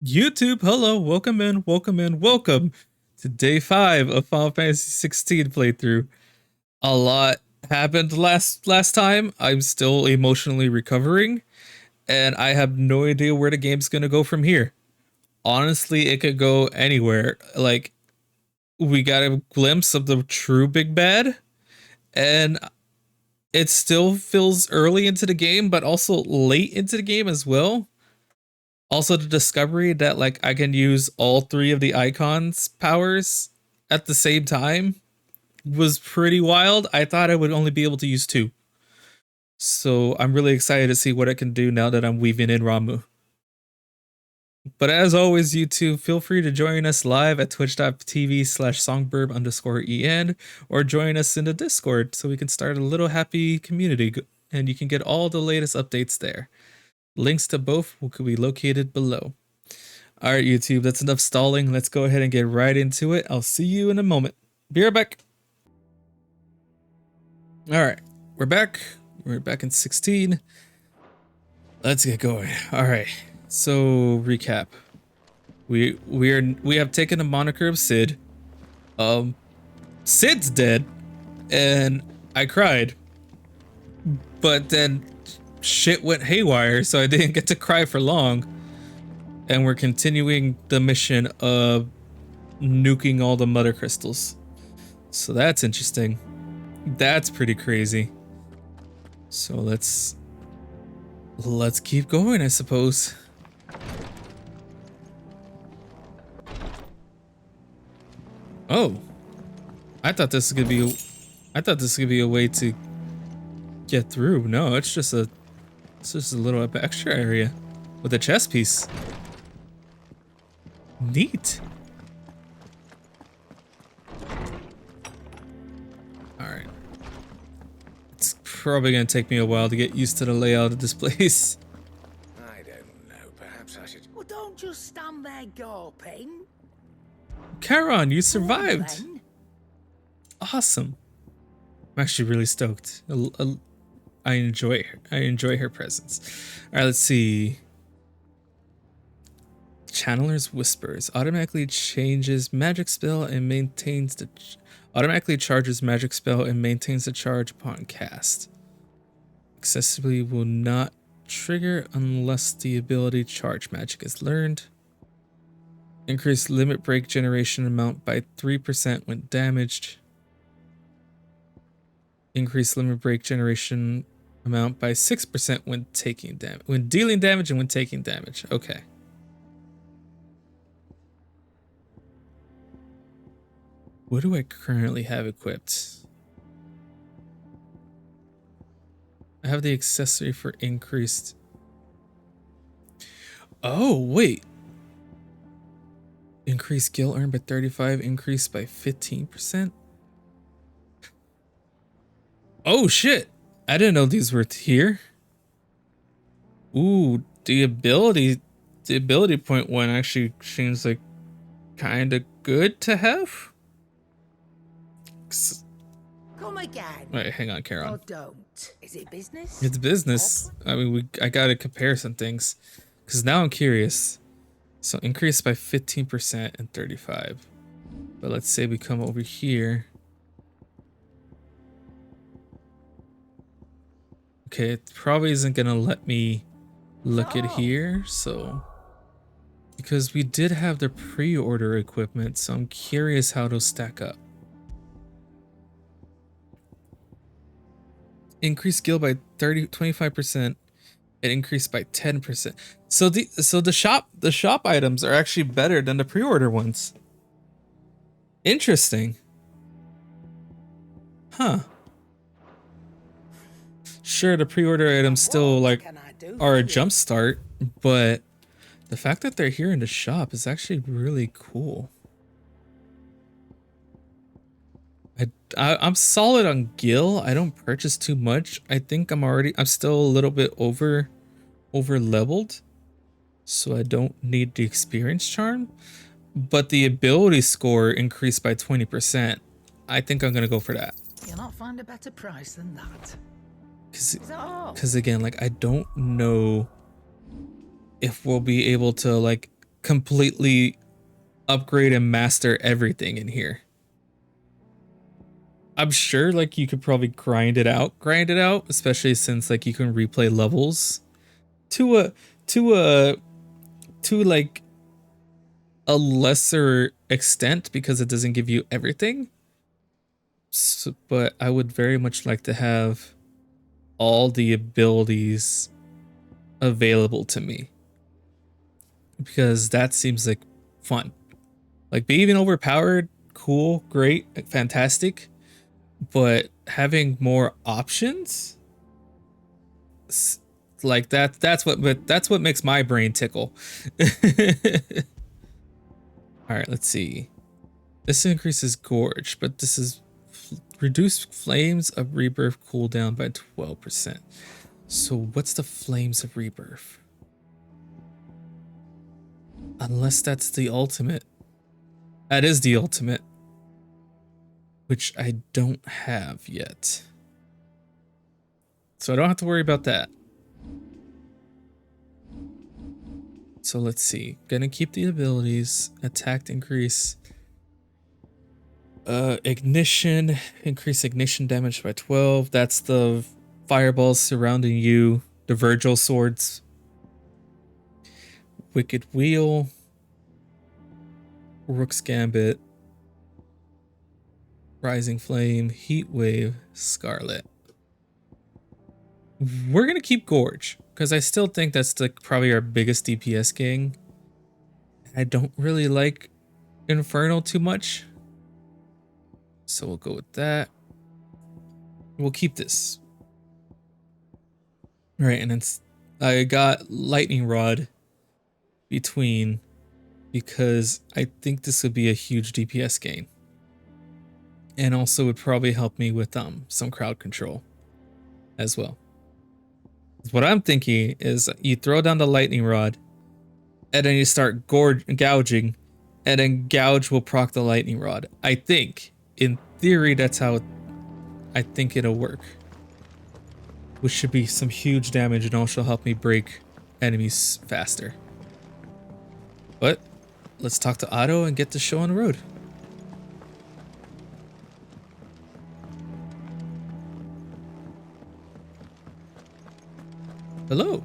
YouTube, hello, welcome to day 5 of Final Fantasy 16 playthrough. A lot happened last time. I'm still emotionally recovering, and I have no idea where the game's gonna go from here. Honestly, it could go anywhere. Like, we got a glimpse of the true big bad, and it still feels early into the game, but also late into the game as well. Also, the discovery that like I can use all three of the icons powers at the same time was pretty wild. I thought I would only be able to use two. So I'm really excited to see what I can do now that I'm weaving in Ramu. But as always, YouTube, feel free to join us live at twitch.tv/songbirb_en or join us in the Discord so we can start a little happy community and you can get all the latest updates there. Links to both will be located below. All right, YouTube, that's enough stalling. Let's go ahead and get right into it. I'll see you in a moment. Be right back. All right, we're back. We're back in 16. Let's get going. All right. So recap. We have taken the moniker of Sid. Sid's dead, and I cried. But then shit went haywire, so I didn't get to cry for long. And we're continuing the mission of nuking all the mother crystals. So that's interesting. That's pretty crazy. So let's keep going, I suppose. Oh, I thought this was gonna be a way to get through. No, it's just a little extra area with a chess piece. Neat. All right. It's probably gonna take me a while to get used to the layout of this place. I don't know. Perhaps I should. Well, don't just stand there gawping. Charon, you survived. Awesome. I'm actually really stoked. I enjoy her. I enjoy her presence. All right, let's see. Channeler's Whispers automatically changes magic spell and maintains the automatically charges magic spell and maintains the charge upon cast. Accessibly will not trigger unless the ability charge magic is learned. Increase limit break generation amount by 3% when damaged. Increase limit break generation amount by 6% when taking damage, when dealing damage and when taking damage. Okay. What do I currently have equipped? I have the accessory for increased. Oh, wait. Increased skill earned by 35, increased by 15%. Oh shit. I didn't know these were here. Ooh, the ability point one actually seems like kind of good to have. Come again. Wait, hang on, Charon. Or don't. Is it business? It's business. I mean, I gotta compare some things, because now I'm curious. So increased by 15% and 35. But let's say we come over here. Okay, it probably isn't gonna let me look at here, so because we did have the pre-order equipment, so I'm curious how those stack up. Increase skill by 25%. It increased by 10%. So the shop items are actually better than the pre-order ones. Interesting. Huh. Sure, the pre-order items still like are a jump start, but the fact that they're here in the shop is actually really cool. I'm solid on Gil. I don't purchase too much. I think I'm still a little bit over leveled, so I don't need the experience charm, but the ability score increased by 20%. I think I'm gonna go for that. You'll not find a better price than that. Because again, like I don't know if we'll be able to like completely upgrade and master everything in here. I'm sure like you could probably grind it out, especially since like you can replay levels to a to a to like a lesser extent because it doesn't give you everything. So, but I would very much like to have all the abilities available to me because that seems like fun. Like being overpowered, cool, great, fantastic, but having more options, like that's what makes my brain tickle. All right, let's see. This increases Gorge, but this is reduced Flames of Rebirth cooldown by 12%. So what's the Flames of Rebirth? Unless that's the ultimate. That is the ultimate, which I don't have yet. So I don't have to worry about that. So let's see. Gonna keep the abilities. Attack increase. Ignition. Increase ignition damage by 12. That's the fireballs surrounding you. The Virgil swords. Wicked Wheel. Rook's Gambit. Rising Flame. Heat Wave. Scarlet. We're gonna keep Gorge because I still think that's like probably our biggest DPS gang. I don't really like Infernal too much, so we'll go with that. We'll keep this. All right, and then I got Lightning Rod between because I think this would be a huge DPS gain, and also would probably help me with some crowd control as well. What I'm thinking is you throw down the lightning rod and then you start gouging and then gouge will proc the lightning rod. I think, in theory, that's how I think it'll work. Which should be some huge damage and also help me break enemies faster. But let's talk to Otto and get the show on the road. Hello.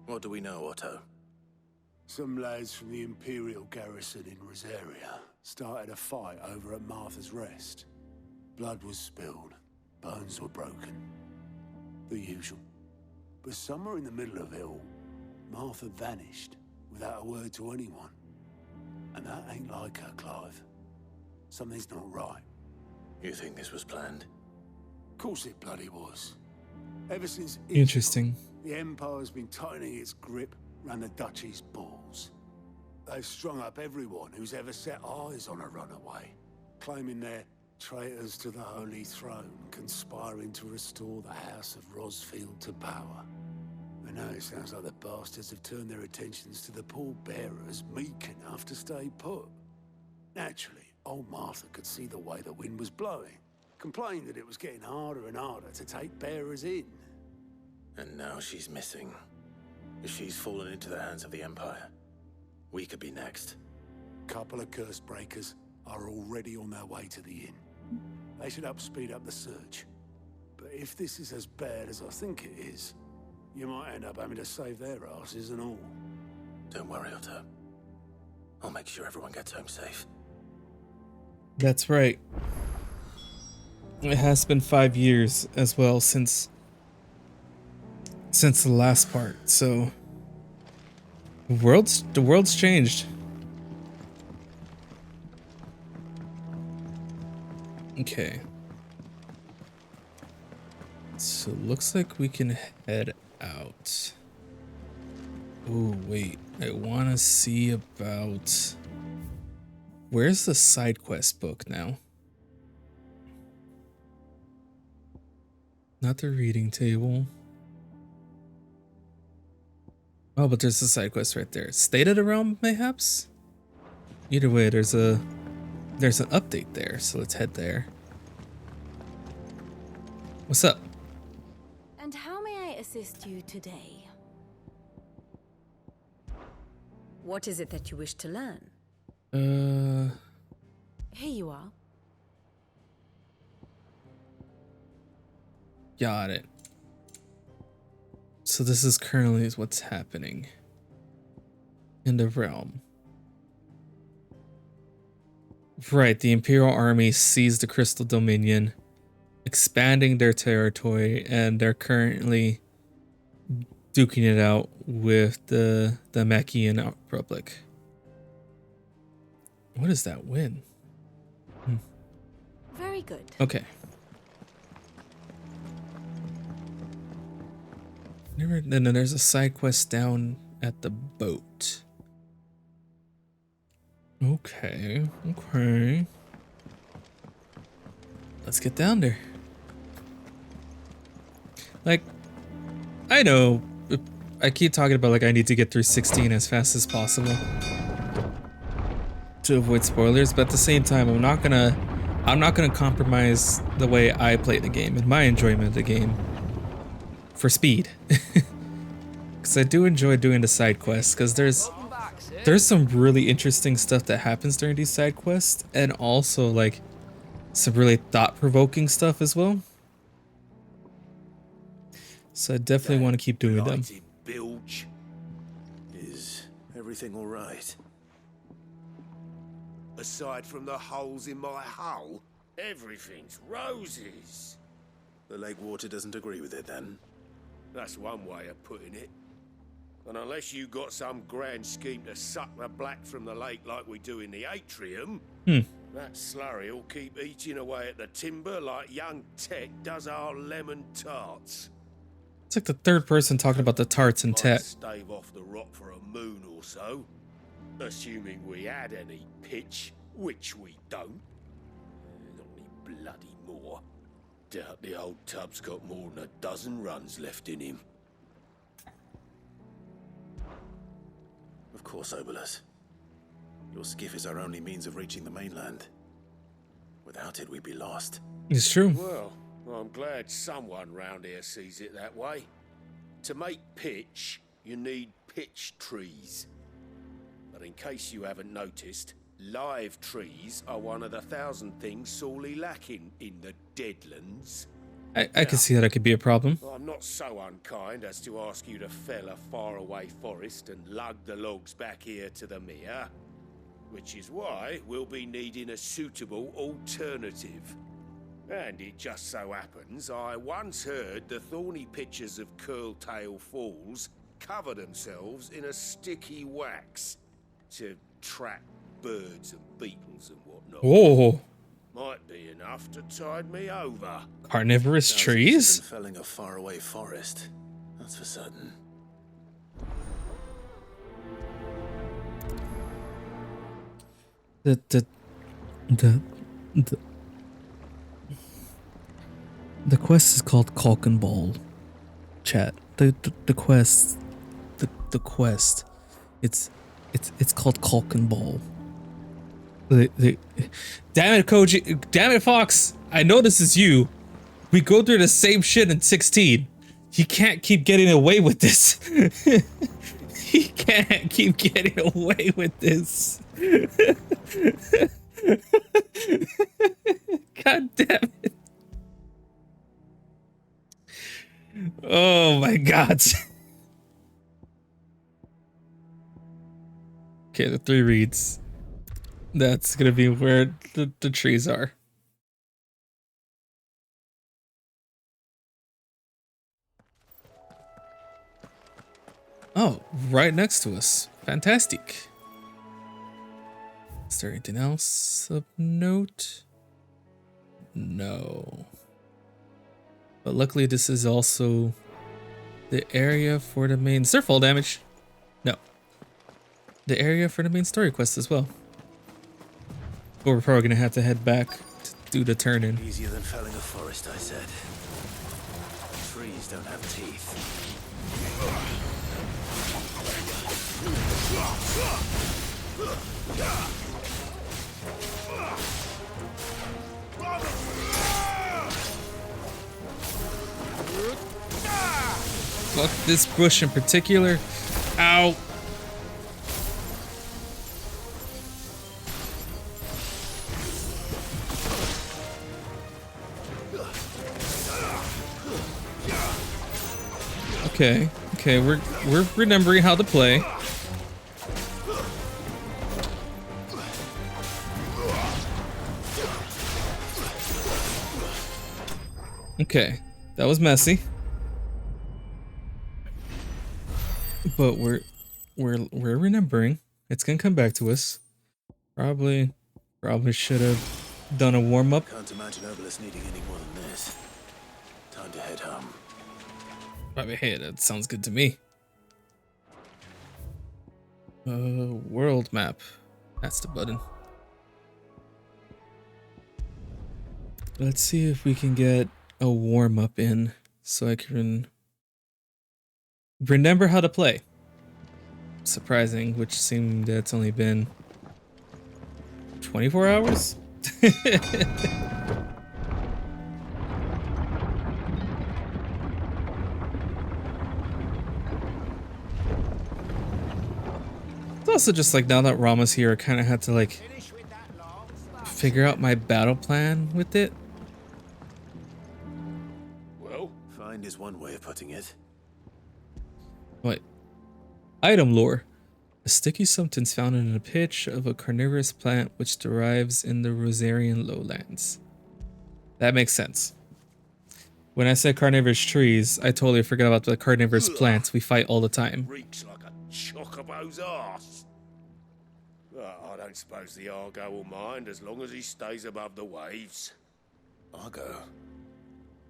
What do we know, Otto? Some lads from the Imperial garrison in Rosaria started a fight over at Martha's Rest. Blood was spilled, bones were broken. The usual. But somewhere in the middle of it all, Martha vanished without a word to anyone. And that ain't like her, Clive. Something's not right. You think this was planned? Of course it bloody was. Ever since Interesting. the Empire's been tightening its grip around the Duchy's balls. They've strung up everyone who's ever set eyes on a runaway, claiming they're traitors to the Holy Throne, conspiring to restore the House of Rosfield to power. And now it sounds like the bastards have turned their attentions to the pallbearers meek enough to stay put. Naturally, old Martha could see the way the wind was blowing, complained that it was getting harder and harder to take bearers in. And now she's missing. If she's fallen into the hands of the Empire, we could be next. Couple of curse breakers are already on their way to the inn. They should help speed up the search. But if this is as bad as I think it is, you might end up having to save their asses and all. Don't worry, Otto. I'll make sure everyone gets home safe. That's right. It has been 5 years as well since the last part, so the world's changed. Okay. So looks like we can head out. Oh wait, I want to see about where's the side quest book now? Not the reading table. Oh, but there's a side quest right there. State of the Realm, mayhaps? Either way, there's an update there, so let's head there. What's up? And how may I assist you today? What is it that you wish to learn? Here you are. Got it. So this is currently what's happening in the realm. Right, the Imperial Army seized the Crystal Dominion, expanding their territory, and they're currently duking it out with the Machian Republic. What is that win? Very good. Okay. And then there's a side quest down at the boat. Okay, okay. Let's get down there. Like, I know, I keep talking about like I need to get through 16 as fast as possible to avoid spoilers, but at the same time, I'm not gonna compromise the way I play the game and my enjoyment of the game for speed. Because I do enjoy doing the side quests, because there's some really interesting stuff that happens during these side quests, and also like some really thought-provoking stuff as well. So I definitely want to keep doing them. Bilge. Is everything all right? Aside from the holes in my hull, everything's roses. The lake water doesn't agree with it then? That's one way of putting it. And unless you got some grand scheme to suck the black from the lake like we do in the atrium, that slurry will keep eating away at the timber like young Tech does our lemon tarts. It's like the third person talking about the tarts and Might Tet. stave off the rock for a moon or so, assuming we had any pitch, which we don't. Not any bloody more. Doubt the old tub's got more than a dozen runs left in him. Of course, Obolus. Your skiff is our only means of reaching the mainland. Without it, we'd be lost. It's true. Well, I'm glad someone round here sees it that way. To make pitch, you need pitch trees. But in case you haven't noticed, live trees are one of the 1,000 things sorely lacking in the Deadlands. I can see that it could be a problem. I'm not so unkind as to ask you to fell a faraway forest and lug the logs back here to the mere, which is why we'll be needing a suitable alternative. And it just so happens I once heard the thorny pitchers of Curltail Falls cover themselves in a sticky wax to trap birds and beetles and whatnot. Oh, Might be enough to tide me over. carnivorous Sounds trees? easier than felling a faraway forest. That's for certain. The quest is called Calkin Ball. Chat. The quest. The quest. It's called Calkin Ball. Damn it, Koji. Damn it, Fox. I know this is you. We go through the same shit in 16. He can't keep getting away with this. He can't keep getting away with this. God damn it. Oh my god. Okay, the 3 reads. That's gonna be where the trees are. Oh, right next to us. Fantastic. Is there anything else of note? No. But luckily this is also the area for the main... Is there fall damage? No. The area for the main story quest as well. But we're probably gonna have to head back to do the turn-in. Easier than felling a forest, I said. Trees don't have teeth. Fuck this bush in particular. Ow. Okay, okay, we're remembering how to play. Okay, that was messy, but we're remembering. It's gonna come back to us. Probably should have done a warm up. Can't imagine Obelisk needing any more than this. Time to head home. Probably, hey, that sounds good to me. World map. That's the button. Let's see if we can get a warm up in so I can remember how to play. Surprising, which seemed that it's only been 24 hours. It's also just like now that Rama's here, I kind of had to like figure out my battle plan with it. Well, find is one way of putting it. Wait. Item lore. A sticky substance found in a pitch of a carnivorous plant which derives in the Rosarian lowlands. That makes sense. When I said carnivorous trees, I totally forgot about the carnivorous plants we fight all the time. Reeks like a chocobo's arse. Well, I don't suppose the Argo will mind as long as he stays above the waves. Argo.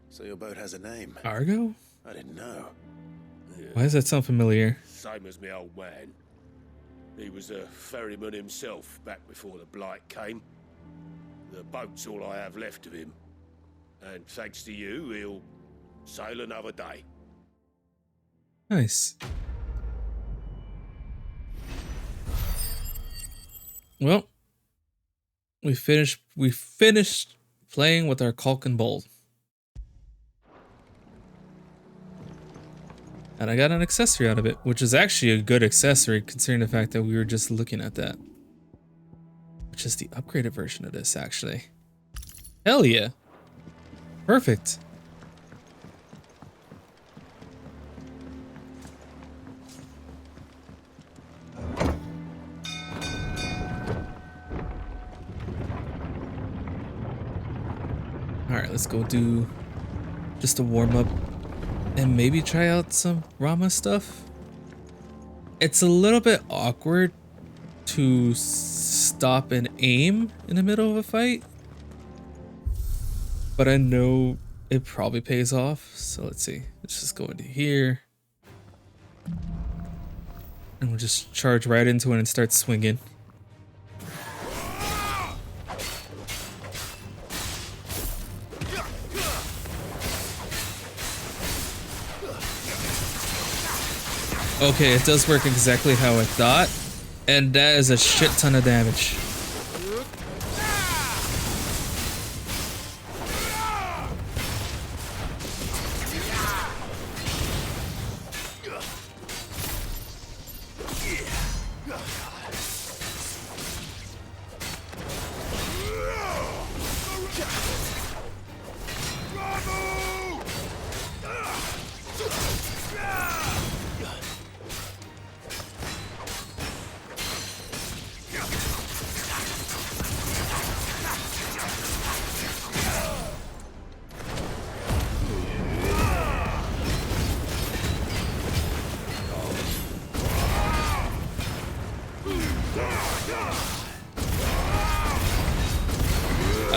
So your boat has a name. Argo? I didn't know. Why does that sound familiar? Same as me old man. He was a ferryman himself back before the blight came. The boat's all I have left of him. And thanks to you, he'll sail another day. Nice. Well, we finished playing with our Culkin Bowl. And I got an accessory out of it, which is actually a good accessory considering the fact that we were just looking at that. Which is the upgraded version of this, actually. Hell yeah. Perfect. Alright, let's go do just a warm-up. And maybe try out some Rama stuff. It's a little bit awkward to stop and aim in the middle of a fight. But I know it probably pays off. So let's see. Let's just go into here. And we'll just charge right into it and start swinging. Okay, it does work exactly how I thought, and that is a shit ton of damage.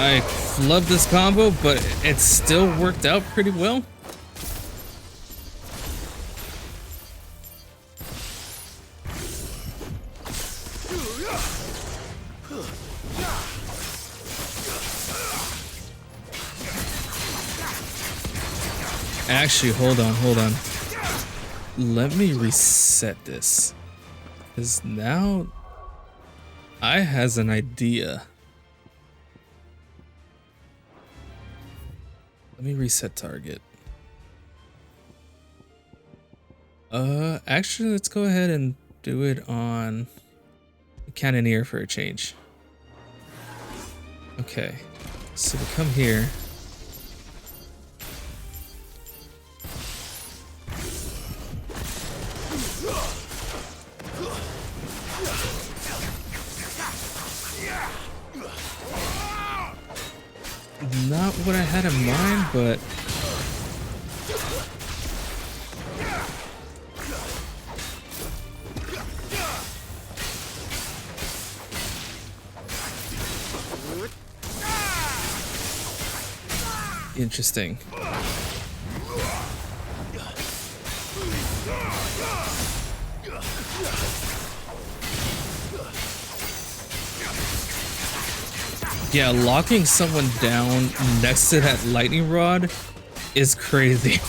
I love this combo, but it still worked out pretty well. Actually, hold on. Let me reset this. Because now I has an idea. Let me reset target. Actually, let's go ahead and do it on the Cannoneer for a change. Okay, so we come here. not what I had in mind, but interesting. Yeah, locking someone down next to that lightning rod is crazy.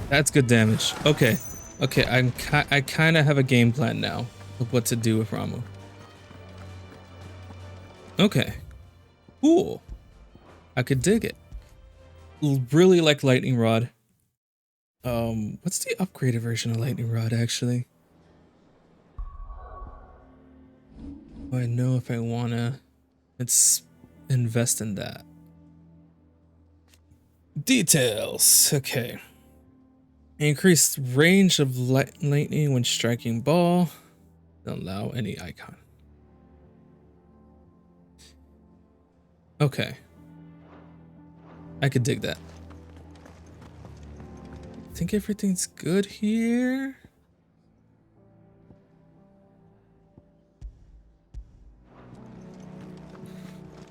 That's good damage. Okay. Okay, I kind of have a game plan now of what to do with Ramu. Okay. Cool. I could dig it. Really like Lightning Rod. What's the upgraded version of Lightning Rod actually? Oh, I know if I wanna invest in that. Details. Okay. Increased range of lightning when striking ball. Don't allow any icon. Okay. I could dig that. I think everything's good here.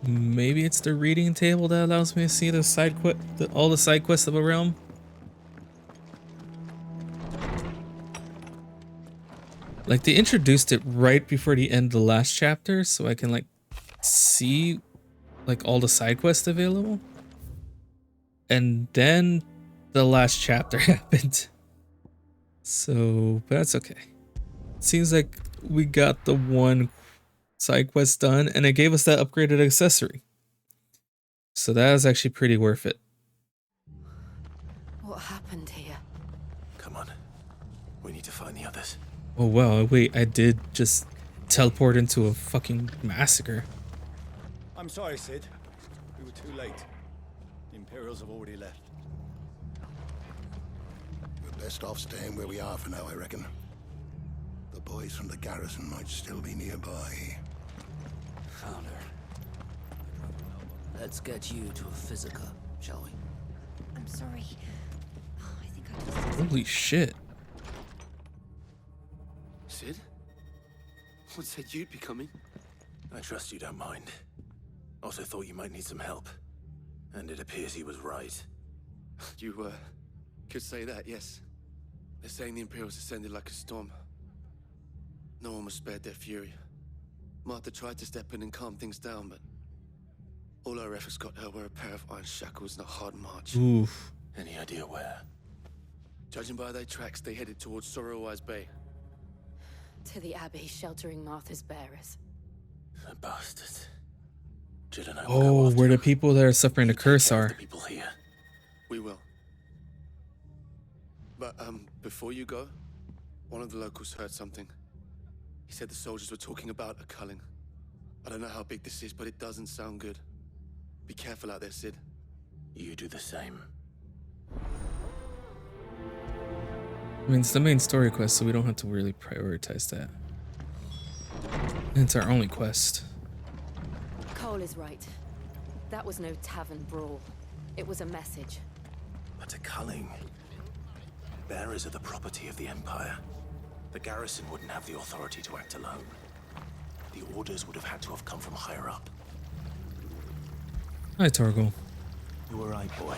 Maybe it's the reading table that allows me to see the all the side quests of a realm. Like they introduced it right before the end of the last chapter, so I can like see like all the side quests available. And then the last chapter happened. So, but that's okay. Seems like we got the one side quest done and it gave us that upgraded accessory. So that was actually pretty worth it. What happened here? Come on. We need to find the others. Oh wow, wait, I did just teleport into a fucking massacre. I'm sorry, Sid. We were too late. The Imperials have already left. We're best off staying where we are for now, I reckon. The boys from the garrison might still be nearby. Found her. Let's get you to a physica, shall we? I'm sorry. Oh, I think I just... Holy shit. Sid? What said you'd be coming? I trust you don't mind. Also thought you might need some help. And it appears he was right. You, could say that, yes. They're saying the Imperials descended like a storm. No one was spared their fury. Martha tried to step in and calm things down, but all her efforts got her were a pair of iron shackles and a hard march. Oof. Any idea where? Judging by their tracks, they headed towards Sorrowwise Bay. To the Abbey sheltering Martha's bearers. The bastards. Jill and I will Oh, go after where the them. people that are suffering the You take curse care of are. the people here. We will. But, before you go, one of the locals heard something. He said the soldiers were talking about a culling. I don't know how big this is, but it doesn't sound good. Be careful out there, Sid. You do the same. I mean, it's the main story quest, so we don't have to really prioritize that. And it's our only quest. Cole is right. That was no tavern brawl. It was a message. But a culling. Bearers are the property of the Empire. The garrison wouldn't have the authority to act alone. The orders would have had to have come from higher up. Hi, Torgal. You were right, boy.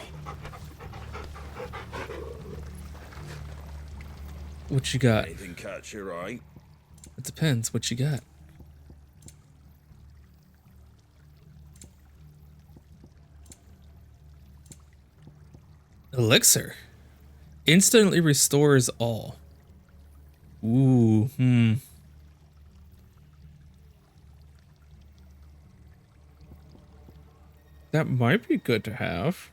What you got? Anything catch your eye? It depends. What you got? Elixir. Instantly restores all. Ooh, That might be good to have.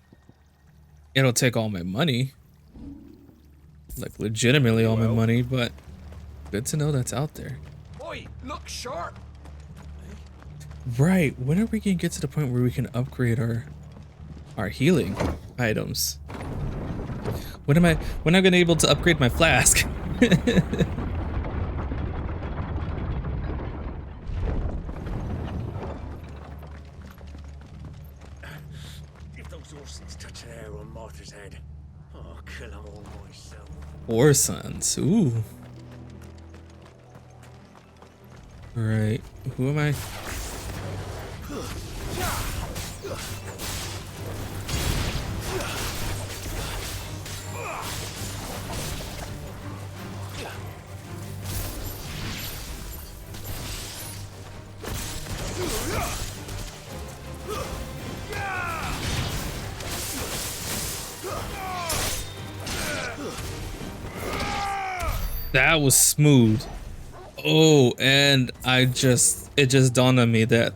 It'll take all my money. Like, legitimately all my money, but good to know that's out there. Oi, look sharp. Right, when are we gonna get to the point where we can upgrade our healing items? When am I gonna able to upgrade my flask? If those Orsons touch an arrow on Martha's head, I'll kill them all myself. Orsons, ooh. Alright, who am I? That was smooth. Oh, and it just dawned on me that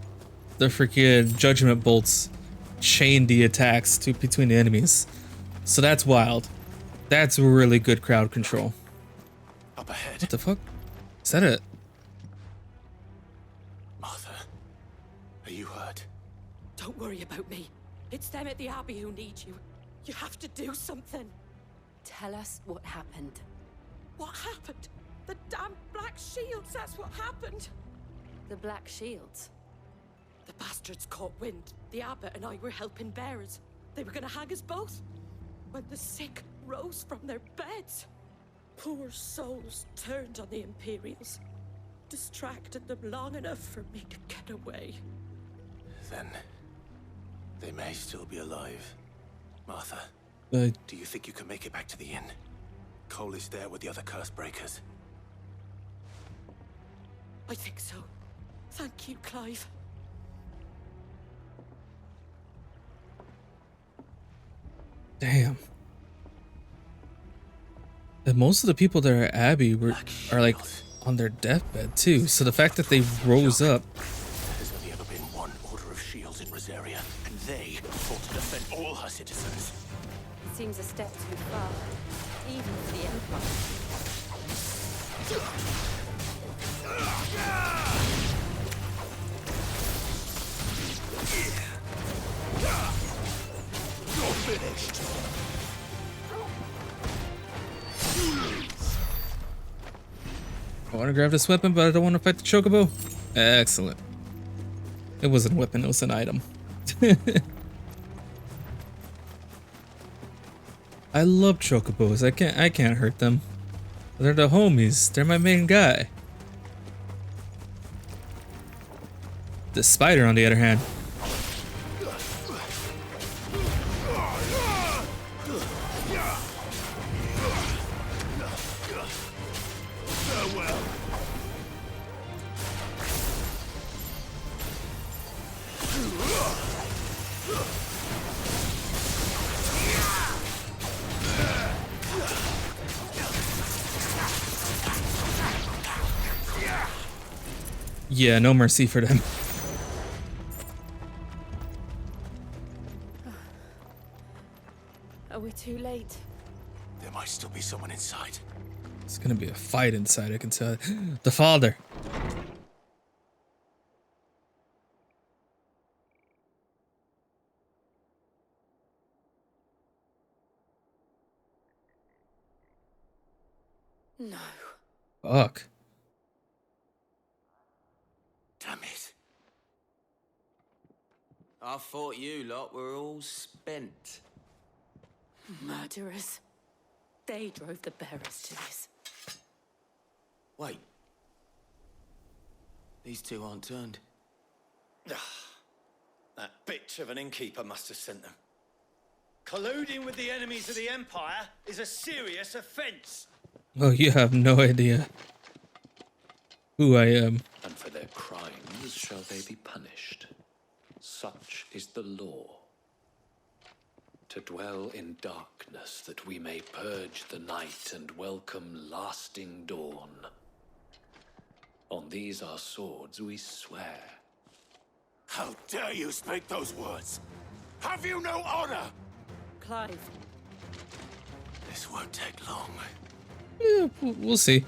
the freaking judgment bolts chain the attacks between the enemies. So that's wild. That's really good crowd control. Up ahead. What the fuck? Is that it? Martha, are you hurt? Don't worry about me. It's them at the Abbey who need you. You have to do something. Tell us what happened. What happened? The damn Black Shields, that's what happened. The Black Shields? The bastards caught wind. The abbot and I were helping bearers. They were gonna hang us both. When the sick rose from their beds. Poor souls turned on the Imperials. Distracted them long enough for me to get away. Then they may still be alive. Martha, do you think you can make it back to the inn? Cole is there with the other curse breakers. I think so. Thank you, Clive. Damn. And most of the people that are at Abbey are like on their deathbed too. So the fact that they rose up. There's only ever been one order of shields in Rosaria, and they fought to defend all her citizens. Seems a step too far, even for the Empire. You're finished. I want to grab this weapon, but I don't want to fight the chocobo. Excellent. It wasn't a weapon, it was an item. I love chocobos. I can't hurt them. They're the homies. They're my main guy. The spider, on the other hand. Yeah, no mercy for them. Are we too late? There might still be someone inside. It's gonna be a fight inside, I can tell. The father. No. Fuck. Damn it. I thought you lot were all spent. Murderers. They drove the bearers to this. Wait. These two aren't turned. That bitch of an innkeeper must have sent them. Colluding with the enemies of the Empire is a serious offense. Oh, you have no idea who I am. And for their crimes shall they be punished. Such is the law. to dwell in darkness, that we may purge the night and welcome lasting dawn. On these our swords we swear. How dare you speak those words? Have you no honor? Clive. This won't take long. Yeah, we'll see.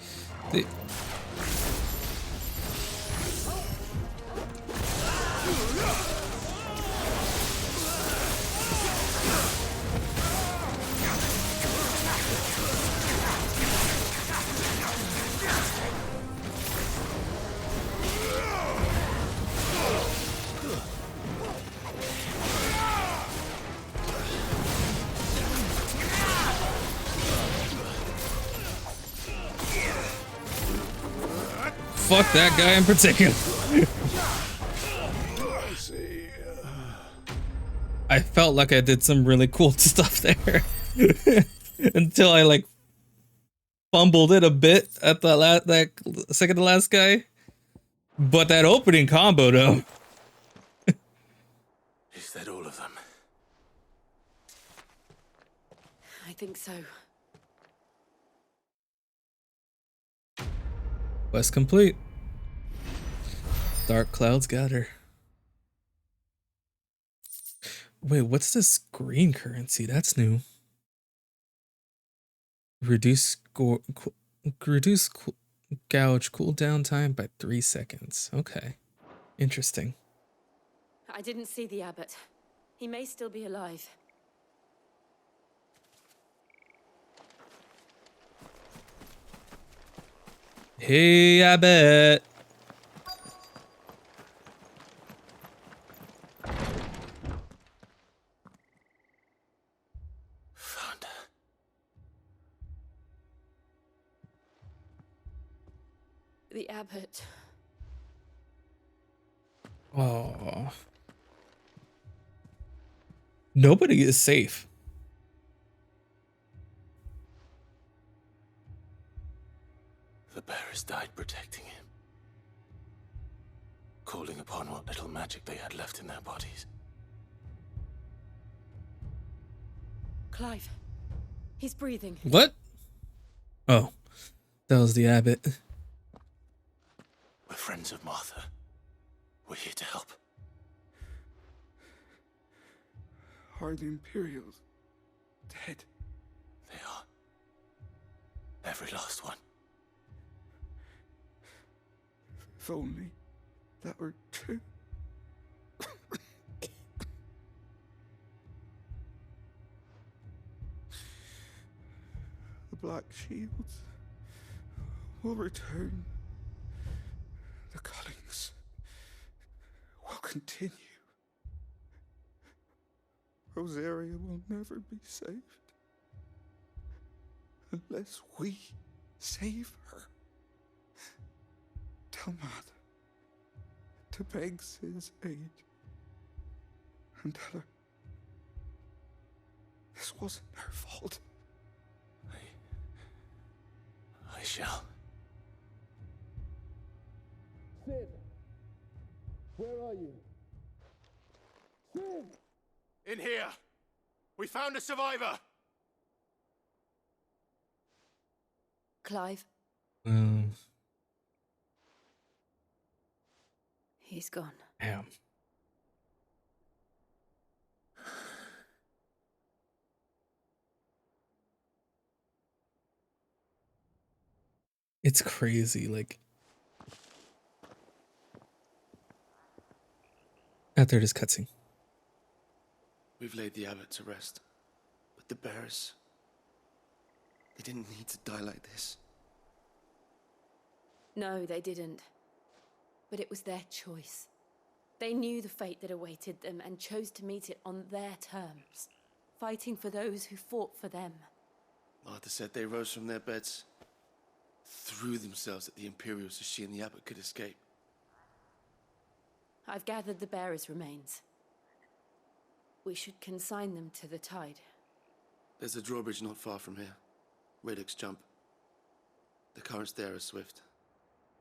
Fuck that guy in particular. I felt like I did some really cool stuff there until I like fumbled it a bit at the that second to last guy. But that opening combo though. Is that all of them? I think so. Quest complete. Dark clouds gather. Wait, what's this green currency? That's new. Reduce gouge cooldown time by 3 seconds. Okay. Interesting. I didn't see the abbot. He may still be alive. Hey, abbot. Found her. The abbot. Oh. Nobody is safe. The bearers died protecting him, calling upon what little magic they had left in their bodies. Clive. He's breathing. What? Oh, that was the abbot. We're friends of Martha. We're here to help. Are the Imperials dead? They are. Every last one. If only that were true. The Black Shields will return. The cullings will continue. Rosaria will never be saved unless we save her. Tell Matt to beg Sid's aid and tell her this wasn't her fault. I shall. Sid, where are you? Sid! In here! We found a survivor! Clive. Um, He's gone. Damn. It's crazy, like after this cutscene. We've laid the abbot to rest, but the bearers, they didn't need to die like this. No, they didn't. But it was their choice. They knew the fate that awaited them and chose to meet it on their terms, fighting for those who fought for them. Martha said they rose from their beds, threw themselves at the Imperials so she and the abbot could escape. I've gathered the bearers' remains. We should consign them to the tide. There's a drawbridge not far from here. Riddick's Jump. The currents there are swift.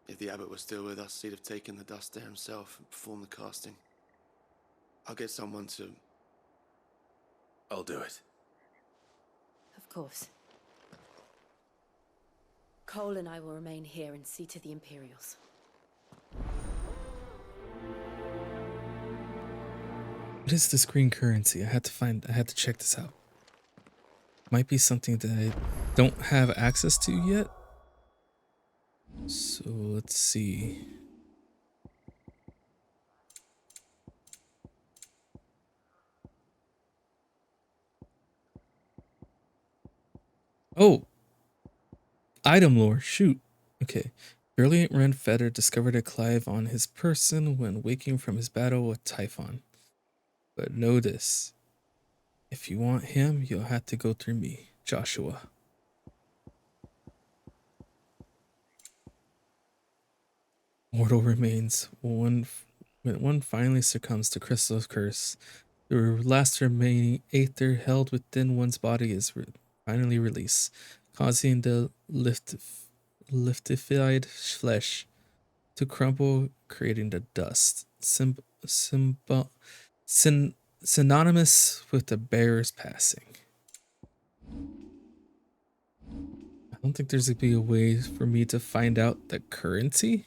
If the abbot was still with us, he'd have taken the dust there himself and performed the casting. I'll get someone to I'll do it. Of course. Cole and I will remain here and see to the Imperials. What is this green currency? I had to check this out. Might be something that I don't have access to yet. So let's see. Oh, item lore. Shoot. Okay. Brilliant Ren Feather discovered a Clive on his person when waking from his battle with Typhon. But know this. If you want him, you'll have to go through me, Joshua. Mortal remains. When one finally succumbs to Crystal's curse, the last remaining aether held within one's body is finally released, causing the liftified flesh to crumble, creating the dust, synonymous with the bearer's passing. I don't think there's gonna be a way for me to find out the currency.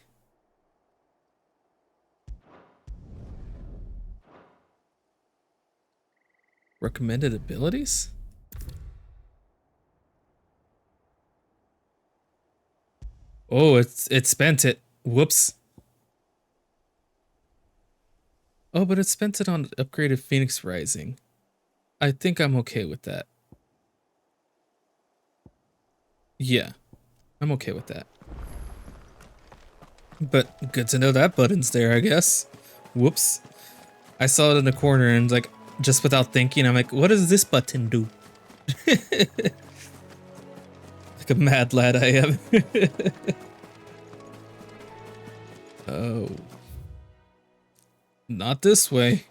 Recommended abilities? Oh, it spent it. Whoops. Oh, but it spent it on upgraded Phoenix Rising. I think I'm okay with that. Yeah, I'm okay with that. But good to know that button's there, I guess. Whoops. I saw it in the corner and like, just without thinking, I'm like, what does this button do? Like a mad lad I am. Oh. Not this way.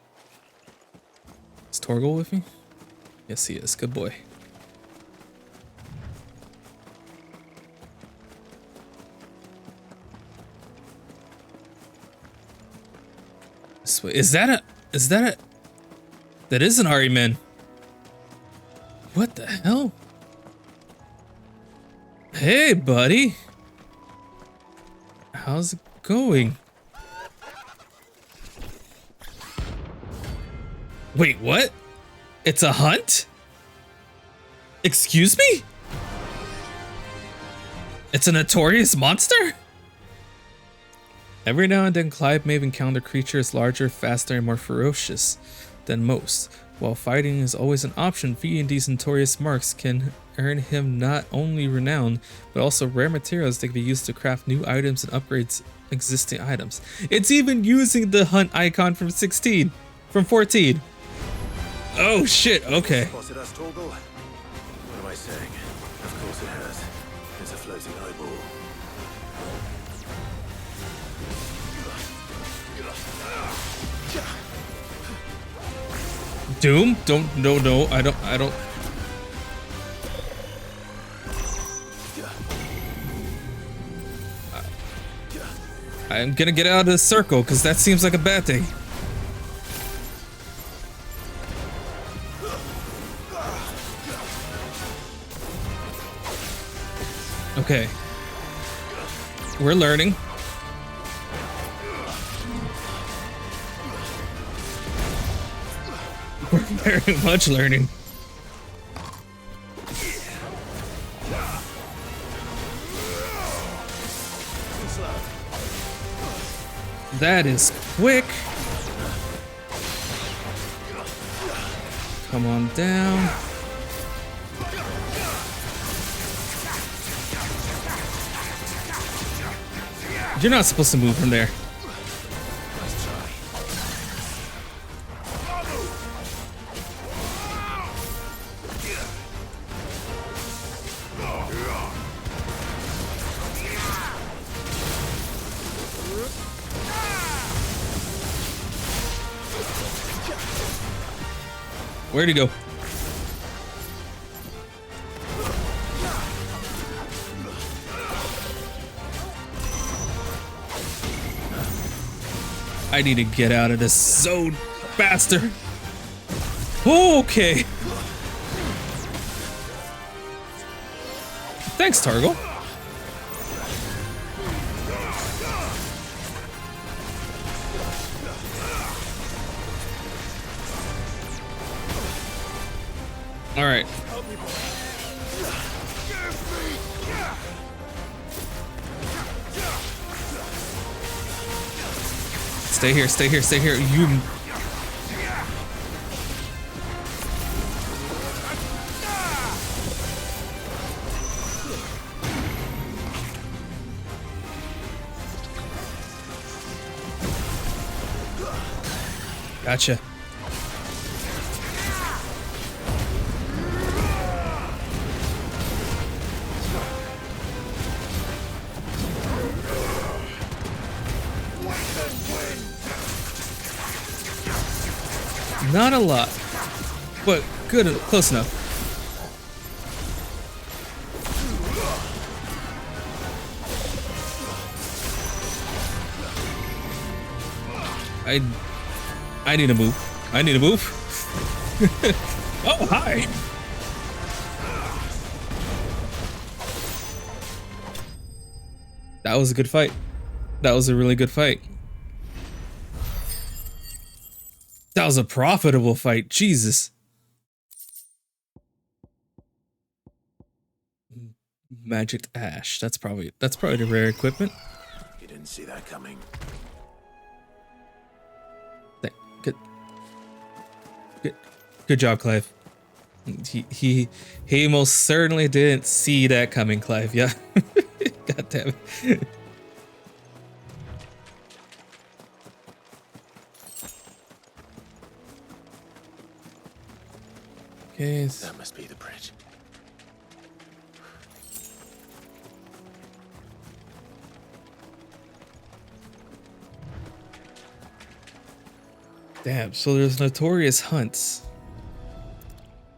Is Torgal with me? Yes, he is. Good boy. This way. Is that a... That is an Ariman. What the hell? Hey, buddy. How's it going? Wait, what? It's a hunt? Excuse me? It's a notorious monster? Every now and then, Clive may encounter creatures larger, faster, and more ferocious than most. While fighting is always an option, feeding these notorious marks can earn him not only renown, but also rare materials that can be used to craft new items and upgrades existing items. It's even using the hunt icon from 16, from 14. Oh shit, okay. Spotted us, Torgal? What am I saying? Of course it has. It's a floating eyeball. Doom? No, I don't. I'm gonna get out of the circle, because that seems like a bad thing. Okay. We're learning. We're very much learning. That is quick. Come on down. You're not supposed to move from there. Where'd he go? I need to get out of this zone faster. Okay. Thanks, Targle. All right. Stay here, stay here, stay here. You. Gotcha. Not a lot, but good, close enough. I need to move. I need to move. Oh, hi. That was a good fight. That was a really good fight. That was a profitable fight. Jesus. Magic ash. That's probably the rare equipment. You didn't see that coming. Good job, Clive. He most certainly didn't see that coming, Clive. Yeah. God damn it. Okay. That must be the bridge. Damn, so there's notorious hunts.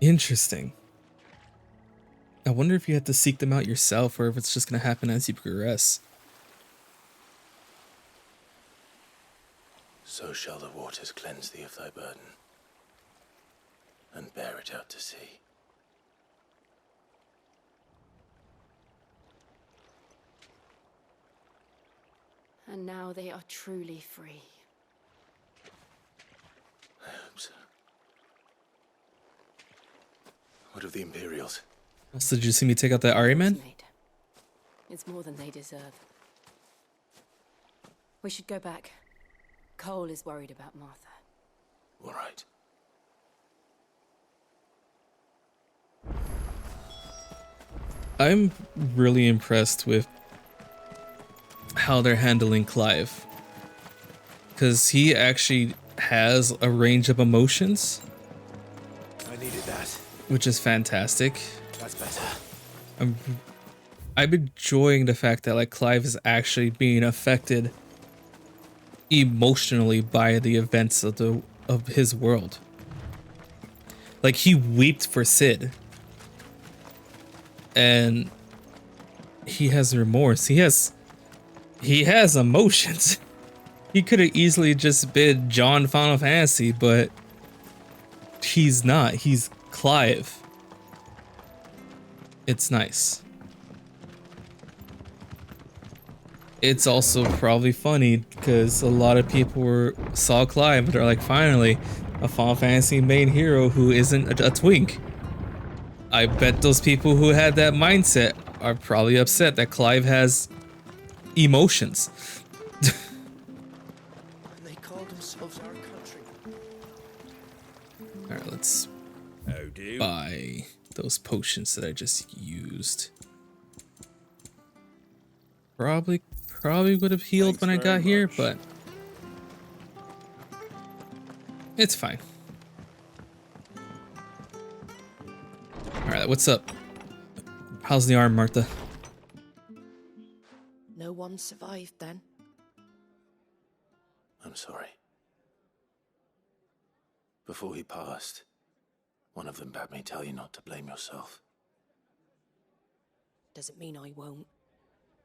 Interesting. I wonder if you have to seek them out yourself or if it's just going to happen as you progress. So shall the waters cleanse thee of thy burden, and bear it out to sea. And now they are truly free. I hope so. What of the Imperials? Also, did you see me take out that Ari man? It's more than they deserve. We should go back. Cole is worried about Martha. All right. I'm really impressed with how they're handling Clive. Because he actually has a range of emotions. I needed that. Which is fantastic. That's better. I'm enjoying the fact that like Clive is actually being affected emotionally by the events of his world. Like he wept for Sid. And he has remorse. He has emotions. He could have easily just been John Final Fantasy, but he's not. He's Clive. It's nice. It's also probably funny because a lot of people saw Clive, but they're like, finally, a Final Fantasy main hero who isn't a twink. I bet those people who had that mindset are probably upset that Clive has emotions. And they call themselves our country. Alright, let's buy those potions that I just used. Probably would have healed when I got here, but it's fine. Alright, what's up? How's the arm, Martha? No one survived then. I'm sorry. Before he passed, one of them bade me tell you not to blame yourself. Doesn't mean I won't.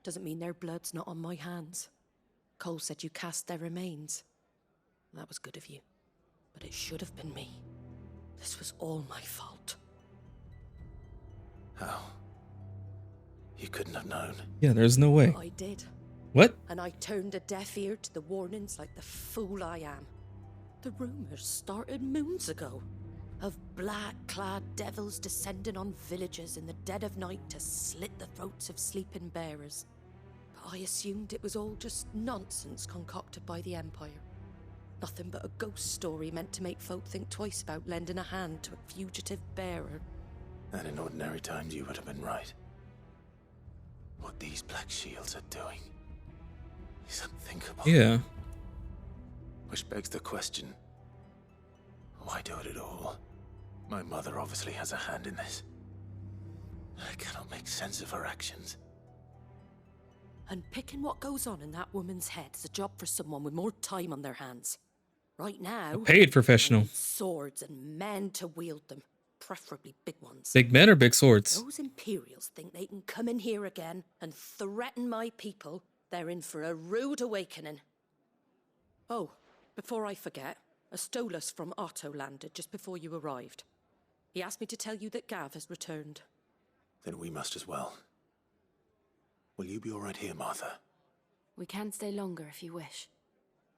Doesn't mean their blood's not on my hands. Cole said you cast their remains. That was good of you. But it should have been me. This all my fault. How? You couldn't have known. Yeah, there's no way. I did. What? And I turned a deaf ear to the warnings like the fool I am. The rumors started moons ago of black-clad devils descending on villages in the dead of night to slit the throats of sleeping bearers. But I assumed it was all just nonsense concocted by the Empire. Nothing but a ghost story meant to make folk think twice about lending a hand to a fugitive bearer. And in ordinary times you would have been right. What these Black Shields are doing is unthinkable. Yeah. Which begs the question, why do it at all? My mother obviously has a hand in this. I cannot make sense of her actions. And picking what goes on in that woman's head is a job for someone with more time on their hands. Right now, A paid professional. I need swords and men to wield them, preferably big ones. Big men or big swords? Those Imperials think they can come in here again and threaten my people. They're in for a rude awakening. Oh, before I forget, a Stolas from Otto landed just before you arrived. He asked me to tell you that Gav has returned. Then we must as well. Will you be all right here, Martha? We can stay longer if you wish.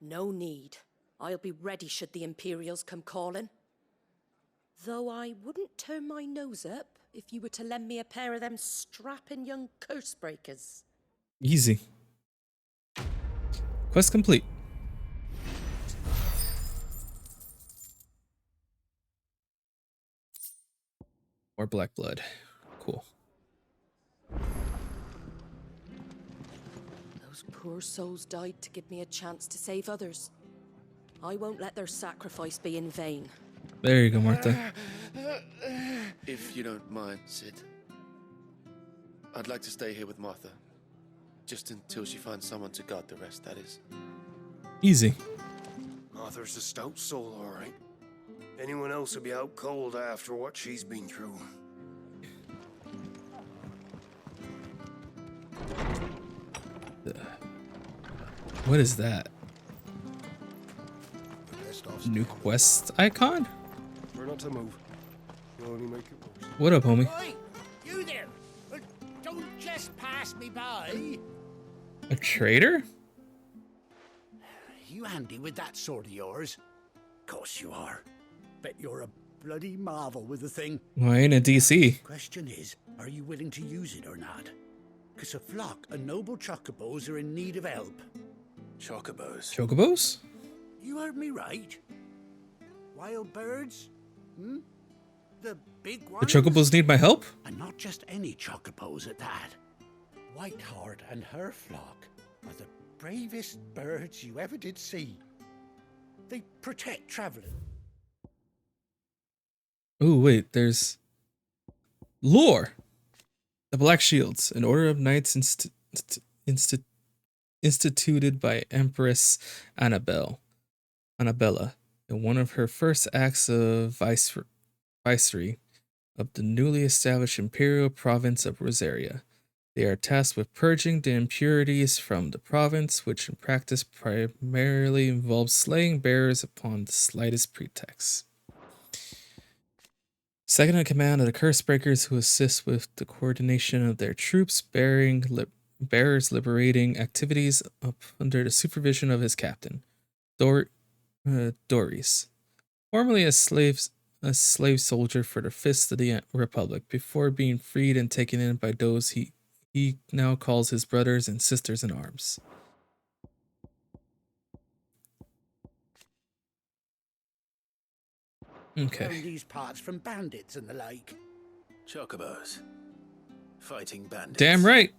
No need. I'll be ready should the Imperials come calling. Though I wouldn't turn my nose up if you were to lend me a pair of them strapping young curse breakers. Easy. Quest complete. Or black blood. Cool. Those poor souls died to give me a chance to save others. I won't let their sacrifice be in vain. There you go, Martha. If you don't mind, Sid, I'd like to stay here with Martha. Just until she finds someone to guard the rest, that is. Easy. Martha's a stout soul, all right. Anyone else would be out cold after what she's been through. What is that? New quest icon? We're not to move. You'll only make it worse. What up, homie? Oi, you there! Don't just pass me by. A traitor? You handy with that sword of yours? Course you are. Bet you're a bloody marvel with the thing. Well, I ain't a DC. Question is, are you willing to use it or not? Because a flock of noble chocobos are in need of help. Chocobos? Chocobos? You heard me right. Wild birds? Hmm? The big The ones? chocobos need my help? And not just any chocobos at that. Whiteheart and her flock are the bravest birds you ever did see. They protect travelers. Ooh, wait, there's... Lore! The Black Shields, an order of knights instituted by Empress Annabella. In one of her first acts of viceroy of the newly established imperial province of Rosaria. They are tasked with purging the impurities from the province, which in practice primarily involves slaying bearers upon the slightest pretext. Second in command are the curse breakers, who assist with the coordination of their troops, bearers liberating activities up under the supervision of his captain, Doris, formerly a slave soldier for the Fist of the Republic, before being freed and taken in by those he now calls his brothers and sisters in arms. Okay. Found these parts from bandits and the like. Chocobos. Fighting bandits. Damn right.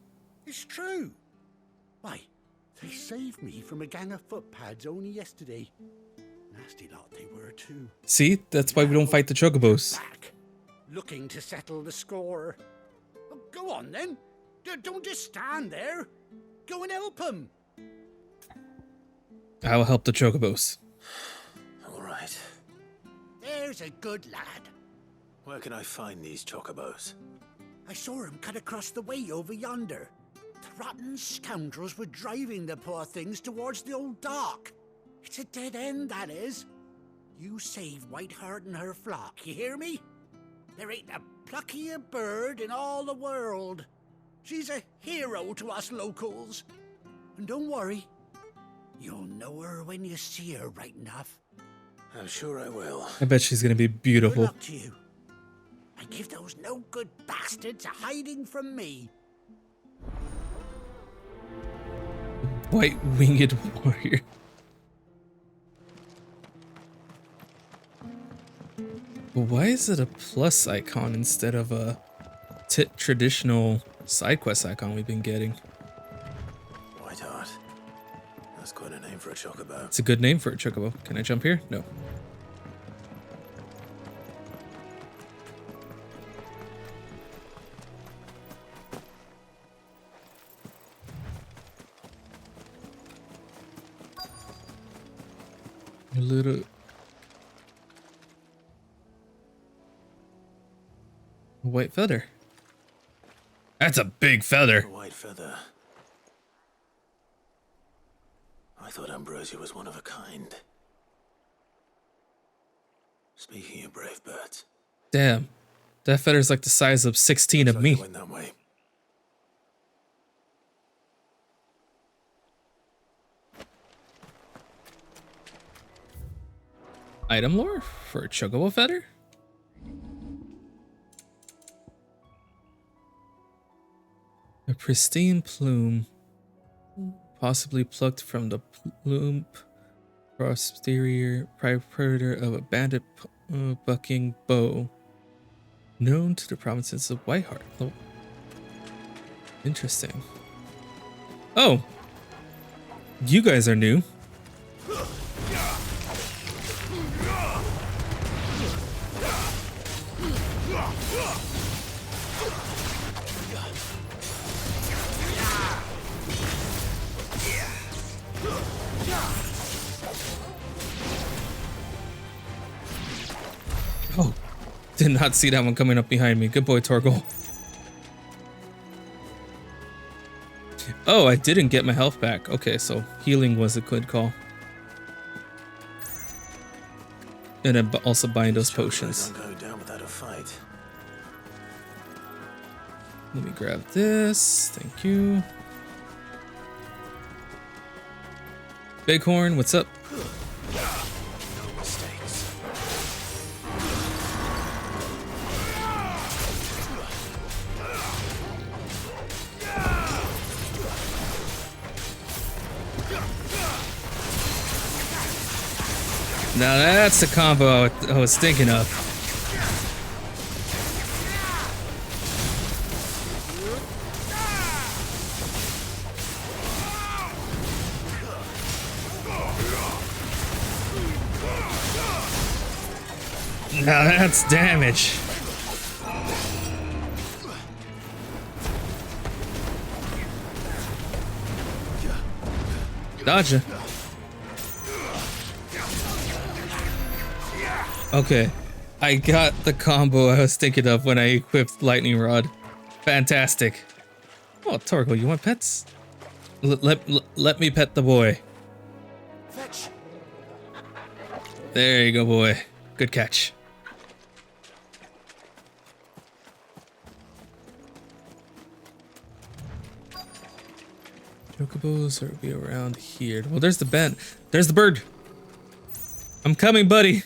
It's true. Why, they saved me from a gang of footpads only yesterday. Nasty lot they were too. See, that's why we don't fight the chocobos. Back, looking to settle the score. Well, go on then. Don't just stand there. Go and help them. I'll help the chocobos. All right. There's a good lad. Where can I find these chocobos? I saw him cut across the way over yonder. The rotten scoundrels were driving the poor things towards the old dock. It's a dead end, that is. you save Whiteheart and her flock, you hear me? There ain't a pluckier bird in all the world. She's a hero to us locals. And don't worry, you'll know her when you see her right enough. I'm sure I will. I bet she's gonna be beautiful. Good luck to you. And give those no-good bastards a hiding from me. White winged warrior. Why is it a plus icon instead of a traditional side quest icon we've been getting? Whiteheart. That's quite a name for a chocobo. It's a good name for a chocobo. Can I jump here? No. A little... A white feather. That's a big feather. A white feather. I thought Ambrosia was one of a kind. Speaking of brave birds. Damn. That feather's like the size of 16 of me. Went that way. Item lore for a chocobo feather? A pristine plume, possibly plucked from the plume posterior predator of a bandit bucking bow, known to the provinces of Whiteheart. Oh. Interesting. Oh, you guys are new. Oh, did not see that one coming up behind me. Good boy, Torgal. Oh, I didn't get my health back. Okay, so healing was a good call. And then also buying those potions. Don't go down without a fight. Let me grab this. Thank you. Bighorn, what's up? No mistakes. Now that's the combo I was thinking of. Now that's damage. Dodge. Okay, I got the combo I was thinking of when I equipped Lightning Rod. Fantastic. Oh, Torgal, you want pets? Let me pet the boy. Fetch. There you go, boy. Good catch. Chocobos are be around here. Well, there's the bent. There's the bird. I'm coming, buddy.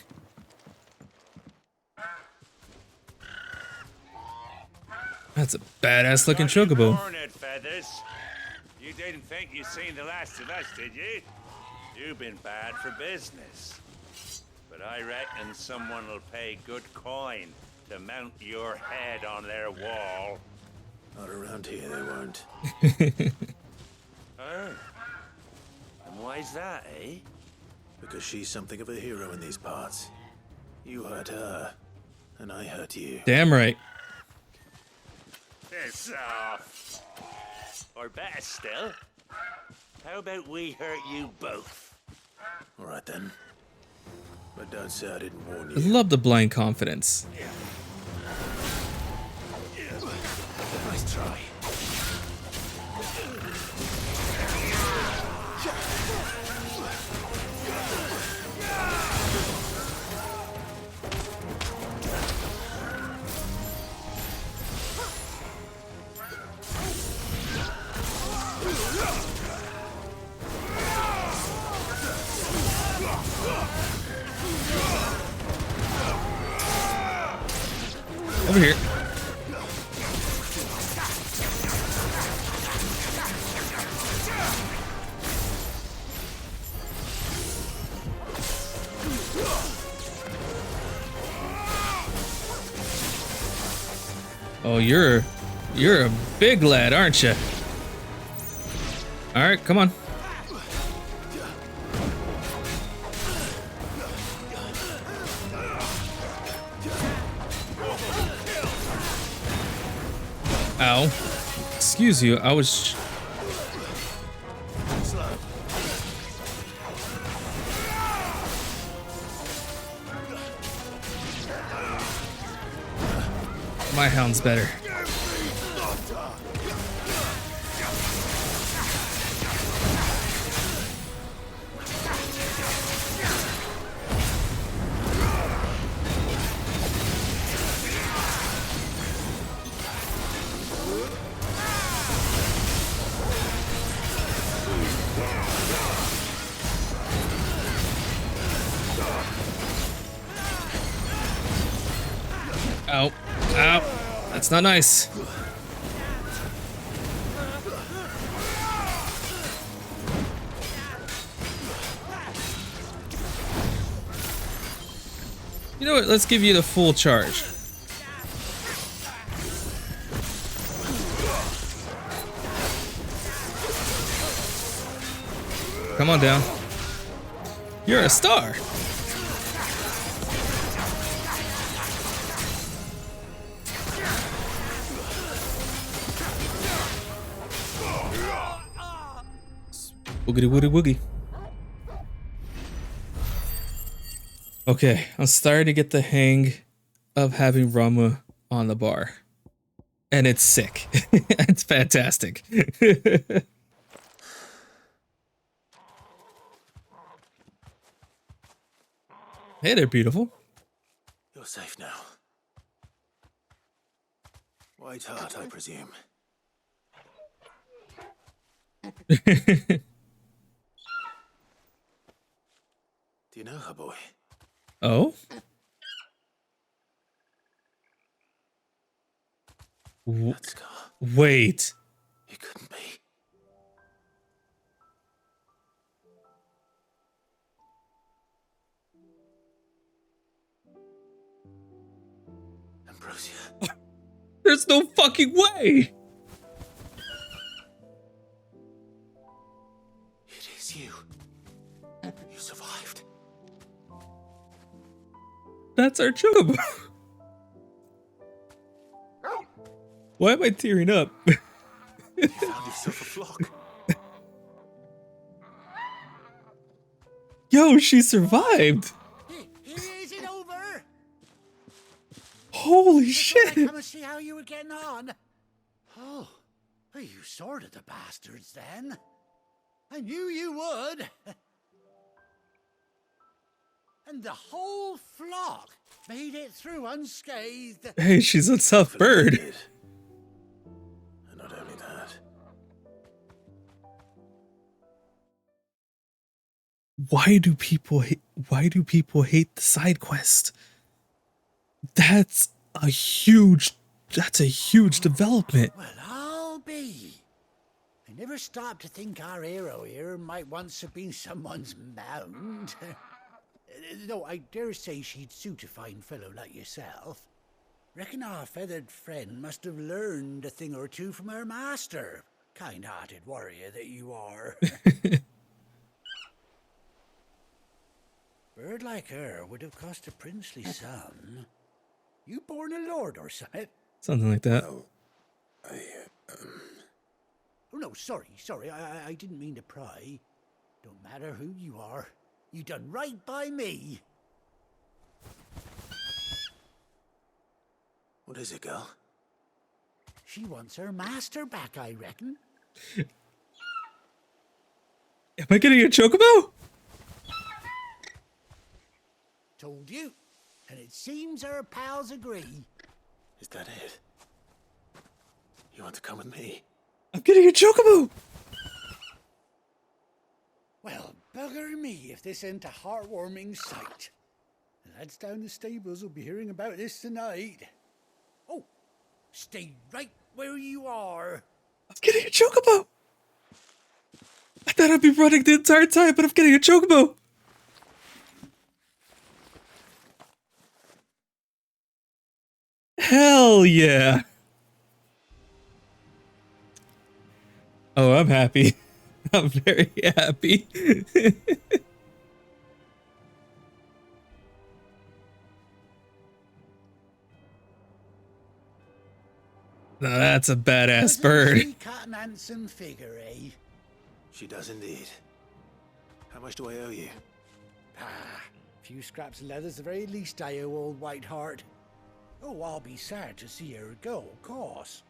That's a badass looking chocobo. Hornet feathers. You didn't think you'd seen the last of us, did you? You've been bad for business. But I reckon someone will pay good coin to mount your head on their wall. Not around here, they won't. Oh. And why's that, eh? Because she's something of a hero in these parts. You hurt her, and I hurt you. Damn right. Piss off. Or better still, how about we hurt you both? All right then. But don't say I didn't warn I you. love the blind confidence. Nice try. over here. Oh, you're a big lad, aren't you? All right, come on. Ow. Excuse you, I was... My hound's better. Ow. Ow. That's not nice. You know what? Let's give you the full charge. Come on down. You're a star. Woogity woogity woogie. Okay, I'm starting to get the hang of having Rama on the bar. And it's sick. It's fantastic. Hey there, beautiful. You're safe now. White heart, I presume. Do you know her, boy? Oh? Wait. It couldn't be. Ambrosia. There's no fucking way. It is you. You survived. That's our chocobo. Why am I tearing up? You found yourself a flock. Yo, she survived. Is it over? Holy shit. Come and see how you were getting on. Oh, you sorted the bastards then. I knew you would. And the whole flock made it through unscathed. Hey, she's a tough bird. And not only that. Why do people hate the side quest? That's a huge development. Well, I'll be. I never stopped to think our hero here might once have been someone's mount. Though I dare say she'd suit a fine fellow like yourself. Reckon our feathered friend must have learned a thing or two from her master. Kind-hearted warrior that you are. Bird like her would have cost a princely sum. You born a lord or something? Something like that. Oh, no, sorry. I didn't mean to pry. Don't matter who you are. You done right by me. What is it, girl? She wants her master back, I reckon. Am I getting a chocobo? Told you. And it seems her pals agree. Is that it? You want to come with me? I'm getting a chocobo! Well, bugger me if this ain't a heartwarming sight. The lads down the stables will be hearing about this tonight. Stay right where you are. I'm getting a chocobo. I thought I'd be running the entire time, but I'm getting a chocobo. Hell yeah. Oh, I'm happy. I'm very happy. Now that's a badass bird. She cut an handsome figure, eh? She does indeed. How much do I owe you? Ah, a few scraps of leather's the very least I owe old Whiteheart. Oh, I'll be sad to see her go, of course.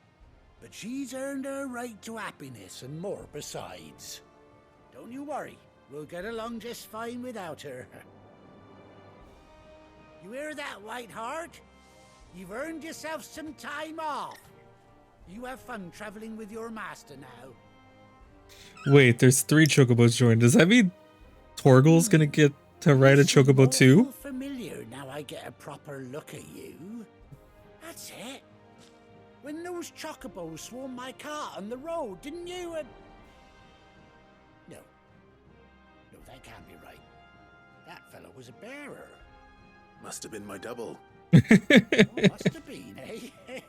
But she's earned her right to happiness and more besides. Don't you worry, we'll get along just fine without her. You hear that, Whiteheart? You've earned yourself some time off. You have fun traveling with your master now. Wait, there's 3 chocobos joined. Does that mean Torgal's gonna get to ride a chocobo too? Familiar now I get a proper look at you. That's it. When those chocobos swarmed my car on the road, didn't you? No. No, that can't be right. That fellow was a bearer. Must have been my double. Oh, must have been, eh?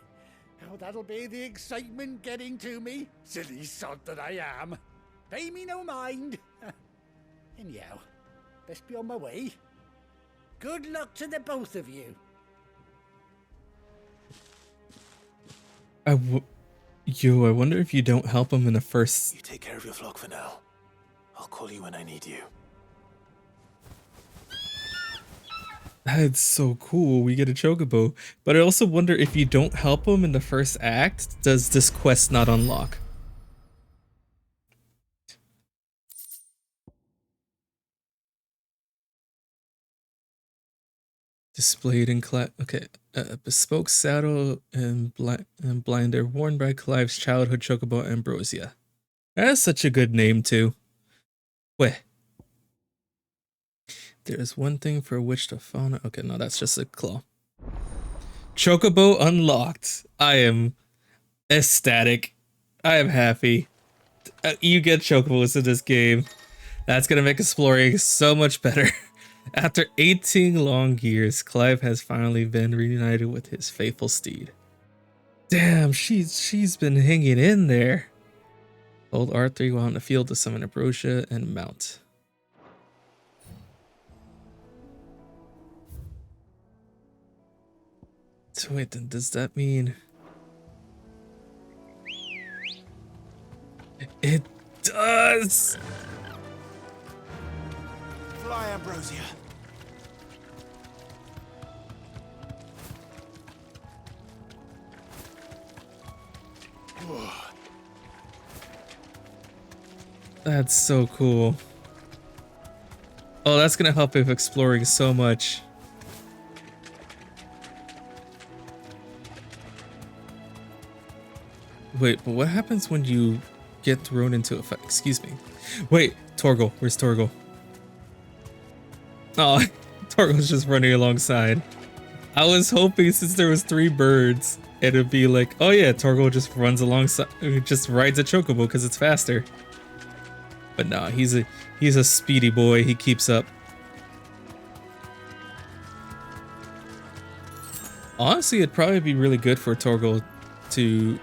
Oh, that'll be the excitement getting to me. Silly sod that I am. Pay me no mind. Anyhow, best be on my way. Good luck to the both of you. I wonder if you don't help him in the first... You take care of your flock for now. I'll call you when I need you. That's so cool. We get a chocobo. But I also wonder if you don't help him in the first act, does this quest not unlock? Displayed in bespoke saddle and blinder worn by Clive's childhood chocobo Ambrosia. That's such a good name too. Wait. There's one thing for which to fauna. Okay, no, that's just a claw. Chocobo unlocked. I am ecstatic. I am happy. You get chocobos in this game. That's gonna make exploring so much better. After 18 long years, Clive has finally been reunited with his faithful steed. Damn, she's been hanging in there. Old R3 while in the field to summon Ambrosia and mount. So wait, then does that mean... It does! Fly, Ambrosia. That's so cool. Oh, that's gonna help with exploring so much. Wait, but what happens when you get thrown into a fight? Excuse me. Wait, Torgal. Where's Torgal? Oh, Torgal's just running alongside. I was hoping since there was 3 birds, it'd be like, oh yeah, Torgal just runs alongside, just rides a chocobo because it's faster. But nah, he's a speedy boy. He keeps up. Honestly, it'd probably be really good for Torgal to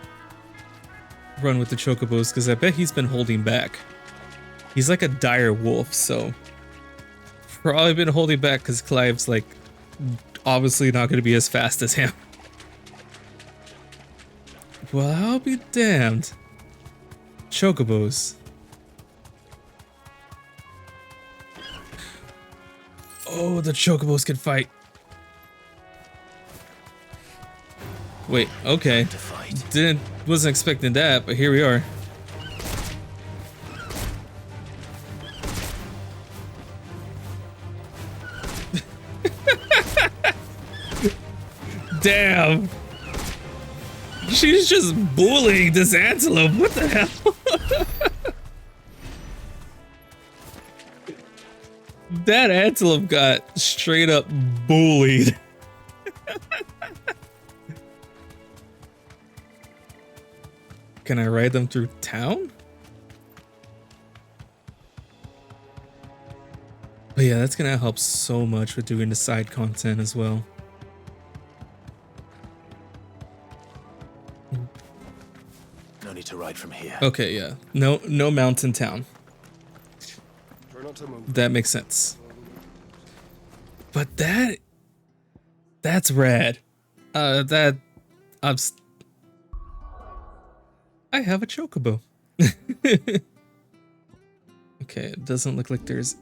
run with the chocobos because I bet he's been holding back. He's like a dire wolf, so probably been holding back because Clive's like obviously not going to be as fast as him. Well, I'll be damned. Chocobos. Oh, the chocobos can fight. Wait, okay. Wasn't expecting that, but here we are. Damn. She's just bullying this antelope. What the hell? That antelope got straight up bullied. Can I ride them through town? But yeah, that's gonna help so much with doing the side content as well. No need to ride from here. Okay, yeah. No mountain town. Try not to move. That makes sense. But that's rad. I have a chocobo. Okay, it doesn't look like there's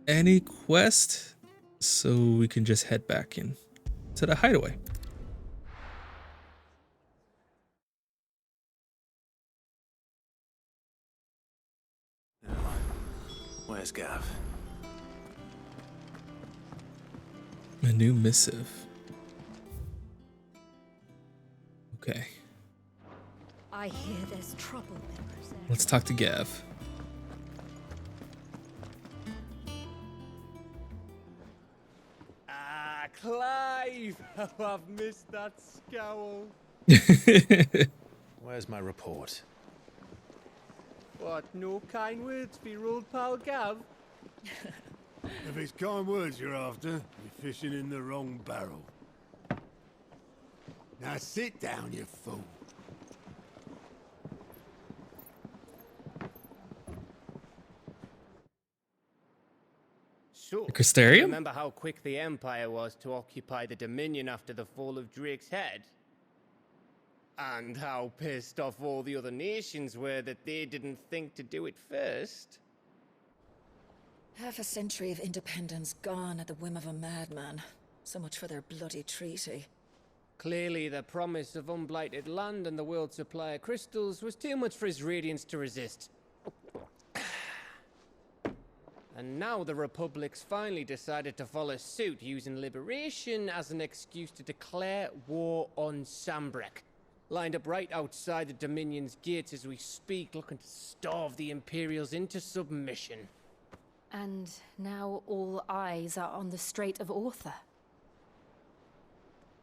any quest, so we can just head back in to the hideaway. Where's Gav? A new missive. Okay, I hear there's trouble, members. let's talk to Gav. Ah, Clive! How I've missed that scowl. Where's my report? What, no kind words for your old pal Gav? If it's kind words you're after, you're fishing in the wrong barrel. Now sit down, you fool. So, Crystarium? remember how quick the Empire was to occupy the Dominion after the fall of Drake's Head? And how pissed off all the other nations were that they didn't think to do it first? Half a century of independence gone at the whim of a madman. So much for their bloody treaty. Clearly, the promise of unblighted land and the world's supply of crystals was too much for his radiance to resist. And now the Republic's finally decided to follow suit, using liberation as an excuse to declare war on Sambrek. Lined up right outside the Dominion's gates as we speak, looking to starve the Imperials into submission. And now all eyes are on the Strait of Author.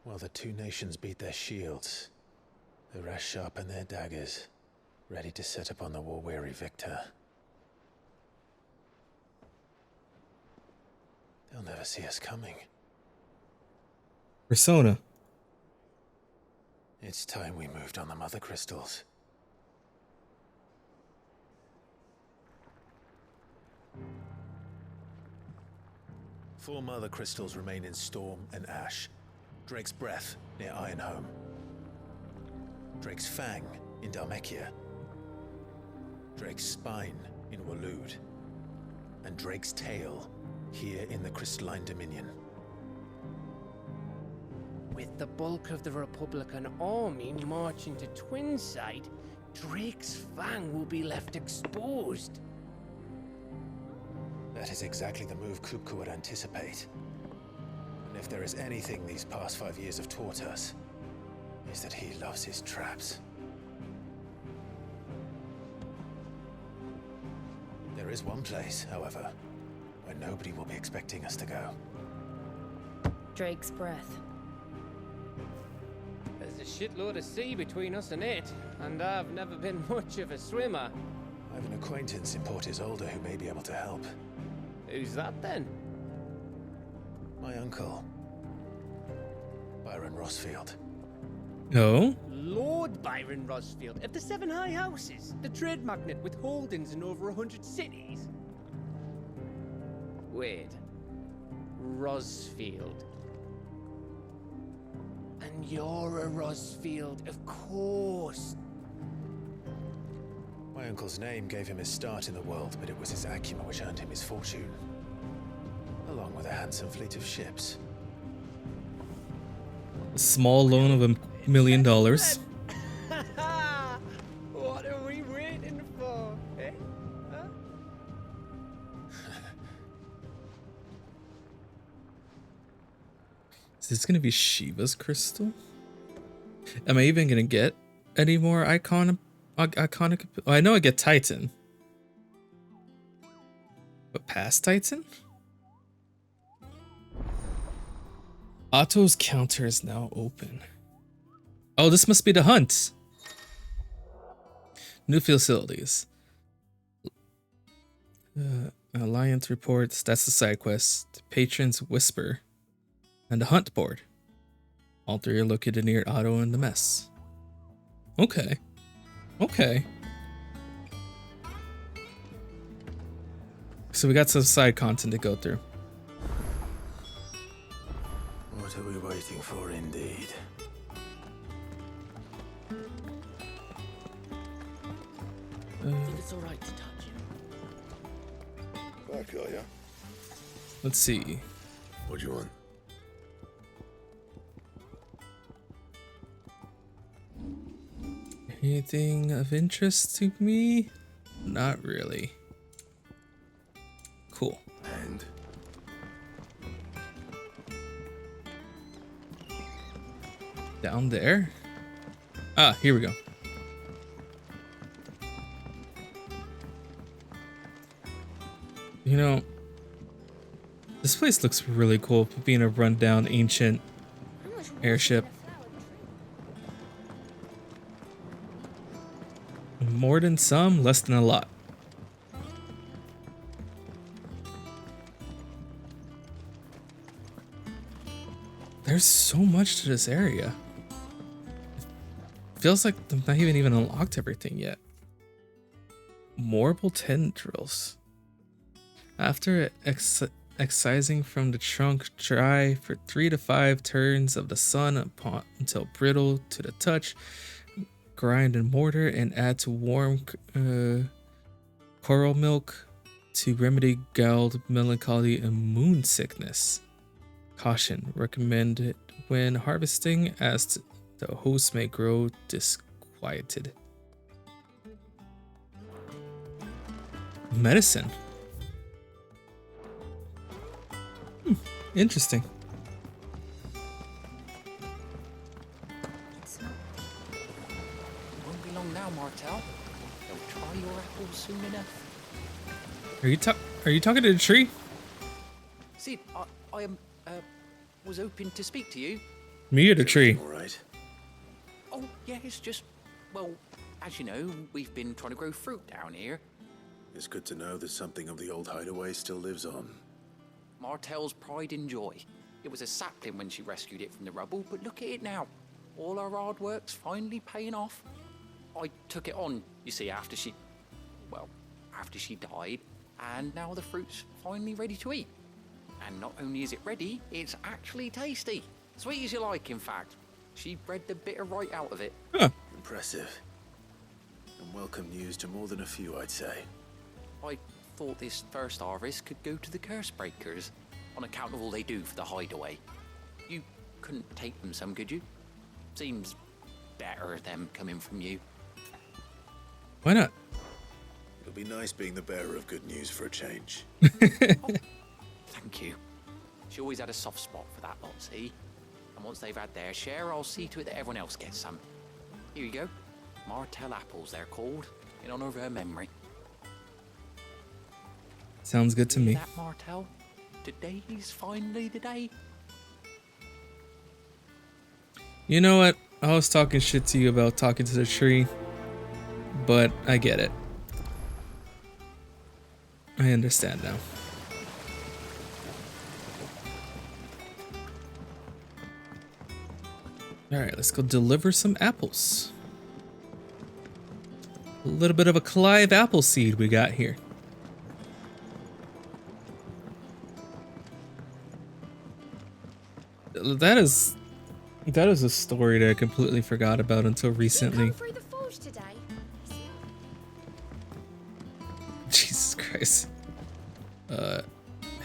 Well, the two nations beat their shields. The rest sharpen their daggers, ready to set upon the war-weary victor. They'll never see us coming. Persona. It's time we moved on the mother crystals. Four mother crystals remain in Storm and Ash. Drake's Breath near Ironhome. Drake's Fang in Dhalmekia. Drake's Spine in Waloed. And Drake's Tail here in the Crystalline Dominion. With the bulk of the Republican army marching to Twinside, Drake's Fang will be left exposed. That is exactly the move Kupka would anticipate. And if there is anything these past 5 years have taught us, is that he loves his traps. There is one place, however, where nobody will be expecting us to go. Drake's Breath. There's a shitload of sea between us and it, and I've never been much of a swimmer. I have an acquaintance in Port Isolde who may be able to help. Who's that then? My uncle, Byron Rossfield. No? Lord Byron Rossfield of the Seven High Houses, the trade magnate with holdings in over 100 cities. Wait, Rossfield. And you're a Rossfield, of course. My uncle's name gave him his start in the world, but it was his acumen which earned him his fortune. Along with a handsome fleet of ships. A small loan of $1 million. What are we waiting for, eh? Huh? Is this gonna be Shiva's crystal? Am I even gonna get any more iconic? Oh, I know I get Titan, but past Titan? Otto's counter is now open. Oh, this must be the hunt. New facilities. Alliance reports. That's the side quest. The Patron's Whisper. And the Hunt board. All three are located near Otto and the Mess. Okay. Okay. So we got some side content to go through. What are we waiting for, indeed? Think it's all right to touch you? Back, are ya? Let's see. What do you want? Anything of interest to me? Not really. Cool. And? Down there? Ah, here we go. You know, this place looks really cool for being a rundown ancient airship. More than some, less than a lot. There's so much to this area. It feels like I'm not even unlocked everything yet. Marble tendrils. After excising from the trunk, dry for 3 to 5 turns of the sun until brittle to the touch. Grind in mortar and add to warm coral milk to remedy galled melancholy and moon sickness. Caution, recommended when harvesting as the host may grow disquieted. Medicine. Interesting. Won't be long now, Martel. They'll try your apples soon enough. Are you talking to the tree? Sid, I was hoping to speak to you. Me or the tree? All right. Oh, yeah, it's just, well, as you know, we've been trying to grow fruit down here. It's good to know that something of the old hideaway still lives on. Martel's pride and joy. It was a sapling when she rescued it from the rubble, but look at it now. All our hard work's finally paying off. I took it on, you see, after she died, and now the fruit's finally ready to eat. And not only is it ready, it's actually tasty. Sweet as you like, in fact. She bred the bitter right out of it. Huh. Impressive. And welcome news to more than a few, I'd say. I thought this first harvest could go to the curse breakers, on account of all they do for the hideaway. You couldn't take them some, could you? Seems better them coming from you. Why not? It'll be nice being the bearer of good news for a change. Thank you. She always had a soft spot for that lot, see? And once they've had their share, I'll see to it that everyone else gets some. Here you go. Martel apples, they're called, in honor of her memory. Sounds good to me. That, Martel? Today's finally the day. You know what? I was talking shit to you about talking to the tree, but I get it. I understand now. Alright, let's go deliver some apples. A little bit of a Clive Appleseed we got here. That is a story that I completely forgot about until recently. Through the forge today. Jesus Christ. I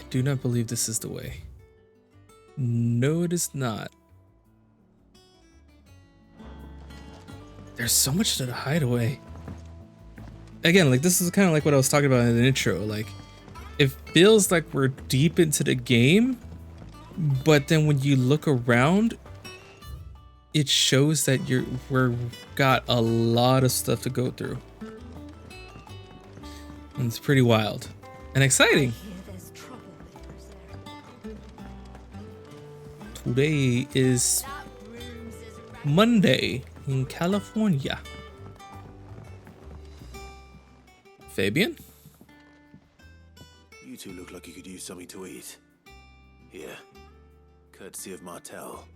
do not believe this is the way. No, it is not. There's so much to the hideaway. Again, like this is kind of like what I was talking about in the intro. Like, it feels like we're deep into the game, but then when you look around, it shows that we're got a lot of stuff to go through. And it's pretty wild and exciting. Today is Monday in California. Fabian? You two look like you could use something to eat. Here, courtesy of Martel.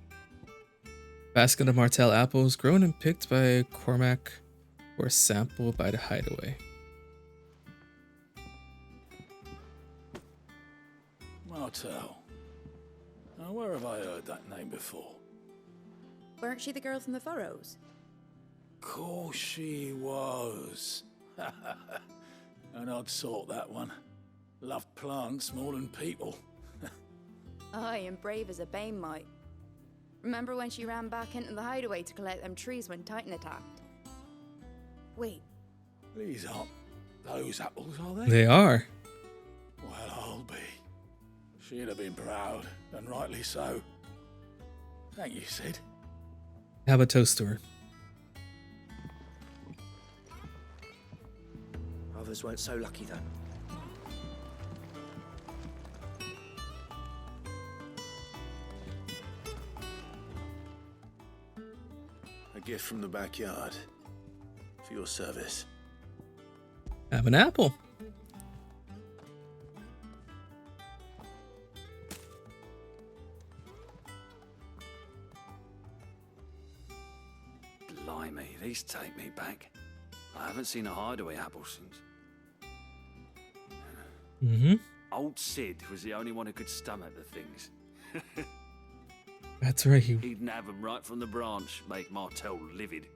Basket of Martel apples grown and picked by Cormac or sampled by the Hideaway. Martel. Now, where have I heard that name before? Weren't she the girl from the Furrows? Course she was. An odd sort, that one. Loved plants more than people. Aye, and brave as a bane might. Remember when she ran back into the Hideaway to collect them trees when Titan attacked? Wait. These aren't those apples, are they? They are. Well, I'll be. She'd have been proud, and rightly so. Thank you, Sid. Have a toast to her. Others weren't so lucky, though. A gift from the backyard. For your service. Have an apple. Blimey, these take me back. I haven't seen a Hideaway apple since. Old Sid was the only one who could stomach the things. That's right. He'd have them right from the branch, make Martel livid.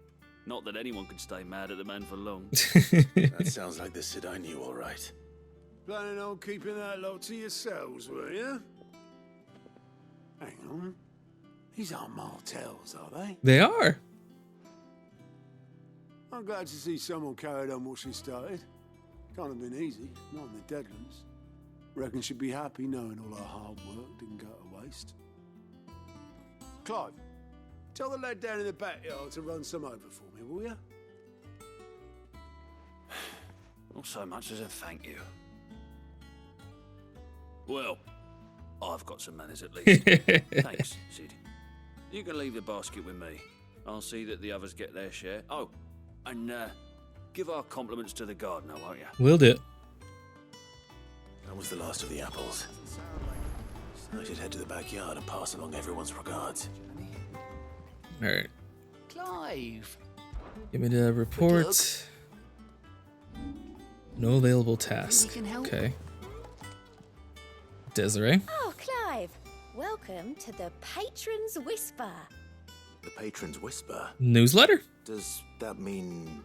Not that anyone could stay mad at the man for long. That sounds like the Sid I knew, all right. Planning on keeping that lot to yourselves, were you? Hang on. These aren't Martels, are they? They are. I'm glad to see someone carried on what she started. Can't have been easy, not in the Deadlands. Reckon she'd be happy knowing all her hard work didn't go to waste. Clive, tell the lad down in the backyard to run some over for me, will you? Not so much as a thank you. Well, I've got some manners at least. Thanks, Sid. You can leave the basket with me. I'll see that the others get their share. Oh, and give our compliments to the gardener, won't you? Will do. That was the last of the apples. I should head to the backyard and pass along everyone's regards. Alright. Clive! Give me the report. No available task. Okay. Desiree. Oh, Clive! Welcome to the Patron's Whisper. The Patron's Whisper? Newsletter? Does that mean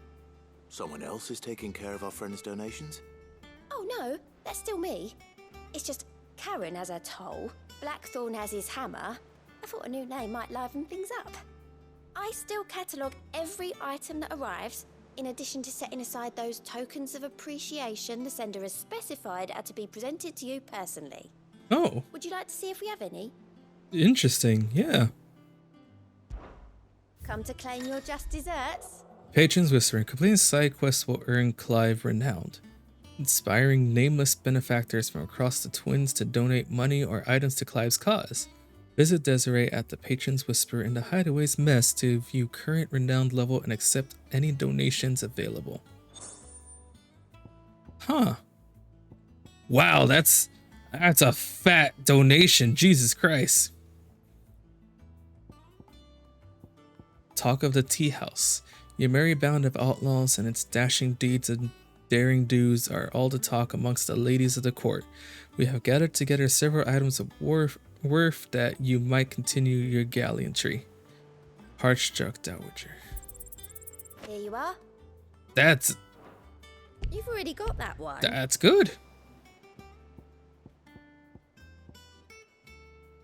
someone else is taking care of our friend's donations? Oh no, that's still me. It's just Karen has her toll, Blackthorn has his hammer. I thought a new name might liven things up. I still catalogue every item that arrives, in addition to setting aside those tokens of appreciation the sender has specified are to be presented to you personally. Oh. Would you like to see if we have any? Interesting, yeah. Come to claim your just desserts? Patrons Whispering. Completing side quests will earn Clive renowned. Inspiring nameless benefactors from across the Twins to donate money or items to Clive's cause. Visit Desiree at the Patrons Whisper in the Hideaway's mess to view current renowned level and accept any donations available. Huh. Wow, that's a fat donation. Jesus Christ. Talk of the Tea House. Your merry band of outlaws and its dashing deeds and daring do's are all the talk amongst the ladies of the court. We have gathered together several items of worth that you might continue your gallantry. Heartstruck Dowager. Here you are. That's You've already got that one. That's good.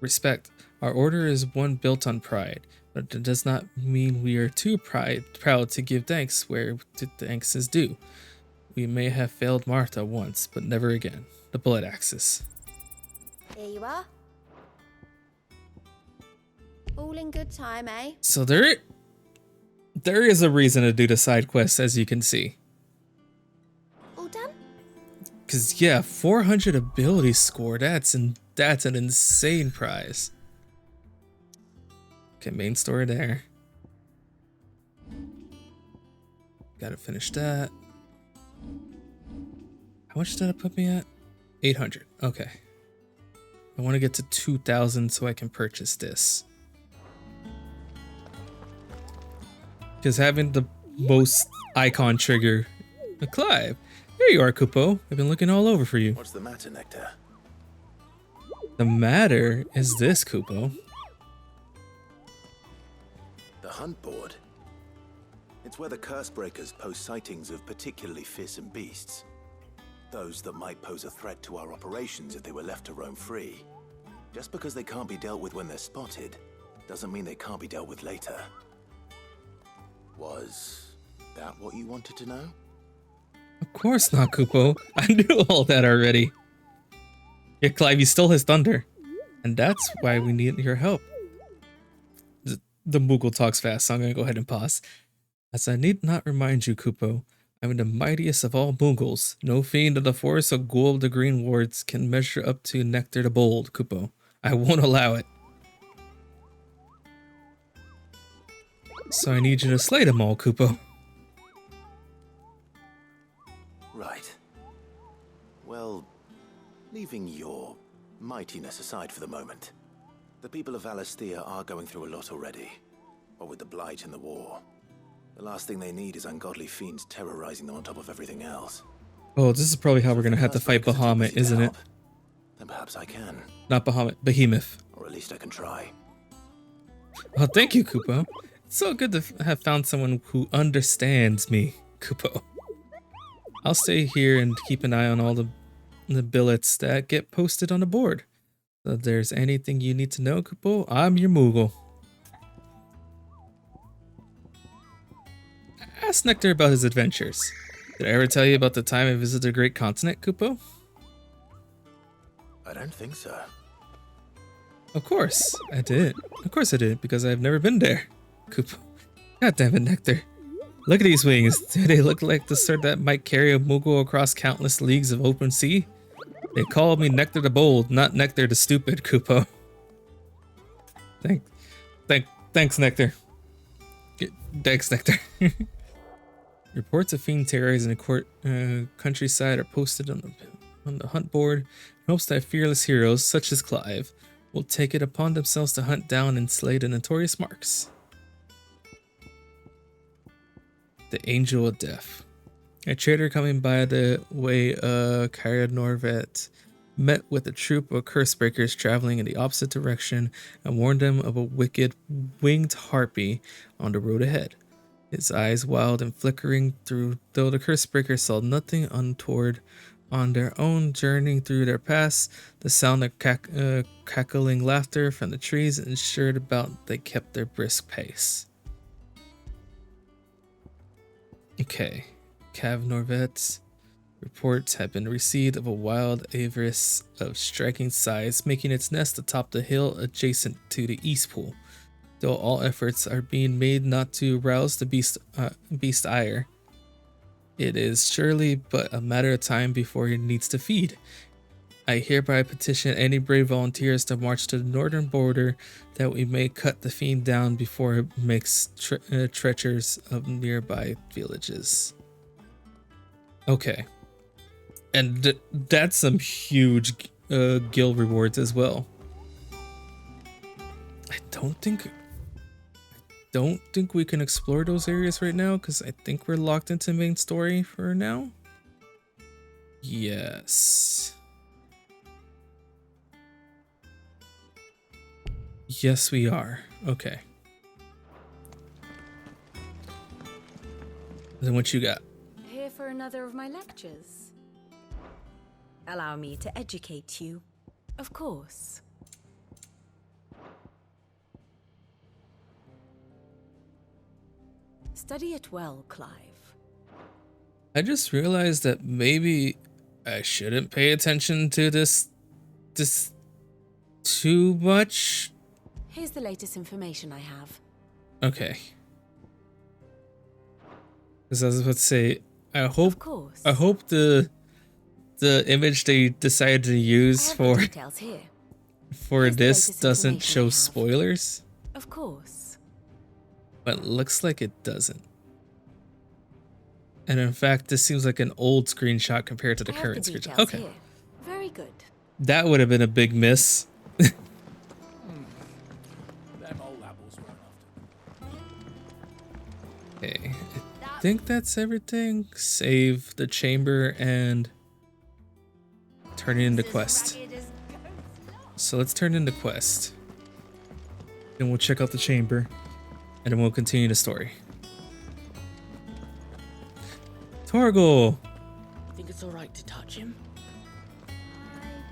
Respect. Our order is one built on pride, but it does not mean we are too proud to give thanks where thanks is due. We may have failed Martha once, but never again. The Blood Axis. Here you are. All in good time, eh? So there is a reason to do the side quests, as you can see. All done? Cause yeah, 400 ability score. That's an insane prize. Okay, main story there. Gotta finish that. How much did it put me at? 800. Okay. I want to get to 2,000 so I can purchase this. Because having the most icon trigger. Clive, here you are, Kupo. I've been looking all over for you. What's the matter, Nectar? The matter is this, Kupo. The hunt board. It's where the curse breakers post sightings of particularly fearsome beasts. Those that might pose a threat to our operations if they were left to roam free. Just because they can't be dealt with when they're spotted, doesn't mean they can't be dealt with later. Was that what you wanted to know? Of course not, Kupo. I knew all that already. Yeah, Clive, you stole his thunder. And that's why we need your help. The Moogle talks fast, so I'm gonna go ahead and pause. As I need not remind you, Kupo, I am the mightiest of all Moogles. No fiend of the forest or ghoul of the Green Wards can measure up to Nectar the Bold, Kupo. I won't allow it. So I need you to slay them all, Kupo. Right. Well, leaving your mightiness aside for the moment, the people of Valisthea are going through a lot already. What with the Blight and the war. The last thing they need is ungodly fiends terrorizing them on top of everything else. Oh, this is probably how we're gonna have to fight Bahamut, isn't it? Then perhaps I can. Not Bahamut, Behemoth. Or at least I can try. Oh, thank you, Kupo. It's so good to have found someone who understands me, Kupo. I'll stay here and keep an eye on all the billets that get posted on the board. So if there's anything you need to know, Kupo, I'm your Moogle. Ask Nectar about his adventures. Did I ever tell you about the time I visited the Great Continent, Kupo? I don't think so. Of course I did. Of course I did, because I've never been there, Kupo. God damn it, Nectar. Look at these wings. Do they look like the sort that might carry a Moogle across countless leagues of open sea? They called me Nectar the Bold, not Nectar the Stupid, Kupo. Thanks, Nectar. Thanks, Nectar. Reports of fiend terrors in the countryside are posted on the hunt board in hopes that fearless heroes, such as Clive, will take it upon themselves to hunt down and slay the notorious marks. The Angel of Death. A trader coming by the way of Cair Norvet met with a troop of cursebreakers traveling in the opposite direction and warned them of a wicked winged harpy on the road ahead. His eyes wild and flickering through, though the cursebreakers saw nothing untoward on their own journey through their pass. The sound of cackling laughter from the trees ensured about they kept their brisk pace. Okay, Cav Norvet's reports have been received of a wild avarice of striking size making its nest atop the hill adjacent to the East Pool. Though all efforts are being made not to rouse the beast ire, it is surely but a matter of time before it needs to feed. I hereby petition any brave volunteers to march to the northern border that we may cut the fiend down before it makes treacherous of nearby villages. Okay. And that's some huge guild rewards as well. I don't think we can explore those areas right now because I think we're locked into main story for now. Yes. Yes, we are. Okay. Then what you got? Here for another of my lectures. Allow me to educate you. Of course. Study it well, Clive. I just realized that maybe I shouldn't pay attention to this too much. Here's the latest information I have. Okay. Because I was about to say, I hope the image they decided to use for this doesn't show spoilers. Of course. But it looks like it doesn't. And in fact, this seems like an old screenshot compared to the I have current the screenshot. details Okay. here. Very good. That would have been a big miss. Them old apples were enough. Okay. I think that's everything. Save the chamber and turn it into quest. So let's turn into quest. Then we'll check out the chamber and then we'll continue the story. Torgal! Think it's alright to touch him? I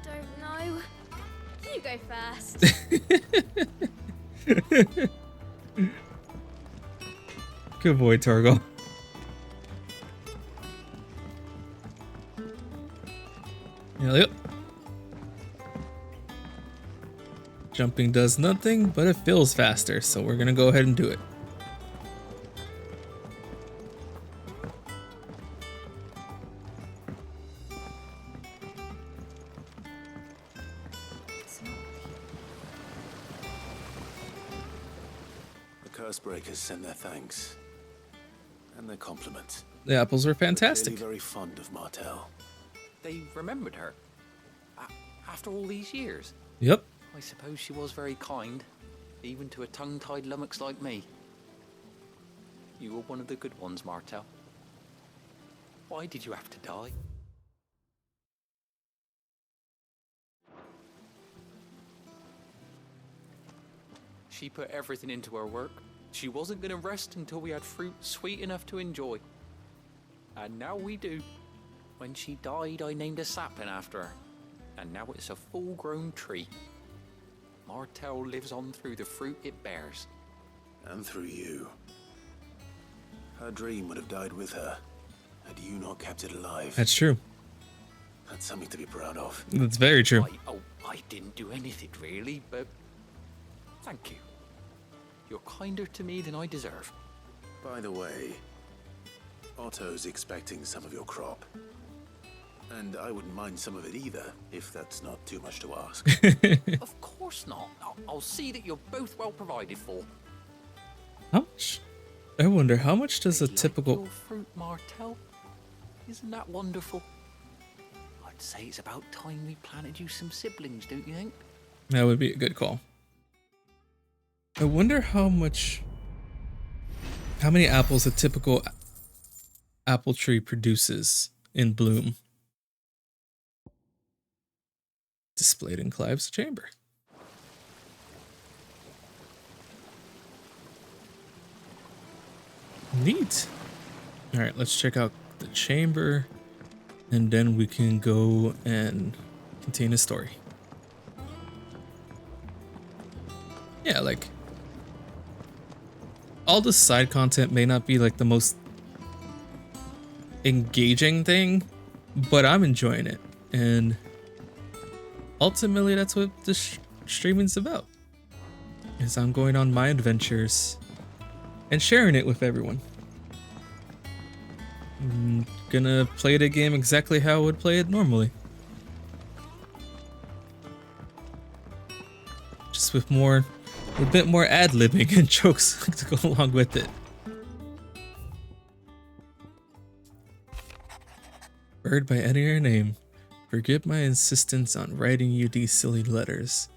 don't know. You go first. Good boy, Torgal. Yep. Jumping does nothing, but it feels faster, so we're gonna go ahead and do it. The Cursebreakers send their thanks and their compliments. The apples were They're fantastic. clearly very fond of Martel. They remembered her. After all these years. Yep. I suppose she was very kind, even to a tongue-tied lummox like me. You were one of the good ones, Martel. Why did you have to die? She put everything into her work. She wasn't going to rest until we had fruit sweet enough to enjoy. And now we do. When she died, I named a sapling after her. And now it's a full-grown tree. Martel lives on through the fruit it bears. And through you. Her dream would have died with her, had you not kept it alive. That's true. That's something to be proud of. That's very true. I didn't do anything really, but thank you. You're kinder to me than I deserve. By the way, Otto's expecting some of your crop. And I wouldn't mind some of it either, if that's not too much to ask. Of course not. I'll see that you're both well provided for. How much? I wonder, how much does a typical... Your fruit, Martel? Isn't that wonderful? I'd say it's about time we planted you some siblings, don't you think? That would be a good call. I wonder how many apples a typical apple tree produces in bloom. Displayed in Clive's chamber. Neat. All right, let's check out the chamber and then we can go and continue the story. Yeah, like all the side content may not be like the most engaging thing, but I'm enjoying it. And ultimately, that's what this streaming's about. Is I'm going on my adventures and sharing it with everyone. I'm gonna play the game exactly how I would play it normally. Just with a bit more ad-libbing and jokes to go along with it. Bird by any your name. Forgive my insistence on writing you these silly letters.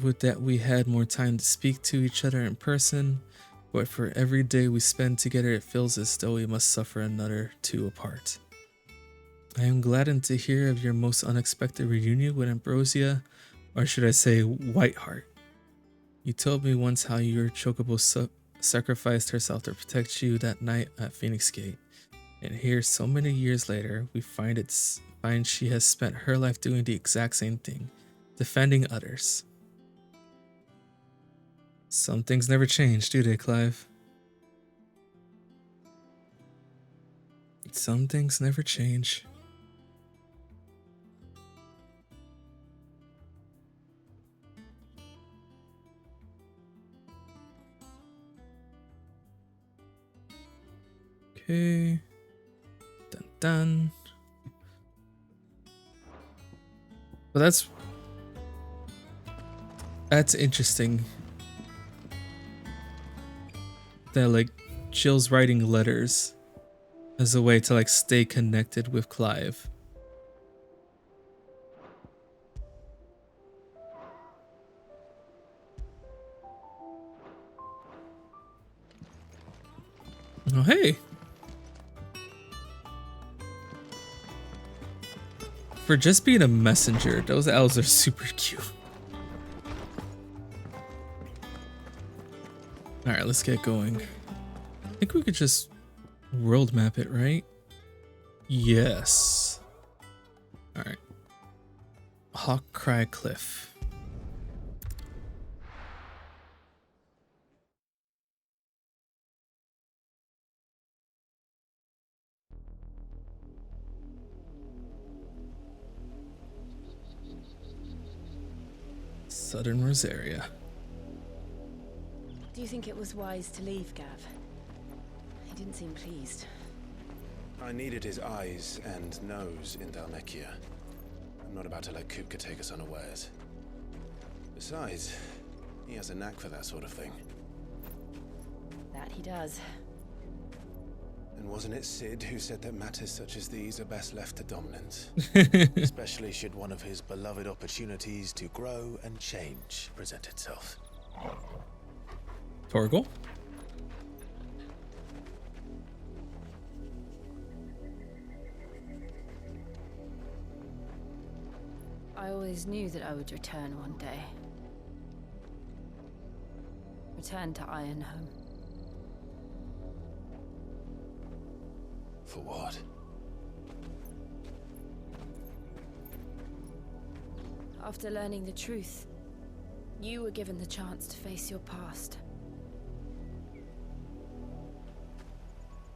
Would that we had more time to speak to each other in person, but for every day we spend together it feels as though we must suffer another two apart. I am gladdened to hear of your most unexpected reunion with Ambrosia, or should I say Whiteheart. You told me once how your chocobo sacrificed herself to protect you that night at Phoenix Gate. And here, so many years later, we find she has spent her life doing the exact same thing, defending others. Some things never change, do they, Clive? Some things never change. Okay. Dun dun. Well, that's interesting. That like Jill's writing letters as a way to like stay connected with Clive. Oh, hey. For just being a messenger, those owls are super cute. Alright, let's get going. I think we could just world map it, right? Yes. Alright. Hawkcry Cliff. Southern Rosaria. Do you think it was wise to leave, Gav? He didn't seem pleased. I needed his eyes and nose in Dhalmekia. I'm not about to let Kupka take us unawares. Besides, he has a knack for that sort of thing. That he does. And wasn't it Sid who said that matters such as these are best left to dominance? Especially should one of his beloved opportunities to grow and change present itself. Torgal? I always knew that I would return one day. Return to Ironhome. For what? After learning the truth, you were given the chance to face your past.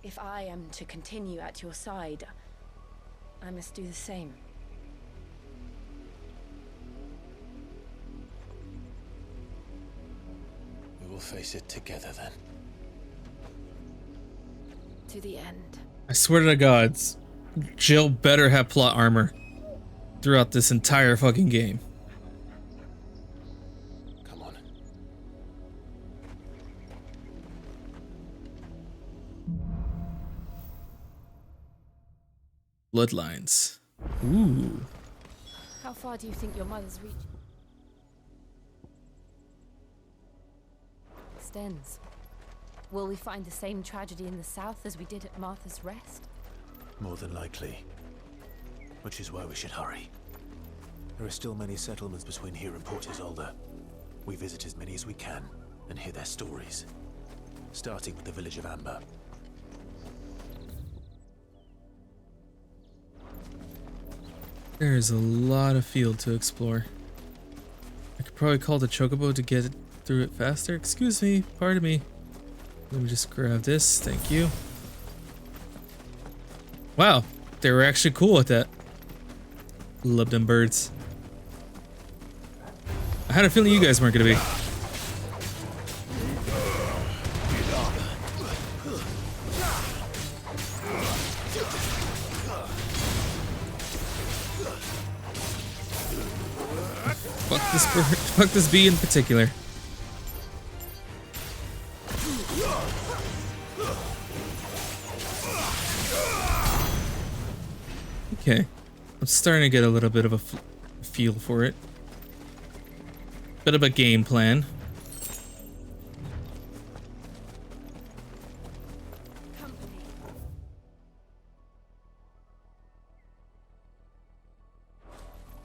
If I am to continue at your side, I must do the same. We will face it together then. To the end. I swear to the gods, Jill better have plot armor throughout this entire fucking game. Come on. Bloodlines. Ooh. How far do you think your mother's reach extends? Will we find the same tragedy in the south as we did at Martha's Rest? More than likely. Which is why we should hurry. There are still many settlements between here and Port Isolde. We visit as many as we can and hear their stories. Starting with the village of Amber. There is a lot of field to explore. I could probably call the chocobo to get through it faster. Excuse me, pardon me. Let me just grab this, thank you. Wow, they were actually cool with that. Love them birds. I had a feeling you guys weren't gonna be. Fuck this bird, fuck this bee in particular. Okay, I'm starting to get a little bit of a feel for it. Bit of a game plan.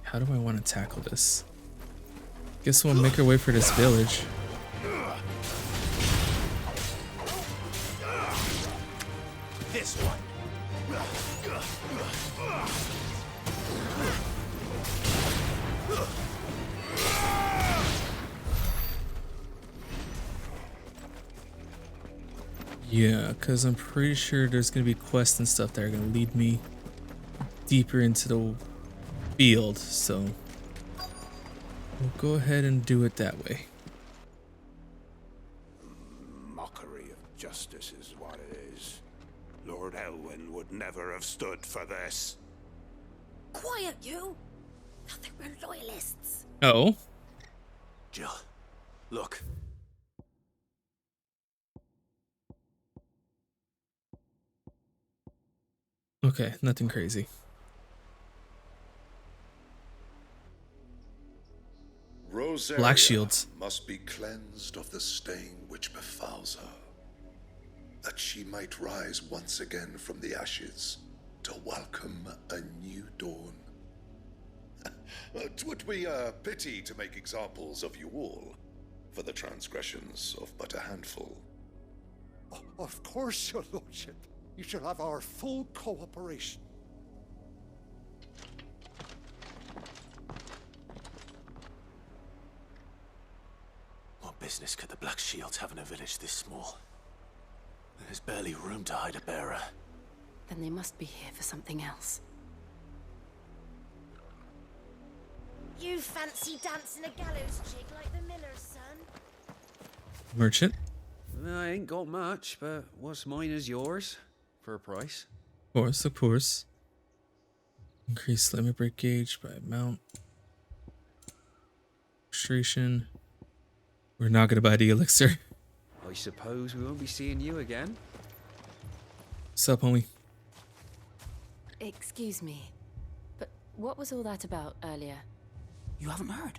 How do I want to tackle this? Guess we'll make our way for this village. This one. Yeah, because I'm pretty sure there's going to be quests and stuff that are going to lead me deeper into the field, so we'll go ahead and do it that way. Mockery of justice is what it is. Lord Elwyn would never have stood for this. Quiet, you! Nothing, we're loyalists. Oh? Jill, look. Okay, nothing crazy. Rosaria Black shields. must be cleansed of the stain which befouls her, that she might rise once again from the ashes to welcome a new dawn. 'Twould be a pity to make examples of you all for the transgressions of but a handful. Of course, your lordship. You shall have our full cooperation. What business could the Black Shields have in a village this small? There's barely room to hide a bearer. Then they must be here for something else. You fancy dancing a gallows jig like the miller's son? Merchant. I ain't got much, but what's mine is yours for a price. Of course. Increase limit break gauge by amount. Registration. We're not gonna buy the elixir. I suppose we won't be seeing you again. What's up, homie? Excuse me, but what was all that about earlier? You haven't heard?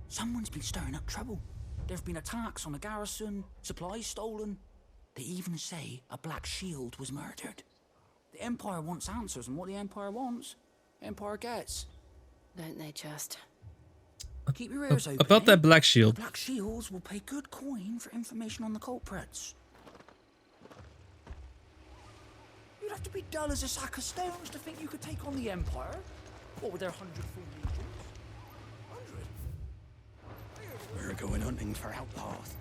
Someone's been stirring up trouble. There've been attacks on the garrison, supplies stolen. They even say a Black Shield was murdered. The Empire wants answers, and what the Empire wants, the Empire gets. Don't they just? Keep your ears open. About that Black Shield. Black Shields will pay good coin for information on the culprits. You'd have to be dull as a sack of stones to think you could take on the Empire. What with their 100 full legions? 100? We're going hunting for outlaws.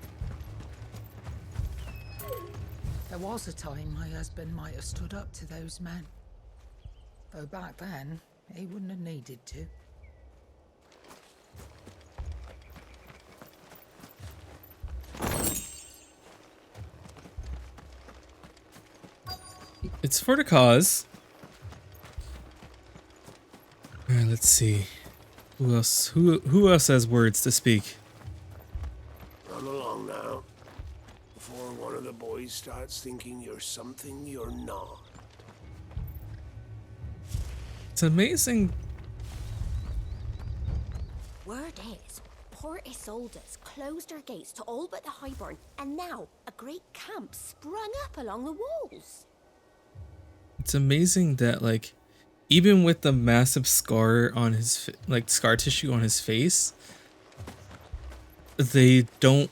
There was a time my husband might have stood up to those men. Though back then, he wouldn't have needed to. It's for the cause. Alright, let's see. Who else? Who else has words to speak? Run along now, before one of the boys starts thinking you're something you're not. It's amazing. Word is, Port Isolde's closed their gates to all but the Highborn, and now a great camp sprung up along the walls. It's amazing that, like, even with the massive scar on his scar tissue on his face, they don't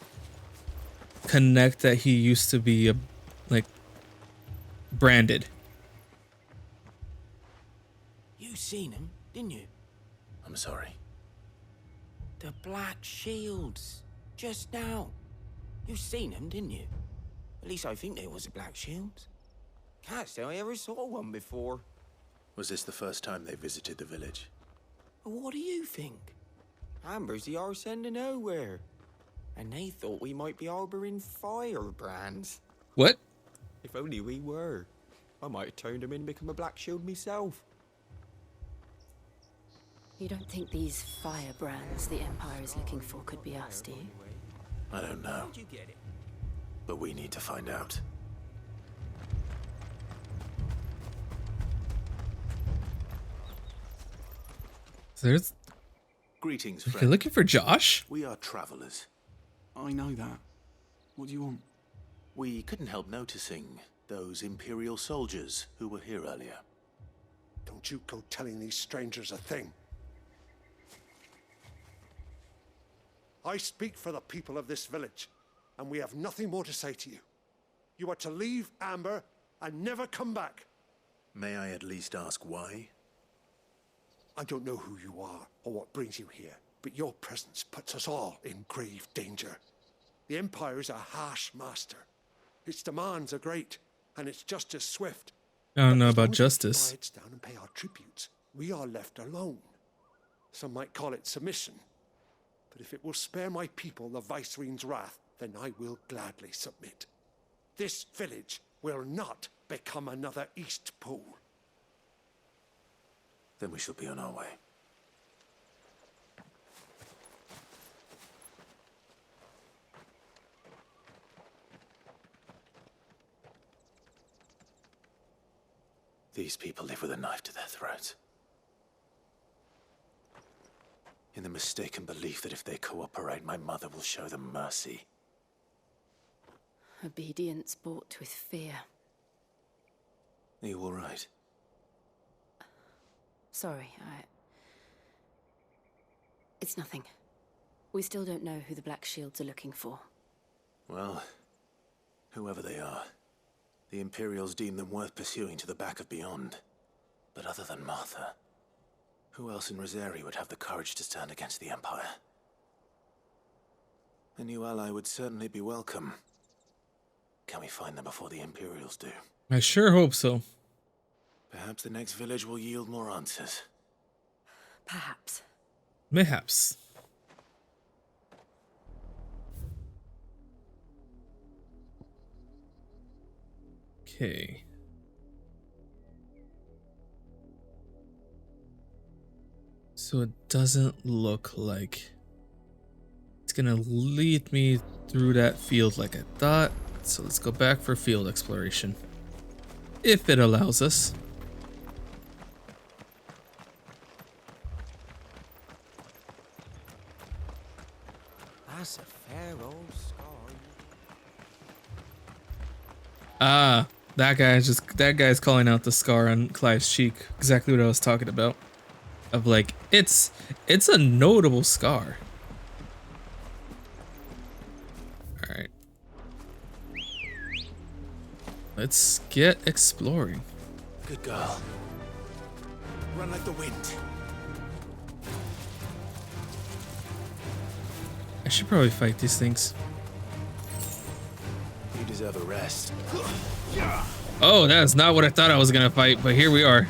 connect that he used to be branded. You seen him, didn't you? I'm sorry. The Black Shields. Just now. You seen him, didn't you? At least I think there was a Black Shields. Can't say I ever saw one before. Was this the first time they visited the village? What do you think? Amber's the arse end of nowhere. And they thought we might be harboring firebrands. What? If only we were. I might have turned him in and become a Black Shield myself. You don't think these firebrands the Empire is looking for could be us, do you? I don't know. How'd you get it? But we need to find out. There's. Greetings, Okay, friend. looking for Josh? We are travelers. I know that. What do you want? We couldn't help noticing those Imperial soldiers who were here earlier. Don't you go telling these strangers a thing. I speak for the people of this village, and we have nothing more to say to you. You are to leave Amber and never come back. May I at least ask why? I don't know who you are or what brings you here, but your presence puts us all in grave danger. The Empire is a harsh master. Its demands are great, and its justice swift. I don't know But as about long as we justice. keep our heads down and pay our tributes, we are left alone. Some might call it submission, but if it will spare my people the Viceroy's wrath, then I will gladly submit. This village will not become another East Pool. Then we shall be on our way. These people live with a knife to their throats. In the mistaken belief that if they cooperate, my mother will show them mercy. Obedience bought with fear. Are you all right? Sorry, It's nothing. We still don't know who the Black Shields are looking for. Well, whoever they are, the Imperials deem them worth pursuing to the back of beyond. But other than Martha, who else in Rosari would have the courage to stand against the Empire? A new ally would certainly be welcome. Can we find them before the Imperials do? I sure hope so. Perhaps the next village will yield more answers. Perhaps. Mayhaps. Okay. So it doesn't look like it's gonna lead me through that field like I thought. So let's go back for field exploration. If it allows us. That's a fair old scar. Ah, that guy's calling out the scar on Clive's cheek. Exactly what I was talking about. Of like, it's a notable scar. All right. Let's get exploring. Good girl. Run like the wind. I should probably fight these things. You deserve a rest. Oh, that is not what I thought I was gonna fight, but here we are.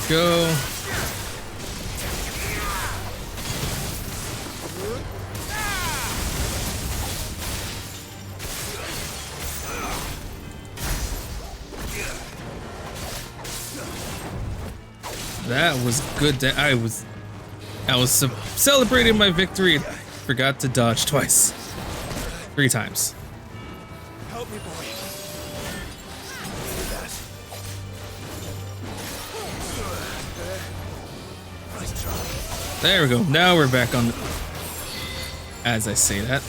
Go. That was good. I was celebrating my victory and forgot to dodge twice. 3 times. Help me, boy. There we go. Now we're back on. As I say that.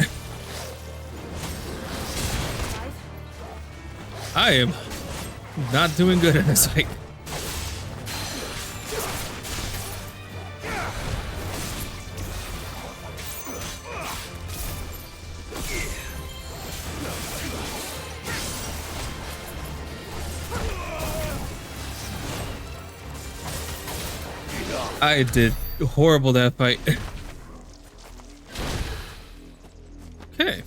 I am not doing good in this fight. I did horrible that fight. Okay.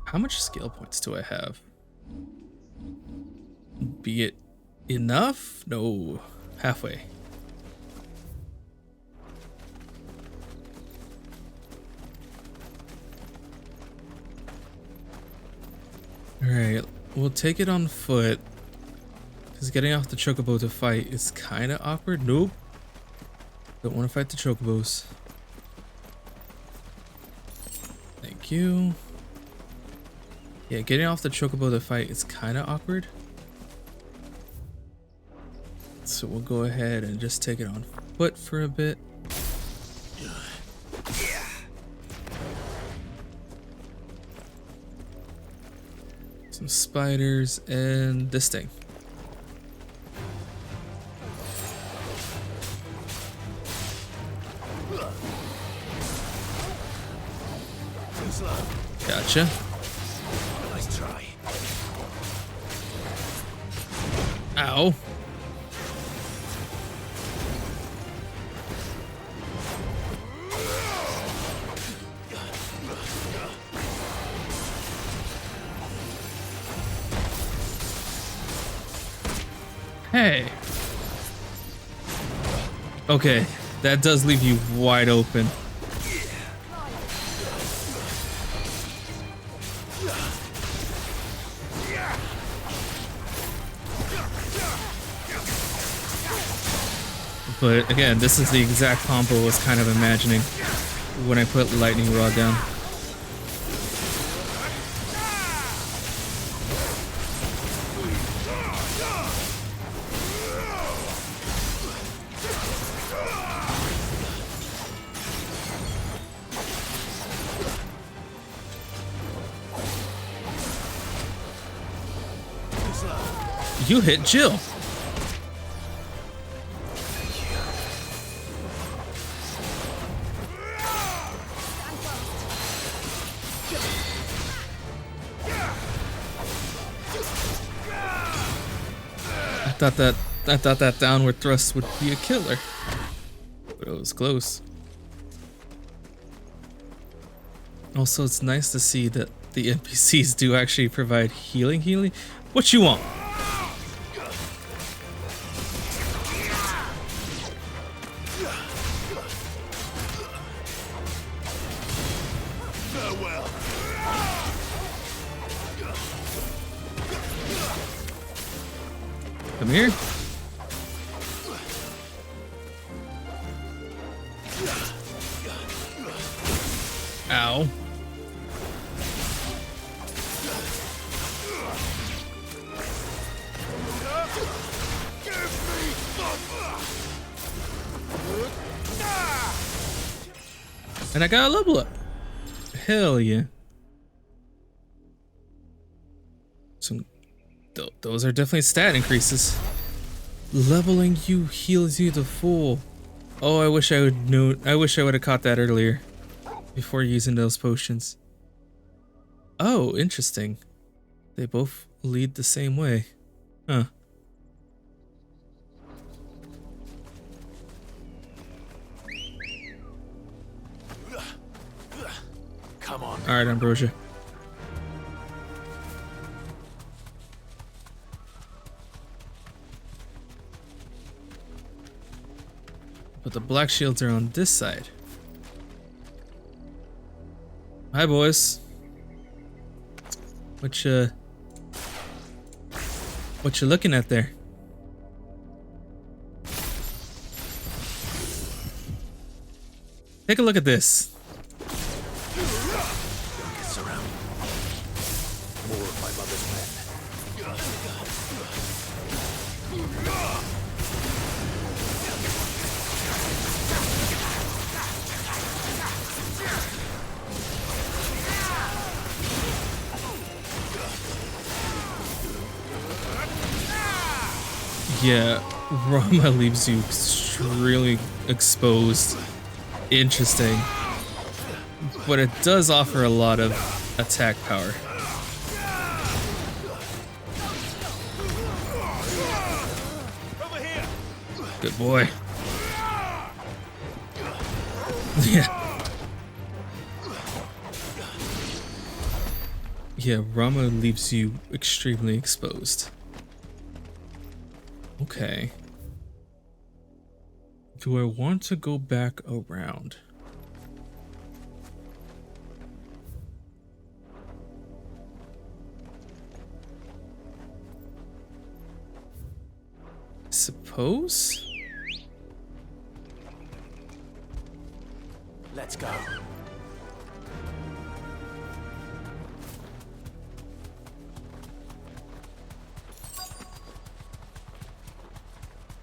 How much skill points do I have? Be it enough? No. Halfway. Alright. We'll take it on foot, because getting off the chocobo to fight is kind of awkward. Nope. Don't want to fight the chocobos. Thank you. Yeah, getting off the chocobo to fight is kind of awkward. So we'll go ahead and just take it on foot for a bit. Some spiders and this thing. Gotcha. Nice try. Ow. Hey. Okay, that does leave you wide open. But again, this is the exact combo I was kind of imagining when I put lightning rod down. You hit Jill. I thought that downward thrust would be a killer, but it was close. Also, it's nice to see that the NPCs do actually provide healing. What you want? Come here. Ow. And I got a level up. Hell yeah. Some those are definitely stat increases. Leveling you heals you to full. Oh, I wish I would have caught that earlier before using those potions. Oh, interesting. They both lead the same way. Huh. Come on. All right, Ambrosia. But the black shields are on this side. Hi, boys. What you looking at there? Take a look at this. Surround. More of my mother's men. Yeah, Rama leaves you extremely exposed. Interesting. But it does offer a lot of attack power. Good boy. Yeah. Yeah, Rama leaves you extremely exposed. Okay. Do I want to go back around? Suppose? Let's go.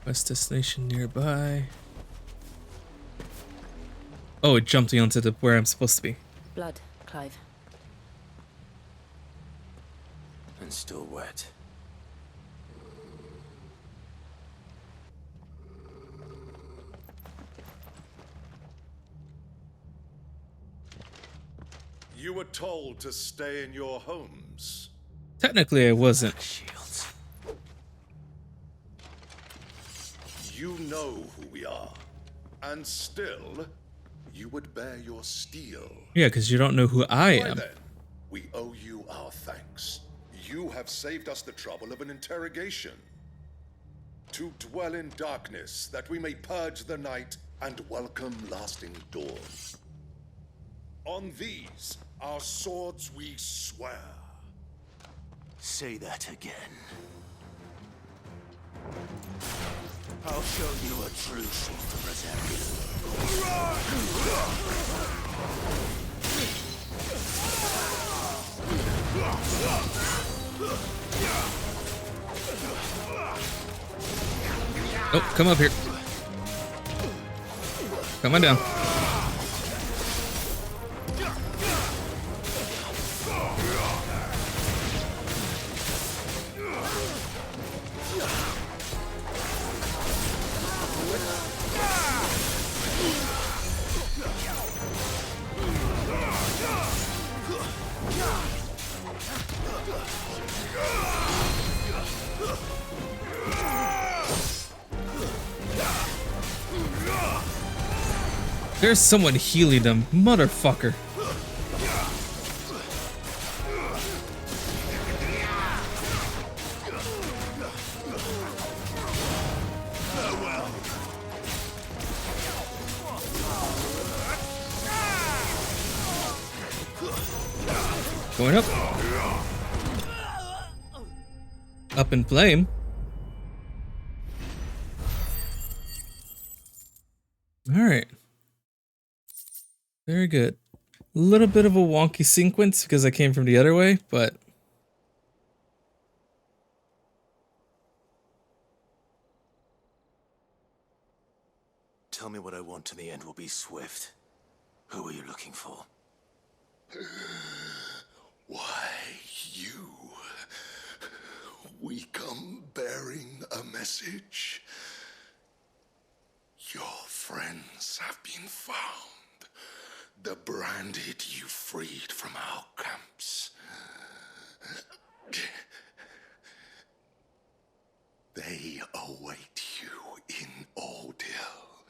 West destination nearby. Oh, it jumped me onto the where I'm supposed to be. Blood, Clive. And still wet. You were told to stay in your homes. Technically, I wasn't. You know who we are, and still, you would bear your steel. Yeah, because you don't know who I Why am. then, we owe you our thanks. You have saved us the trouble of an interrogation. To dwell in darkness, that we may purge the night and welcome lasting dawn. On these, our swords we swear. Say that again. I'll show you a true shield of Oh, come up here. Come on down. There's someone healing them, motherfucker. Going up. Up in flame. All right. Very good. A little bit of a wonky sequence because I came from the other way, but Tell me what I want and the end will be swift. Who are you looking for? Why, you. We come bearing a message. Your friends have been found. The branded you freed from our camps. They await you in Ordeal.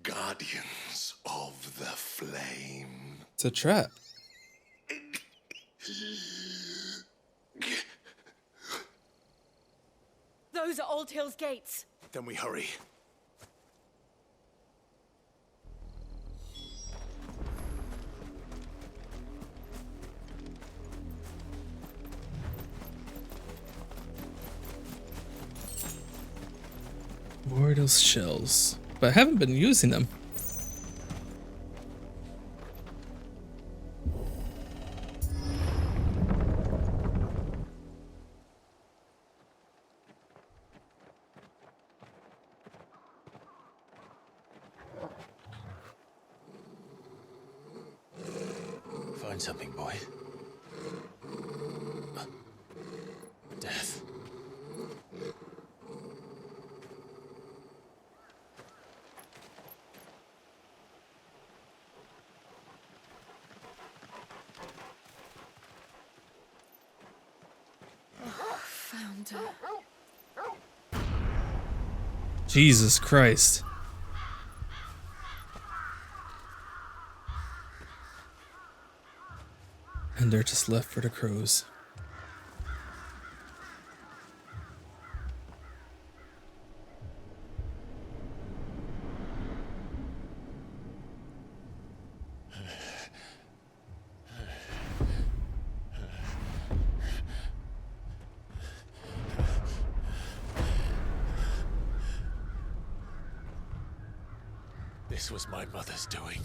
Guardians of the Flame. it's a trap. Those are Old Hill's gates. Then we hurry. Mortal's shells. But I haven't been using them. Find something, boy. Death. Found her. Jesus Christ. And they're just left for the crows. This was my mother's doing.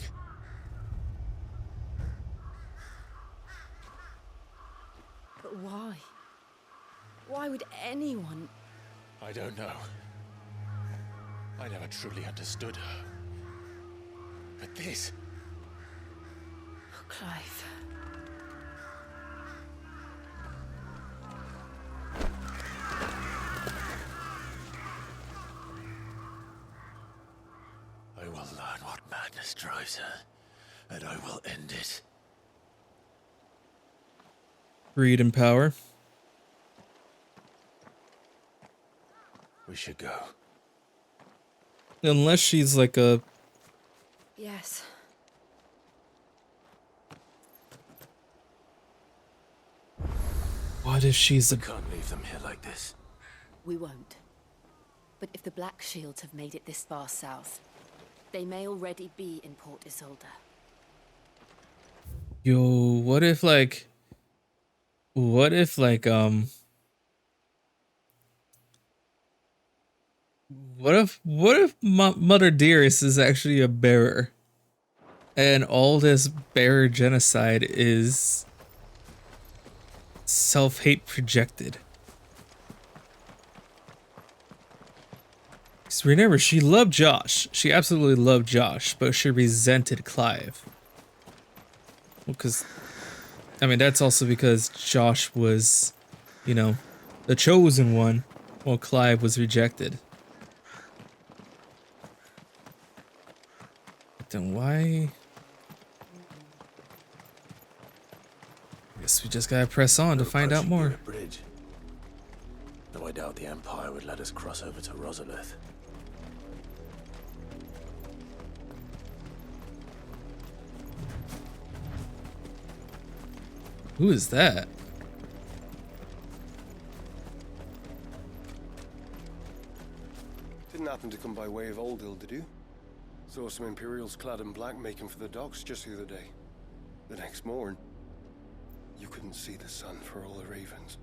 But why? Why would anyone? I don't know. I never truly understood her. But this... Oh, Clive. I will learn what madness drives her, and I will end it. Greed and power. We should go. Unless she's like a... Yes. What if she's a... We can't leave them here like this. We won't. But if the Black Shields have made it this far south, they may already be in Port Isolde. Yo, what if like what if Mother Dearest is actually a bearer, and all this bearer genocide is self-hate projected? 'Cause remember, she loved Josh. She absolutely loved Josh, but she resented Clive. Well, because I mean, that's also because Josh was, you know, the chosen one, while Clive was rejected. But then why? I guess we just gotta press on to find out more. Bridge. Though I doubt the Empire would let us cross over to Rosalith. Who is that? Didn't happen to come by way of Oldhill, did you? Saw some Imperials clad in black making for the docks just the other day. The next morn, you couldn't see the sun for all the ravens.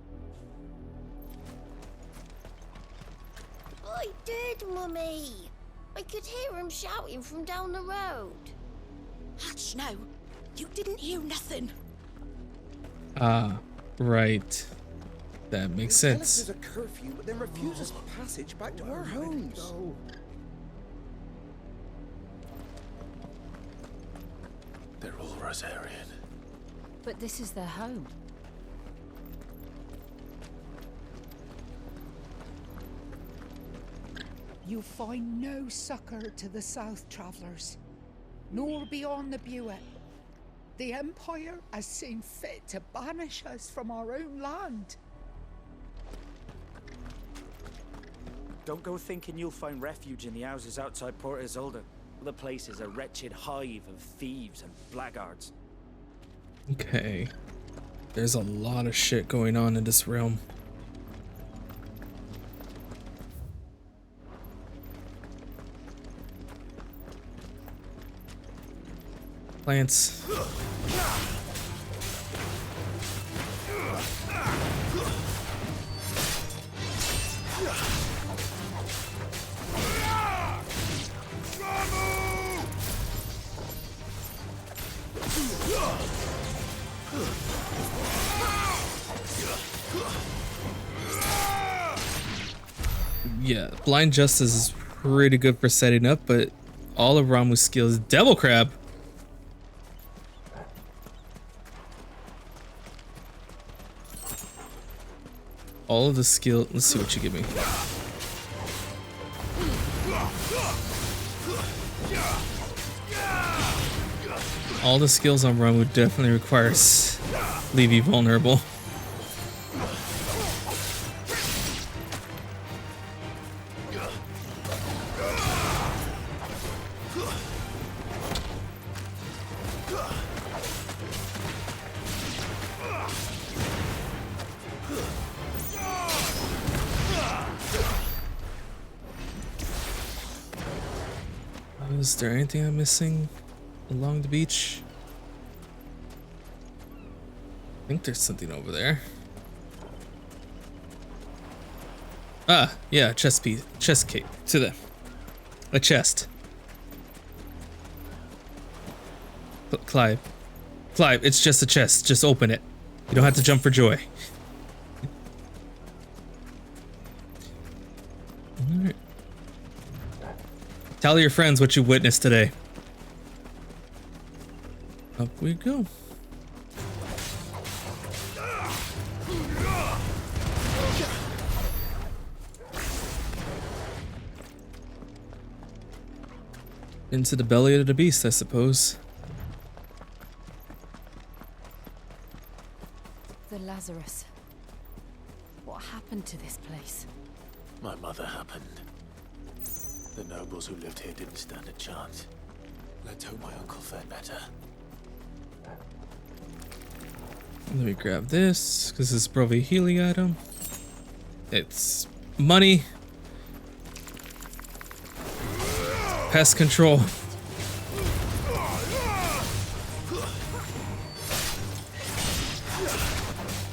I did, Mummy. I could hear him shouting from down the road. Hutch, no. You didn't hear nothing. Ah, right. That makes Tell us sense. there's a curfew, but then refuse us passage back to our homes. They're all Rosarian. But this is their home. You find no succor to the south travellers, nor beyond the Buet. The Empire has seen fit to banish us from our own land. Don't go thinking you'll find refuge in the houses outside Port Isolde. The place is a wretched hive of thieves and blackguards. Okay. There's a lot of shit going on in this realm. Plants. Yeah, Blind Justice is pretty good for setting up, but all of Ramuh's skills. Devil Crab! All of the skill. Let's see what you give me. All the skills on Ramuh definitely requires leave you vulnerable. Is there anything I'm missing along the beach? I think there's something over there. Ah, yeah, chest piece, chest cape to the a chest. Clive, it's just a chest. Just open it. You don't have to jump for joy. All right. Tell your friends what you witnessed today. Up we go. Into the belly of the beast, I suppose. The Lazarus. What happened to this place? My mother happened. The nobles who lived here didn't stand a chance. Let's hope my uncle fared better. Let me grab this, because this is probably a healing item. It's money. Pest control.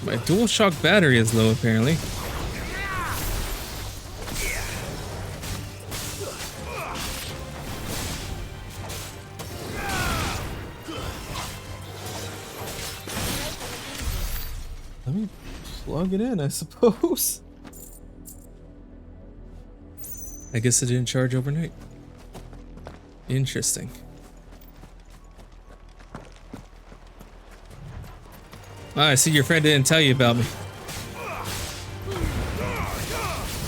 My dual shock battery is low apparently. Let me plug it in, I suppose. I guess it didn't charge overnight. Interesting. Ah, I see your friend didn't tell you about me.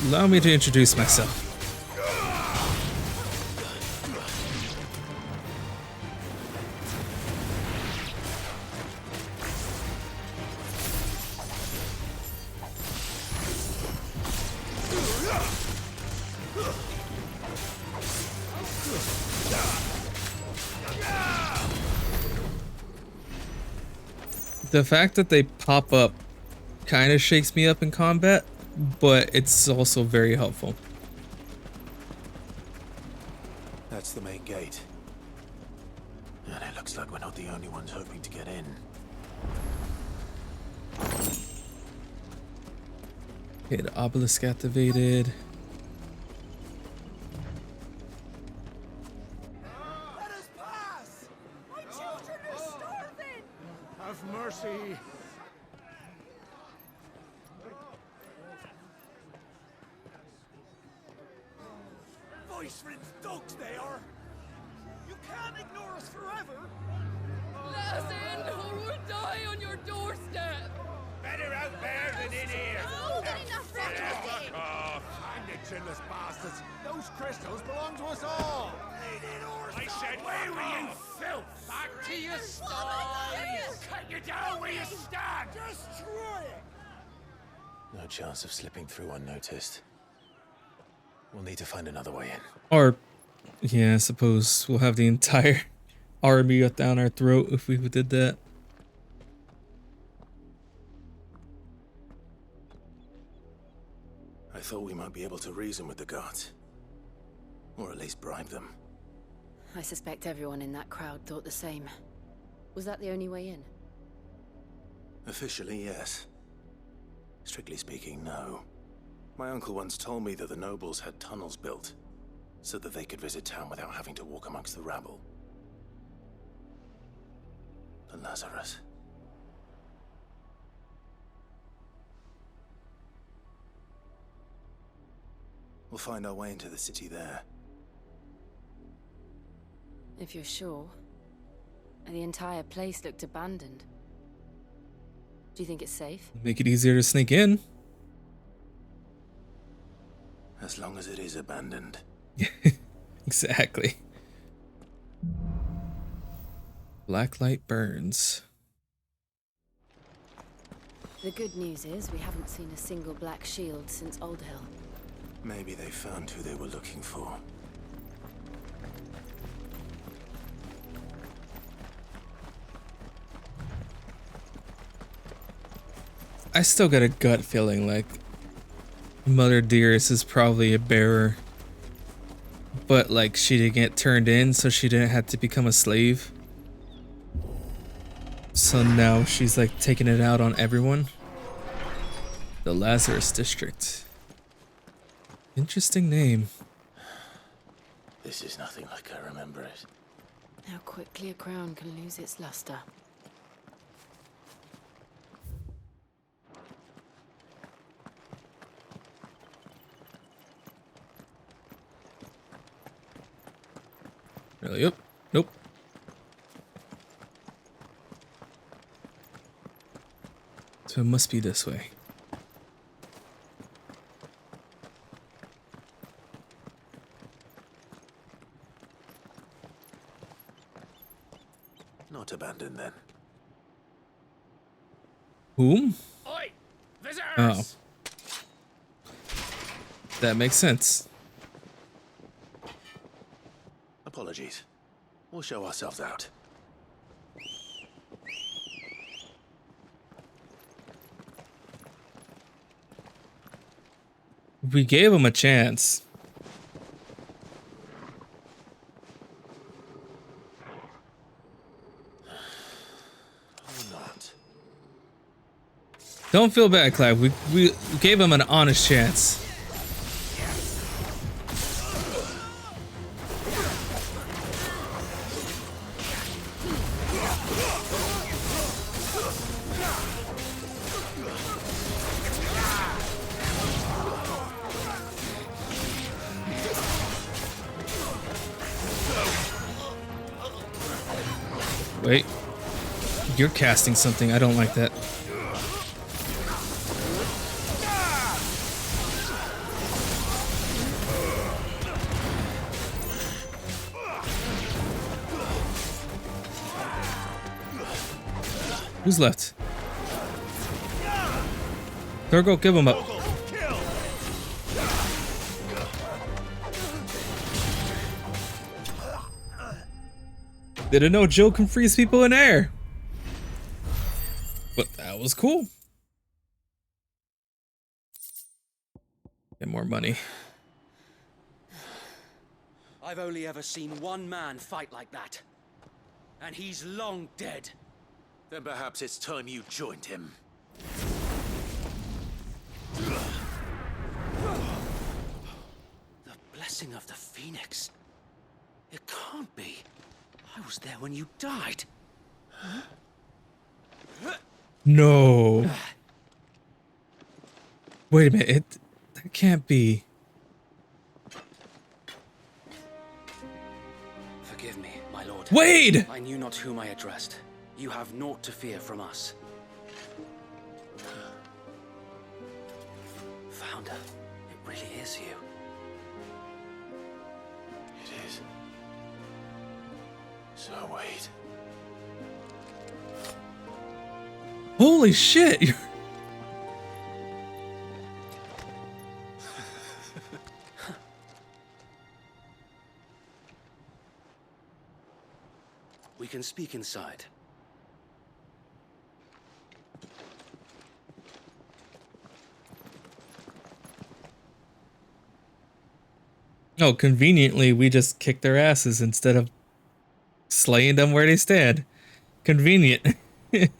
Allow me to introduce myself. The fact that they pop up kind of shakes me up in combat, but it's also very helpful. That's the main gate. And it looks like we're not the only ones hoping to get in. Okay, the obelisk activated. Let us pass! My children are starving! Have mercy! Viceland's dogs they are! You can't ignore us forever! Let us in, or we'll die on your doorstep! Better out there than in here! Oh, good enough for everything! Hang the chinless bastards! Those crystals belong to us all! I said, where were you, filth? Back to your sties! Cut you down where you stand! Destroy it! No chance of slipping through unnoticed. We'll need to find another way in. Or, yeah, I suppose we'll have the entire army down our throat if we did that. I thought we might be able to reason with the guards. Or at least bribe them. I suspect everyone in that crowd thought the same. Was that the only way in? Officially, yes. Strictly speaking, no. My uncle once told me that the nobles had tunnels built, so that they could visit town without having to walk amongst the rabble. The Lazarus. We'll find our way into the city there. If you're sure. The entire place looked abandoned. Do you think it's safe? Make it easier to sneak in. As long as it is abandoned. Exactly. Black light burns. The good news is we haven't seen a single black shield since Old Hill. Maybe they found who they were looking for. I still got a gut feeling like Mother Dearest is probably a bearer. But like she didn't get turned in, so she didn't have to become a slave. So now she's like taking it out on everyone. The Lazarus District. Interesting name. This is nothing like I remember it. How quickly a crown can lose its luster. Really? Yep. Nope. So it must be this way. Not abandoned then. Whom? Oi! Visitors! Oh. That makes sense. Apologies. We'll show ourselves out. We gave him a chance. Don't feel bad, Clive. We gave him an honest chance. Wait. You're casting something. I don't like that. Who's left? Thurgo, give him up. Didn't know Joe can freeze people in air. But that was cool. Get more money. I've only ever seen one man fight like that. And he's long dead. Then perhaps it's time you joined him. The blessing of the Phoenix. It can't be. I was there when you died. No. Wait a minute. That can't be. Forgive me, my lord. Wade! I knew not whom I addressed. You have naught to fear from us. Founder, it really is you. It is. So wait. Holy shit! We can speak inside. Oh, conveniently, we just kicked their asses instead of slaying them where they stand. Convenient. I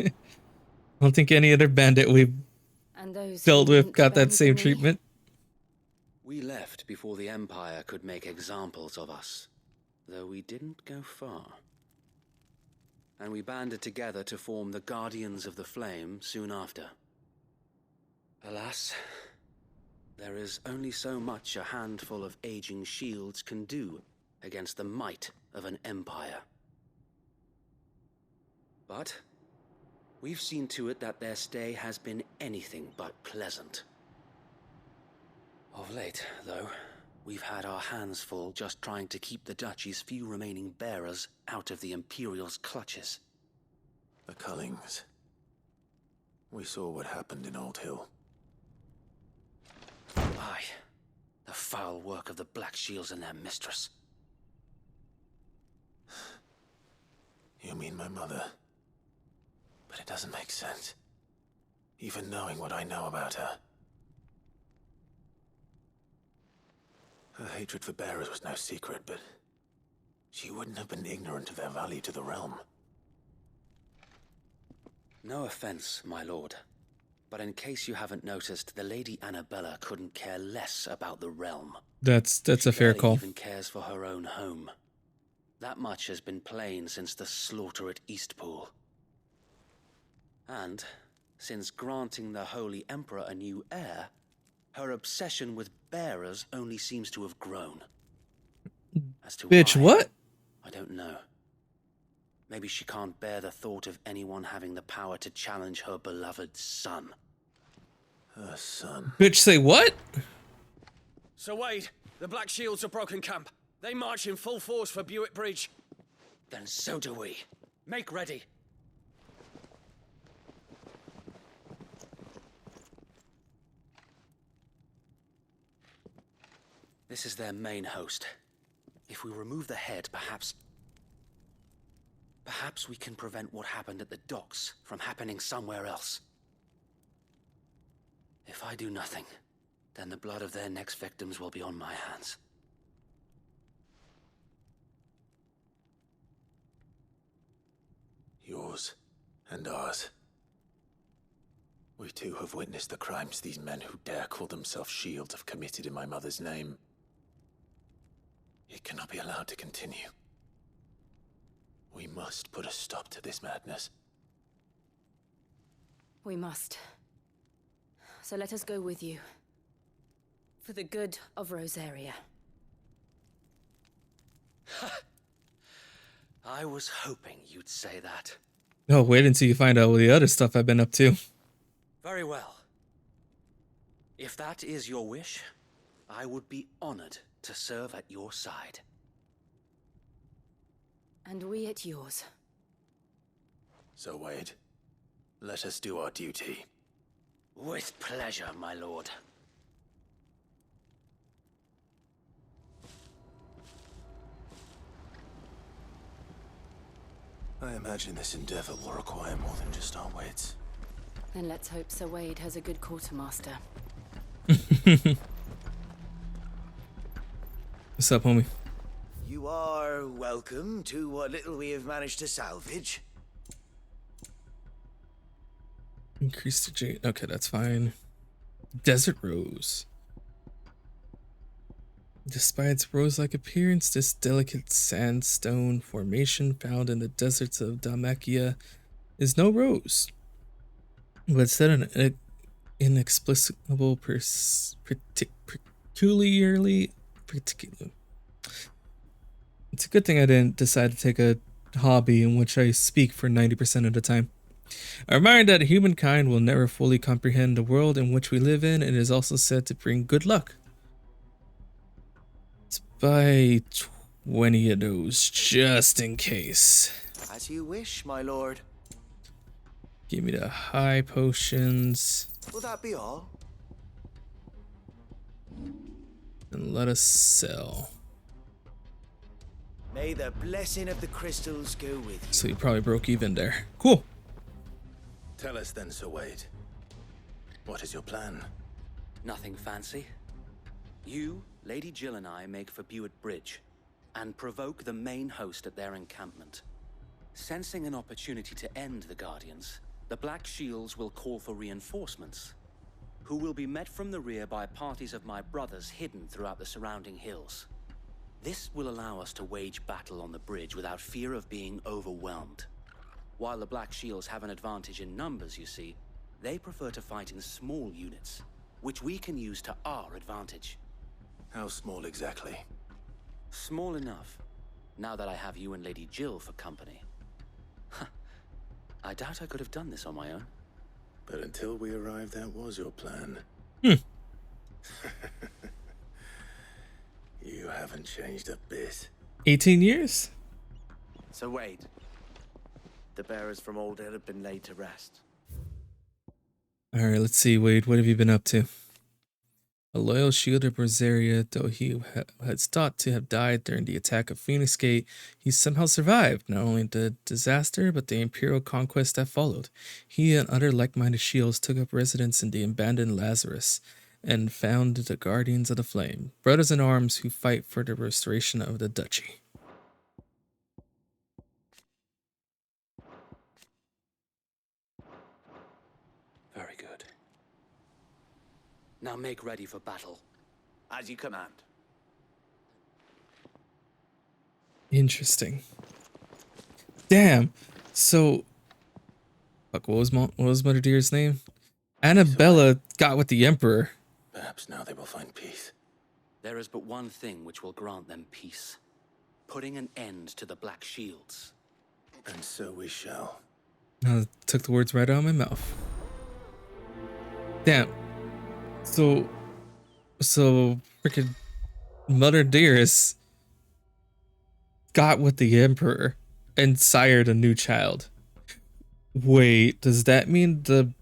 don't think any other bandit we've dealt with got that same treatment. We left before the Empire could make examples of us, though we didn't go far. And we banded together to form the Guardians of the Flame soon after. Alas, there is only so much a handful of aging shields can do against the might of an empire. But we've seen to it that their stay has been anything but pleasant. Of late, though, we've had our hands full just trying to keep the Duchy's few remaining bearers out of the Imperial's clutches. The Cullings. We saw what happened in Old Hill. Aye, the foul work of the Black Shields and their mistress. You mean my mother? But it doesn't make sense. Even knowing what I know about her. Her hatred for bearers was no secret, but she wouldn't have been ignorant of their value to the realm. No offense, my lord. But in case you haven't noticed, the Lady Annabella couldn't care less about the realm. That's a fair call. She even cares for her own home. That much has been plain since the slaughter at Eastpool. And since granting the Holy Emperor a new heir, her obsession with bearers only seems to have grown. As to Bitch, why, what? I don't know. Maybe she can't bear the thought of anyone having the power to challenge her beloved son. Her son? Bitch, say what? Sir Wade, the Black Shields have broken camp. They march in full force for Buick Bridge. Then so do we. Make ready. This is their main host. If we remove the head, perhaps we can prevent what happened at the docks from happening somewhere else. If I do nothing, then the blood of their next victims will be on my hands. Yours and ours. We too have witnessed the crimes these men who dare call themselves shields have committed in my mother's name. It cannot be allowed to continue. We must put a stop to this madness. We must. So let us go with you. For the good of Rosaria. I was hoping you'd say that. No, wait until you find out all the other stuff I've been up to. Very well. If that is your wish, I would be honored to serve at your side. And we at yours. So, Wade, let us do our duty. With pleasure, my lord. I imagine this endeavor will require more than just our wits. Then let's hope Sir Wade has a good quartermaster. What's up, homie? You are welcome to what little we have managed to salvage. Increase the jade. Okay, that's fine. Desert rose. Despite its rose-like appearance, this delicate sandstone formation found in the deserts of Dalmatia is no rose, but instead an inexplicable peculiarly particular. It's a good thing I didn't decide to take a hobby in which I speak for 90% of the time. A reminder that humankind will never fully comprehend the world in which we live in, and is also said to bring good luck. Let's buy 20 of those just in case. As you wish, my lord. Give me the high potions. Will that be all? And let us sell. May the blessing of the crystals go with you. So you probably broke even there. Cool. Tell us then, Sir Wade. What is your plan? Nothing fancy. You, Lady Jill and I make for Buett Bridge and provoke the main host at their encampment. Sensing an opportunity to end the Guardians, the Black Shields will call for reinforcements, who will be met from the rear by parties of my brothers hidden throughout the surrounding hills. This will allow us to wage battle on the bridge without fear of being overwhelmed. While the Black Shields have an advantage in numbers, you see, they prefer to fight in small units, which we can use to our advantage. How small exactly? Small enough, now that I have you and Lady Jill for company. I doubt I could have done this on my own. But until we arrived, that was your plan. You haven't changed a bit. 18 years? So Wade, the bearers from Old Hill have been laid to rest. Alright, let's see, Wade. What have you been up to? A loyal shield of Rosaria, though he was thought to have died during the attack of Phoenix Gate, he somehow survived not only the disaster, but the imperial conquest that followed. He and other like-minded shields took up residence in the abandoned Lazarus and found the Guardians of the Flame, brothers in arms who fight for the restoration of the duchy. Very good. Now make ready for battle. As you command. Interesting. Damn. So, fuck. What was Mother Dear's name? Annabella got with the Emperor. Perhaps now they will find peace. There is but one thing which will grant them peace. Putting an end to the Black Shields. And so we shall. Took the words right out of my mouth. Damn. So freaking Mother Dearest got with the Emperor and sired a new child. Wait, does that mean the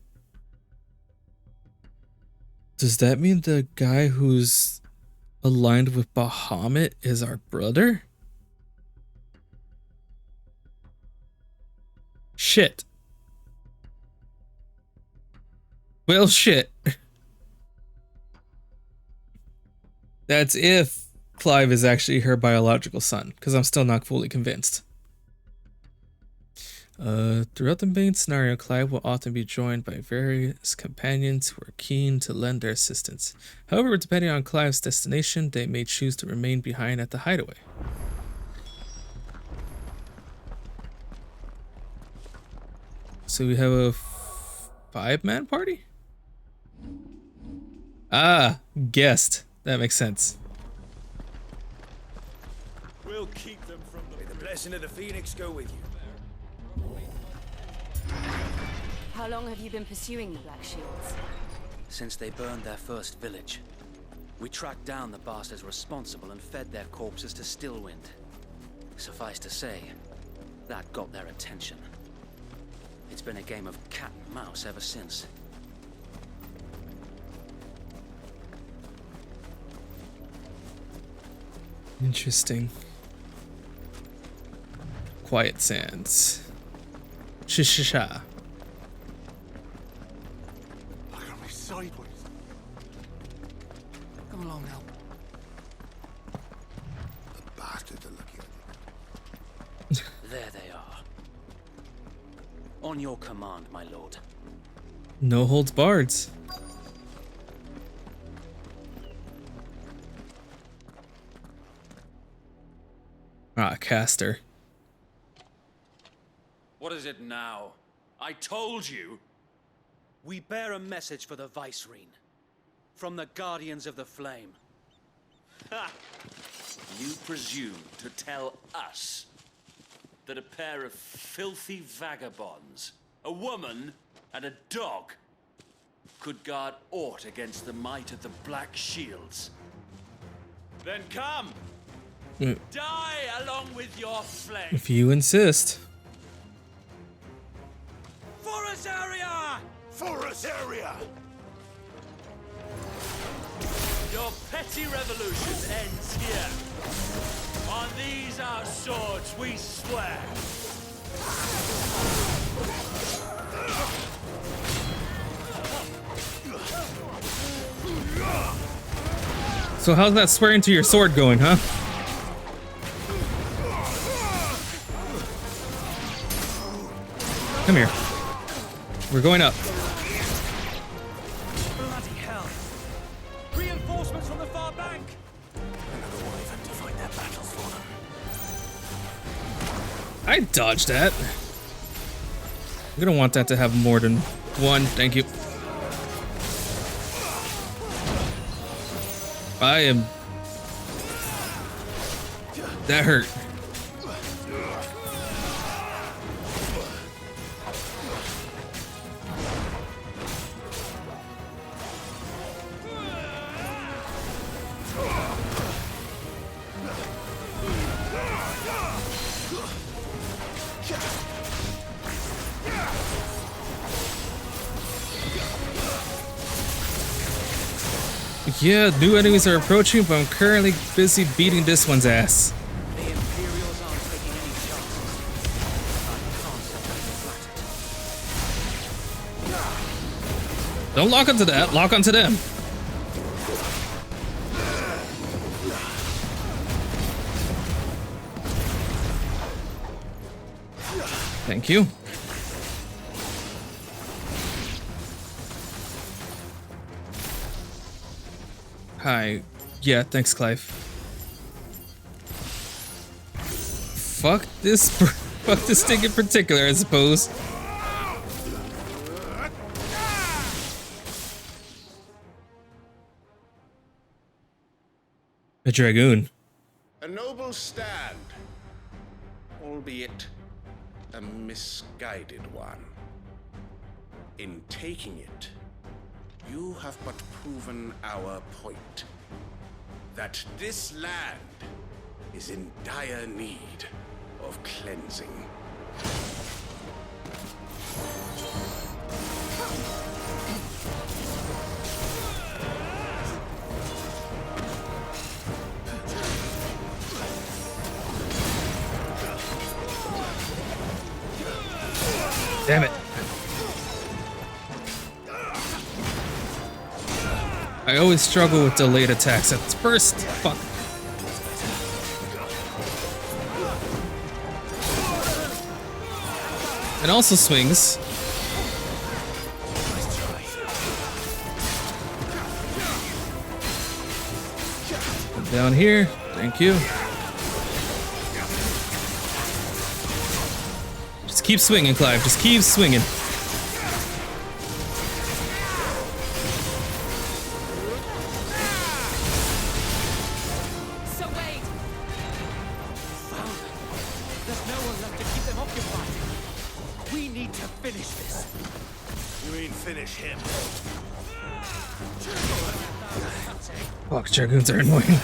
guy who's aligned with Bahamut is our brother? Shit. Well, shit. That's if Clive is actually her biological son, because I'm still not fully convinced. Throughout the main scenario, Clive will often be joined by various companions who are keen to lend their assistance. However, depending on Clive's destination, they may choose to remain behind at the hideaway. So we have a 5-man party? Ah, guest. That makes sense. We'll keep them from the... May the blessing of the Phoenix go with you. How long have you been pursuing the Black Shields? Since they burned their first village. We tracked down the bastards responsible and fed their corpses to Stillwind. Suffice to say, that got their attention. It's been a game of cat and mouse ever since. Interesting. Quiet Sands. Shisha. Look at me sideways. Come along now. The bastards are looking at There they are. On your command, my lord. No holds barred. Ah, Caster. What is it now? I told you! We bear a message for the Vicereine. From the Guardians of the Flame. Ha! You presume to tell us that a pair of filthy vagabonds, a woman and a dog, could guard aught against the might of the Black Shields? Then come! Die along with your flame! If you insist. For us area! For us area! Your petty revolution ends here. On these our swords we swear. So how's that swearing to your sword going, huh? Come here. We're going up. Bloody hell! Reinforcements from the far bank! Another wyvern to fight their battles for them. I dodged that. You're gonna want that to have more than one. Thank you. I am... That hurt. Yeah, new enemies are approaching, but I'm currently busy beating this one's ass. The Imperials aren't taking any chances. Don't lock onto that, lock onto them. Thank you. Hi. Yeah, thanks, Clive. Fuck this thing in particular, I suppose. A dragoon. A noble stand, albeit a misguided one. In taking it, you have but proven our point. That this land is in dire need of cleansing. Damn it. I always struggle with delayed attacks at first. Fuck. It also swings. Down here. Thank you. Just keep swinging, Clive. Just keep swinging. So wait! Found them. There's no one left to keep them occupied. We need to finish this. You mean finish him? Fuck, Dragoons are annoying.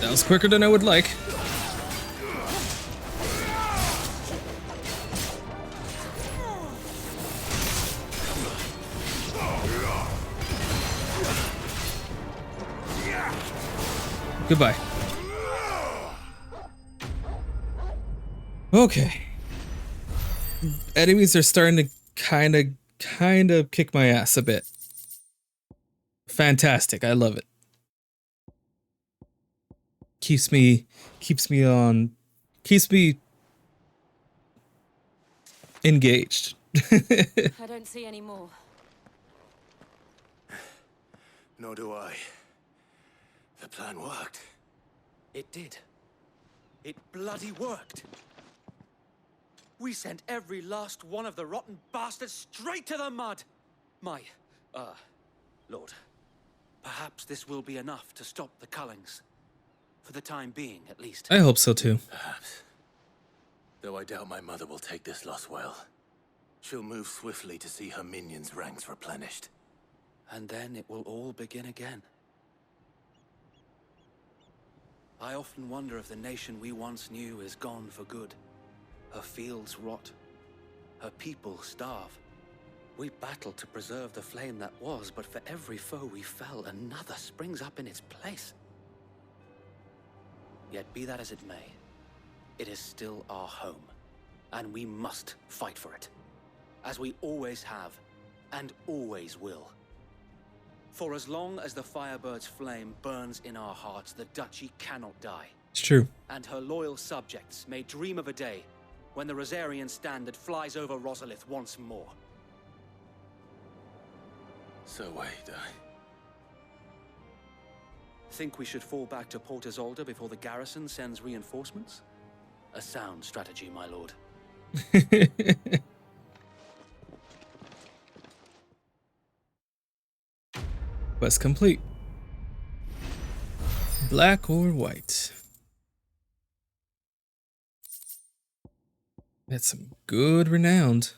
That was quicker than I would like. Goodbye. Okay. Enemies are starting to kind of kick my ass a bit. Fantastic. I love it. Keeps me engaged. I don't see any more. Nor do I. The plan worked. It did. It bloody worked. We sent every last one of the rotten bastards straight to the mud. My, Lord, perhaps this will be enough to stop the Cullings. For the time being, at least. I hope so too. Perhaps. Though I doubt my mother will take this loss well. She'll move swiftly to see her minions' ranks replenished. And then it will all begin again. I often wonder if the nation we once knew is gone for good. Her fields rot. Her people starve. We battled to preserve the flame that was, but for every foe we fell, another springs up in its place. Yet be that as it may, it is still our home, and we must fight for it, as we always have, and always will. For as long as the Firebird's flame burns in our hearts, the Duchy cannot die. It's true. And her loyal subjects may dream of a day when the Rosarian standard flies over Rosalith once more. So wait, Think we should fall back to Port Isolde before the garrison sends reinforcements? A sound strategy, my lord. Quest complete. Black or white? That's some good renowned.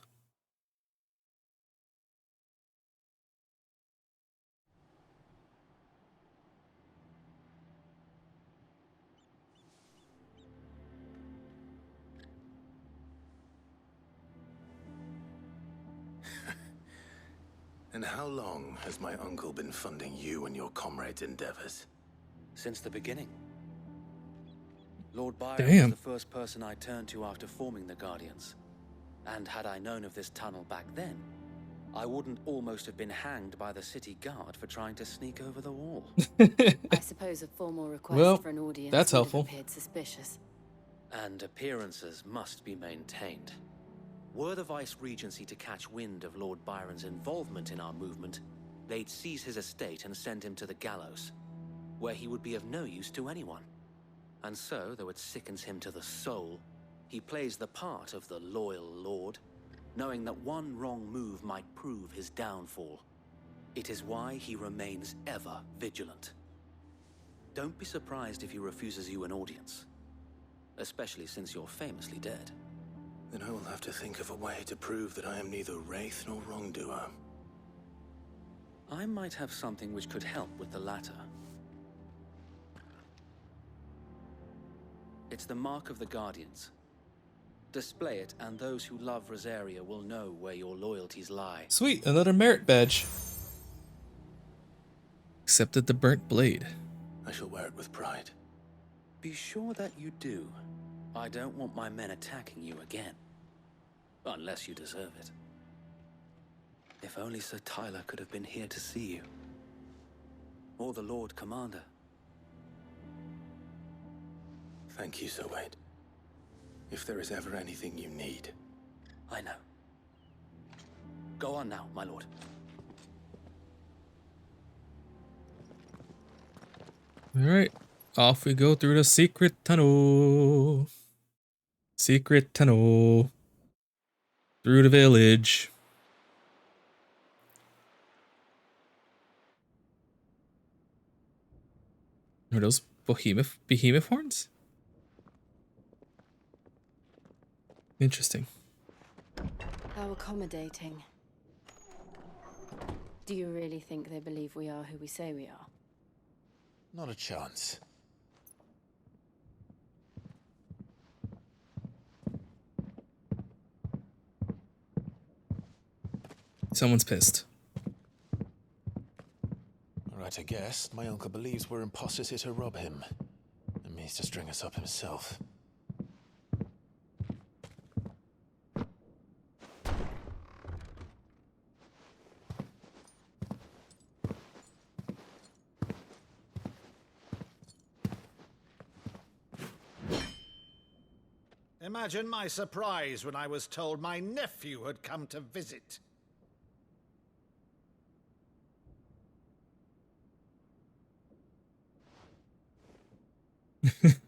And how long has my uncle been funding you and your comrades' endeavors? Since the beginning. Lord Byron was the first person I turned to after forming the Guardians. And had I known of this tunnel back then, I wouldn't almost have been hanged by the city guard for trying to sneak over the wall. I suppose a formal request Well, for an audience that's would helpful. have appeared suspicious. And appearances must be maintained. Were the Vice-Regency to catch wind of Lord Byron's involvement in our movement, they'd seize his estate and send him to the gallows, where he would be of no use to anyone. And so, though it sickens him to the soul, he plays the part of the loyal lord, knowing that one wrong move might prove his downfall. It is why he remains ever vigilant. Don't be surprised if he refuses you an audience, especially since you're famously dead. Then I will have to think of a way to prove that I am neither wraith nor wrongdoer. I might have something which could help with the latter. It's the mark of the Guardians. Display it, and those who love Rosaria will know where your loyalties lie. Sweet, another merit badge. Accepted the burnt blade. I shall wear it with pride. Be sure that you do. I don't want my men attacking you again. Unless you deserve it. If only Sir Tyler could have been here to see you. Or the Lord Commander. Thank you, Sir Wade. If there is ever anything you need. I know. Go on now, my lord. Alright. Off we go through the secret tunnel. Secret tunnel. Through the village. Are those behemoth horns? Interesting. How accommodating. Do you really think they believe we are who we say we are? Not a chance. Someone's pissed. Right, I guess. My uncle believes we're imposters here to rob him. And means to string us up himself. Imagine my surprise when I was told my nephew had come to visit.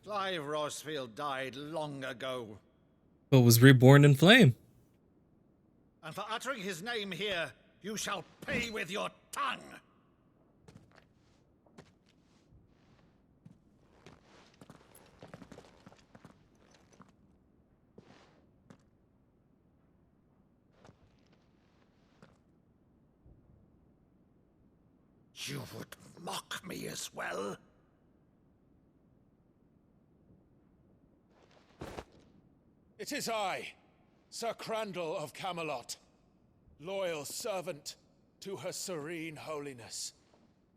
Clive Rossfield died long ago. But was reborn in flame. And for uttering his name here, you shall pay with your tongue. You would mock me as well? It is I, Sir Crandall of Camelot, loyal servant to Her Serene Holiness,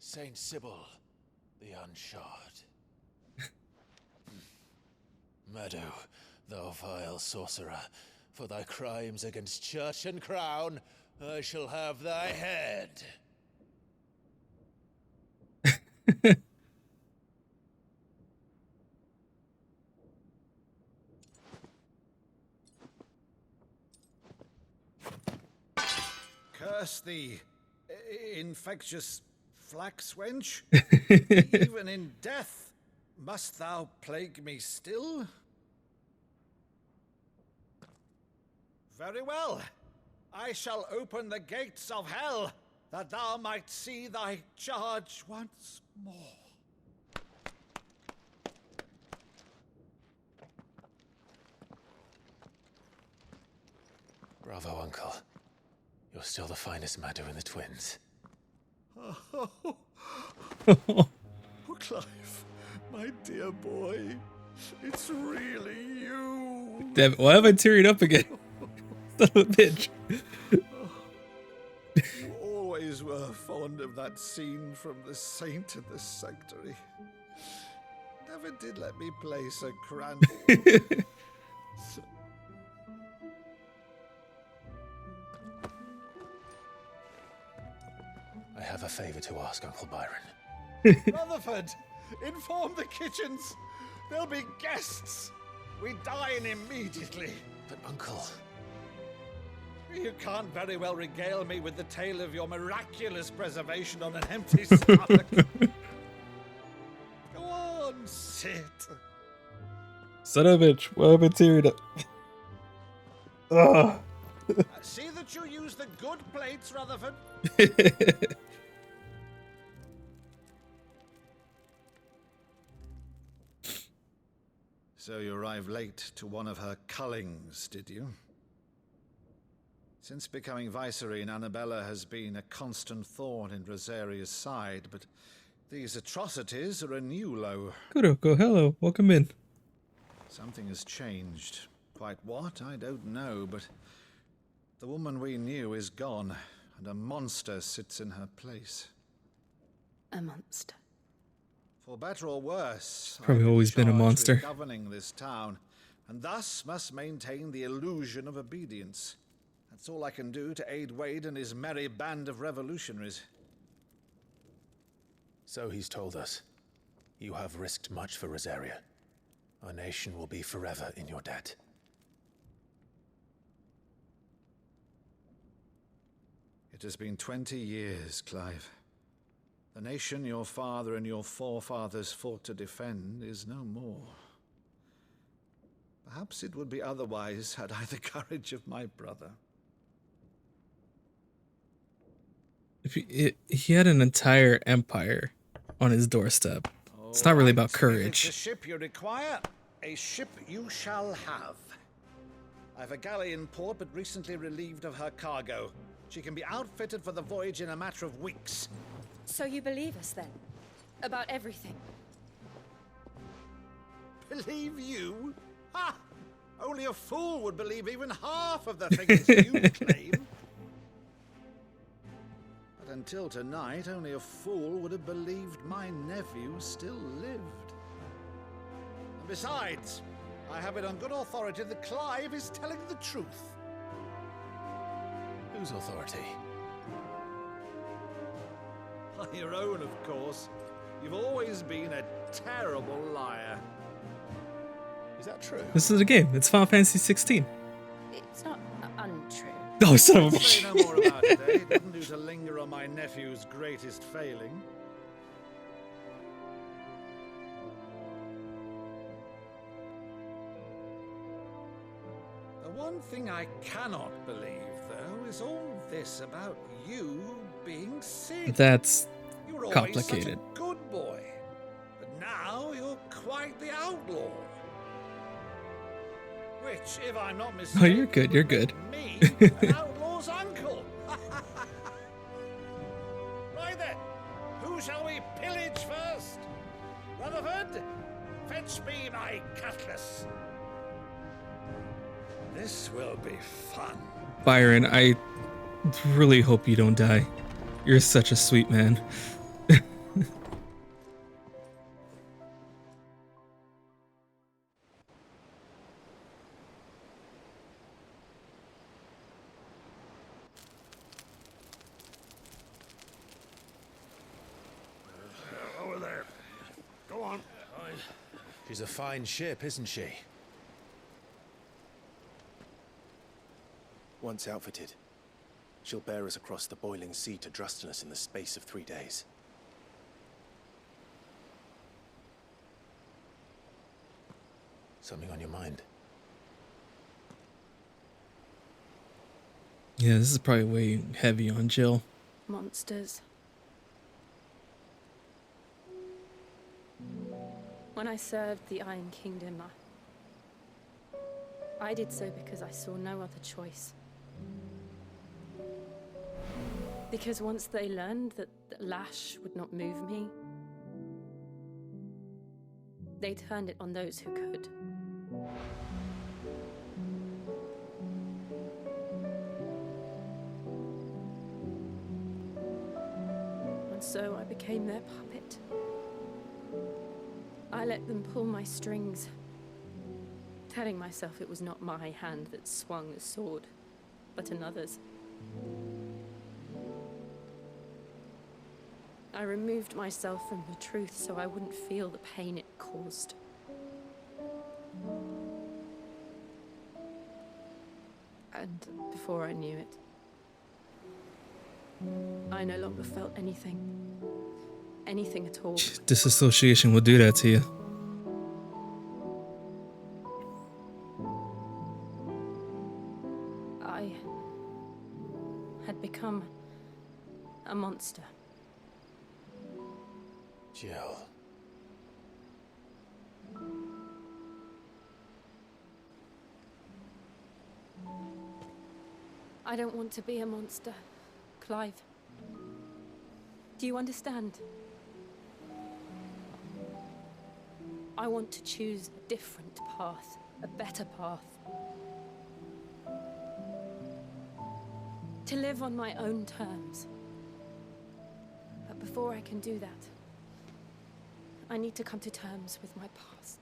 Saint Sybil the Unshod. Meadow, thou vile sorcerer, for thy crimes against church and crown, I shall have thy head. Curse thee, infectious flax wench. Even in death, must thou plague me still? Very well. I shall open the gates of hell, that thou might see thy charge once more. Bravo, Uncle. You're still the finest Maddo in the twins. Oh, Clive, my dear boy, it's really you. Damn it, why am I tearing up again? Son of a bitch. You always were fond of that scene from The Saint and the Sanctuary. Never did let me play Sir Crandall. I have a favor to ask, Uncle Byron. Rutherford, inform the kitchens. There'll be guests. We dine immediately. But, Uncle... You can't very well regale me with the tale of your miraculous preservation on an empty stomach. Go on, sit. Son of a bitch, why am I tearing up? Ugh. See that you use the good plates, Rutherford. So you arrived late to one of her cullings, did you? Since becoming Vicereine, Annabella has been a constant thorn in Rosaria's side, but these atrocities are a new low. Kuroko, hello, welcome in. Something has changed. Quite what, I don't know, but the woman we knew is gone, and a monster sits in her place. A monster. For better or worse, Probably I've always been a charged with monster. governing this town, and thus must maintain the illusion of obedience. That's all I can do to aid Wade and his merry band of revolutionaries. So he's told us. You have risked much for Rosaria. Our nation will be forever in your debt. It has been 20 years, Clive. The nation your father and your forefathers fought to defend is no more. Perhaps it would be otherwise had I the courage of my brother. If he had an entire empire on his doorstep. It's not really about If it's a courage. ship you require, a ship you shall have. I've a galley in port, but recently relieved of her cargo. She can be outfitted for the voyage in a matter of weeks. So you believe us then? About everything? Believe you? Ha! Only a fool would believe even half of the things you claim. But until tonight, only a fool would have believed my nephew still lived. And besides, I have it on good authority that Clive is telling the truth. Whose authority? By your own, of course. You've always been a terrible liar. Is that true? This is a game. It's Final Fantasy 16. It's not untrue. Oh, son of a Let's say no more about it, eh? It didn't do to linger on my nephew's greatest failing. The one thing I cannot believe, though, is all this about you being sick. That's You were always complicated. such a good boy, but now you're quite the outlaw. Which, if I'm not mistaken, Oh, you're good. You're good. me, an outlaw's uncle. Right then, who shall we pillage first? Rutherford, fetch me my cutlass. This will be fun. Byron, I really hope you don't die. You're such a sweet man. Over there. Go on. She's a fine ship, isn't she? Once outfitted, she'll bear us across the boiling sea to Drustinus in the space of 3 days. Something on your mind? Yeah, this is probably way heavy on Jill. Monsters. When I served the Iron Kingdom, I did so because I saw no other choice. Because once they learned that Lash would not move me, they turned it on those who could. And so I became their puppet. I let them pull my strings, telling myself it was not my hand that swung the sword, but another's. I removed myself from the truth so I wouldn't feel the pain it caused. And before I knew it, I no longer felt anything. Anything at all. Disassociation will do that to you. I had become a monster. Jill. I don't want to be a monster, Clive. Do you understand? I want to choose a different path, a better path. To live on my own terms. But before I can do that, I need to come to terms with my past.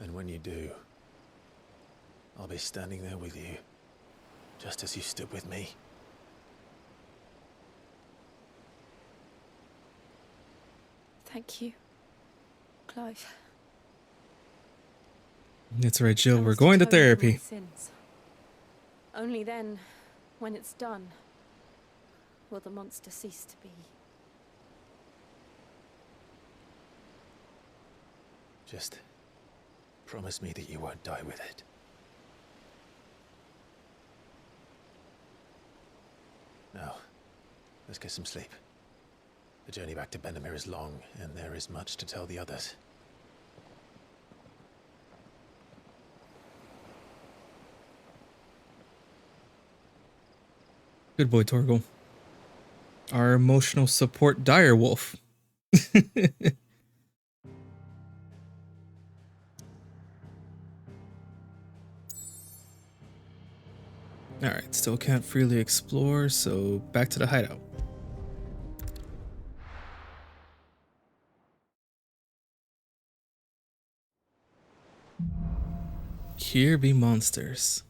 And when you do, I'll be standing there with you, just as you stood with me. Thank you, Clive. That's right, Jill. I We're must going to atone for my therapy. sins. Only then, when it's done, will the monster cease to be. Just promise me that you won't die with it. Now, let's get some sleep. The journey back to Benamir is long, and there is much to tell the others. Good boy, Torgal. Our emotional support direwolf. Alright, still can't freely explore, so back to the hideout. Here be monsters.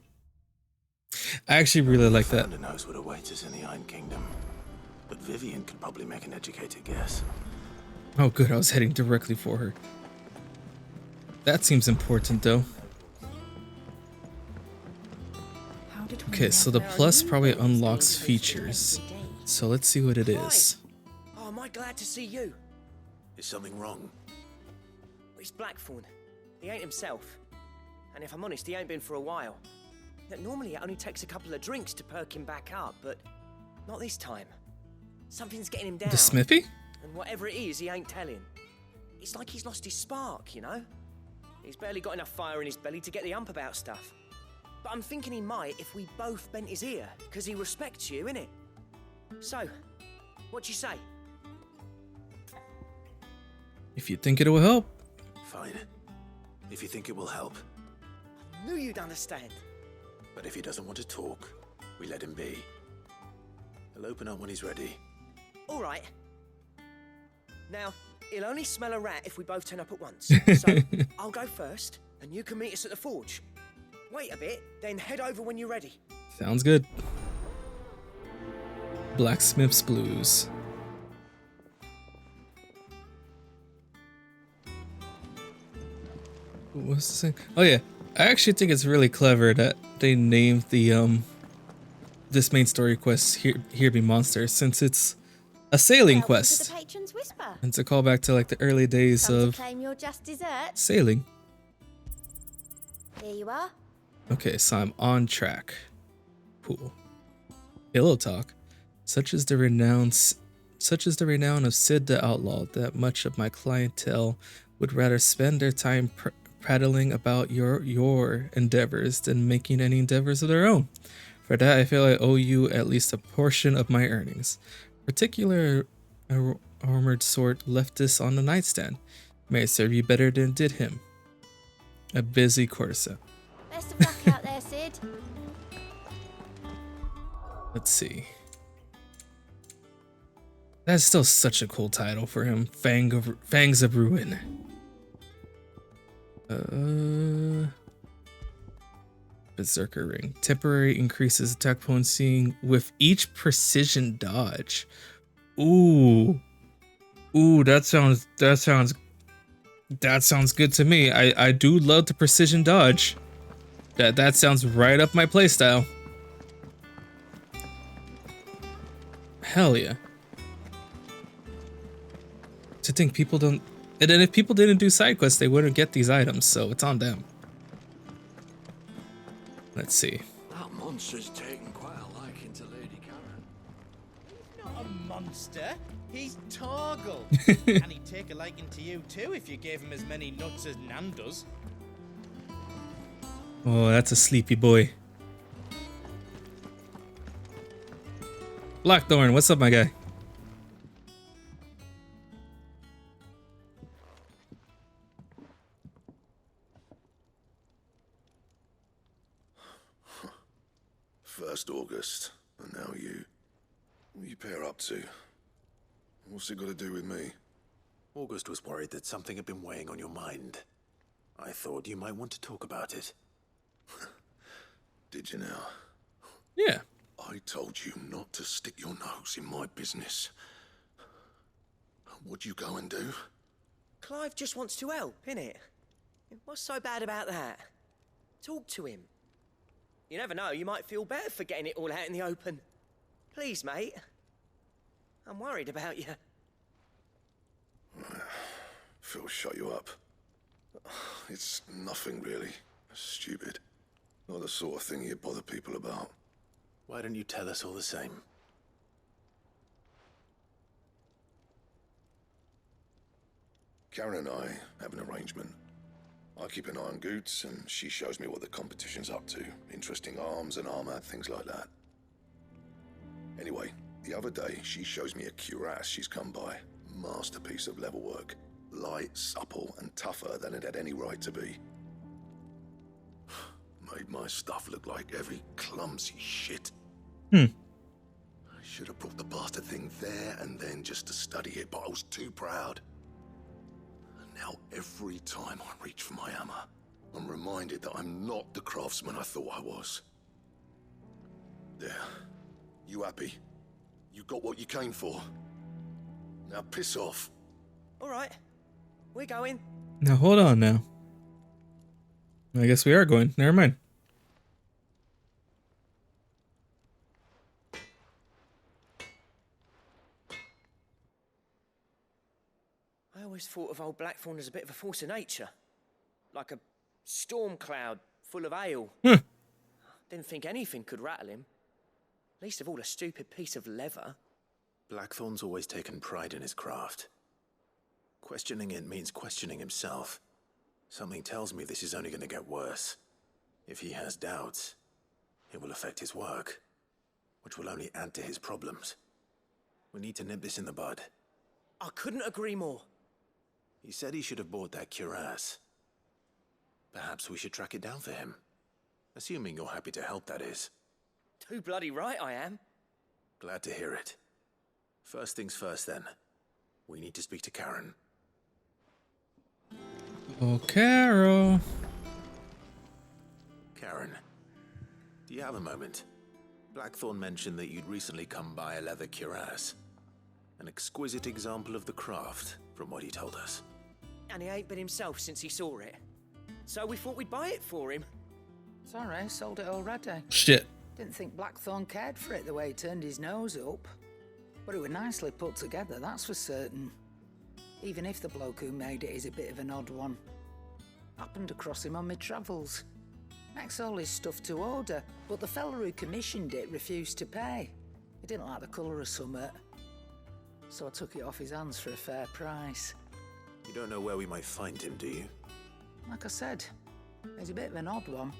I actually really like that. Founder knows what awaits us in the Iron Kingdom, but Vivian could probably make an educated guess. Oh good, I was heading directly for her. That seems important though. Okay, so the plus probably unlocks features. So let's see what it is. Oh, am I glad to see you? Is something wrong? It's Blackthorn. He ain't himself. And if I'm honest, he ain't been for a while. Normally it only takes a couple of drinks to perk him back up, but not this time. Something's getting him down. The smithy? And whatever it is, he ain't telling. It's like he's lost his spark, you know? He's barely got enough fire in his belly to get the ump about stuff. But I'm thinking he might if we both bent his ear, because he respects you, innit? So, what you say? If you think it will help. Fine. If you think it will help. I knew you'd understand. But if he doesn't want to talk, we let him be. He'll open up when he's ready. All right. Now, he'll only smell a rat if we both turn up at once. So, I'll go first, and you can meet us at the forge. Wait a bit, then head over when you're ready. Sounds good. Blacksmith's Blues. What's this thing? Oh yeah, I actually think it's really clever that they named the this main story quest Here Be Monsters, since it's a sailing quest. And it's a callback to like the early days of claim your just dessert. sailing. Here you are. Okay, so I'm on track. Cool. Pillow talk. Such is the renown of Sid the Outlaw that much of my clientele would rather spend their time prattling about your endeavors than making any endeavors of their own. For that, I feel I owe you at least a portion of my earnings. Particular armored sword left this on the nightstand. May it serve you better than it did him. A busy corset. Best of luck out there, Sid. Let's see. That's still such a cool title for him. Fangs of Ruin. Berserker Ring. Temporary increases attack potency with each precision dodge. Ooh. Ooh, that sounds good to me. I do love the precision dodge. That sounds right up my playstyle. Hell yeah. To think people don't, and then if people didn't do side quests, they wouldn't get these items, so it's on them. Let's see. That monster's taken quite a liking to Lady Karen. He's not a monster. He's Torgal. And he'd take a liking to you too if you gave him as many nuts as Nan does. Oh, that's a sleepy boy. Blackthorn, what's up, my guy? First August, and now you. What are you pair up to? What's it got to do with me? August was worried that something had been weighing on your mind. I thought you might want to talk about it. Did you now? Yeah. I told you not to stick your nose in my business. What'd you go and do? Clive just wants to help, innit? What's so bad about that? Talk to him. You never know, you might feel better for getting it all out in the open. Please, mate. I'm worried about you. Phil shut you up. It's nothing really. Stupid. Not the sort of thing you bother people about. Why don't you tell us all the same? Karen and I have an arrangement. I keep an eye on Goots, and she shows me what the competition's up to. Interesting arms and armor, things like that. Anyway, the other day, she shows me a cuirass she's come by. Masterpiece of level work. Light, supple, and tougher than it had any right to be. Made my stuff look like every clumsy shit. I should have brought the bastard thing there and then just to study it, but I was too proud. Now, every time I reach for my hammer, I'm reminded that I'm not the craftsman I thought I was. There. You happy? You got what you came for. Now piss off. All right. We're going. Now hold on now. I guess we are going. Never mind. I always thought of old Blackthorn as a bit of a force of nature. Like a storm cloud full of hail. Didn't think anything could rattle him. Least of all a stupid piece of leather. Blackthorn's always taken pride in his craft. Questioning it means questioning himself. Something tells me this is only going to get worse. If he has doubts, it will affect his work, which will only add to his problems. We need to nip this in the bud. I couldn't agree more. He said he should have bought that cuirass. Perhaps we should track it down for him. Assuming you're happy to help, that is. Too bloody right I am. Glad to hear it. First things first, then. We need to speak to Karen. Oh, Carol. Karen, do you have a moment? Blackthorn mentioned that you'd recently come by a leather cuirass. An exquisite example of the craft, from what he told us. And he ain't been himself since he saw it. So we thought we'd buy it for him. Sorry, sold it already. Shit. Didn't think Blackthorn cared for it the way he turned his nose up. But it was nicely put together, that's for certain. Even if the bloke who made it is a bit of an odd one. Happened across him on my travels. Makes all his stuff to order, but the fella who commissioned it refused to pay. He didn't like the colour of summit. So I took it off his hands for a fair price. You don't know where we might find him, do you? Like I said, he's a bit of an odd one.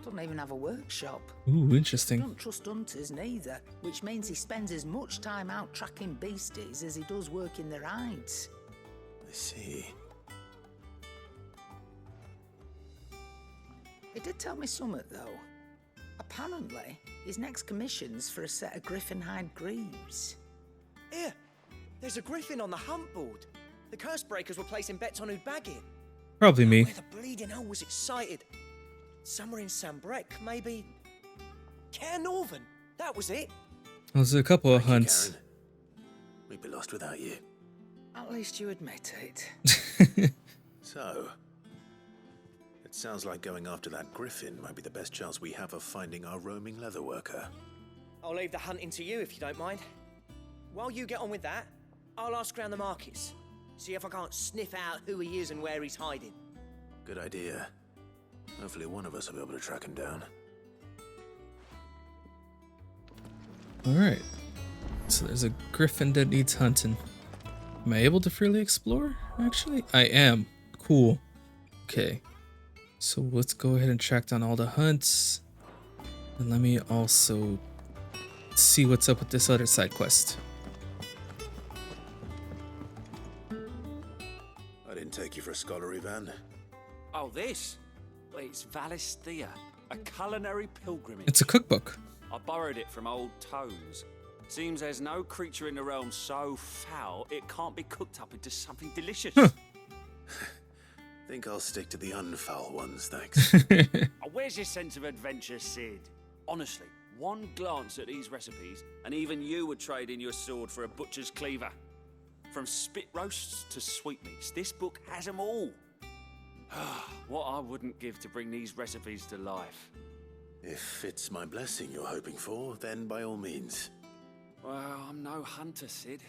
Doesn't even have a workshop. Ooh, interesting. Don't trust hunters neither, which means he spends as much time out tracking beasties as he does working their hides. I see. He did tell me something, though. Apparently, his next commission's for a set of griffin hide greaves. Here, there's a griffin on the hunt board. The curse breakers were placing bets on who'd bag it. Probably me. Where the bleeding hell was it sighted? Somewhere in Sambrec, maybe. Care Northern, that was it. There's a couple of hunts. Karen. We'd be lost without you. At least you admit it. So, it sounds like going after that griffin might be the best chance we have of finding our roaming leatherworker. I'll leave the hunting to you if you don't mind. While you get on with that, I'll ask around the markets. See if I can't sniff out who he is and where he's hiding. Good idea. Hopefully one of us will be able to track him down. Alright. So there's a griffin that needs hunting. Am I able to freely explore, actually? I am. Cool. Okay. So let's go ahead and track down all the hunts. And let me also see what's up with this other side quest. I didn't take you for a scholar, Ivan. Oh, this? Well, it's Valisthea, a culinary pilgrimage. It's a cookbook. I borrowed it from old tomes. Seems there's no creature in the realm so foul it can't be cooked up into something delicious. Think I'll stick to the unfoul ones, thanks. Where's your sense of adventure, Sid? Honestly, one glance at these recipes, and even you would trade in your sword for a butcher's cleaver. From spit roasts to sweetmeats, this book has them all. What I wouldn't give to bring these recipes to life. If it's my blessing you're hoping for, then by all means. Well, I'm no hunter, Sid.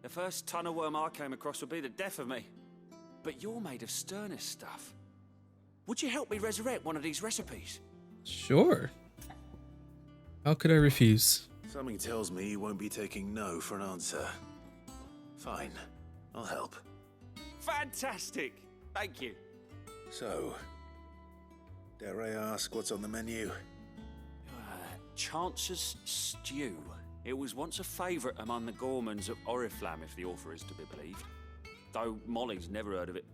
The first tunnel worm I came across would be the death of me. But you're made of sterner stuff. Would you help me resurrect one of these recipes? Sure. How could I refuse? Something tells me you won't be taking no for an answer. Fine, I'll help. Fantastic! Thank you. So, dare I ask what's on the menu? Chance's Stew. It was once a favourite among the gourmands of Oriflamme, if the author is to be believed. Though Molly's never heard of it.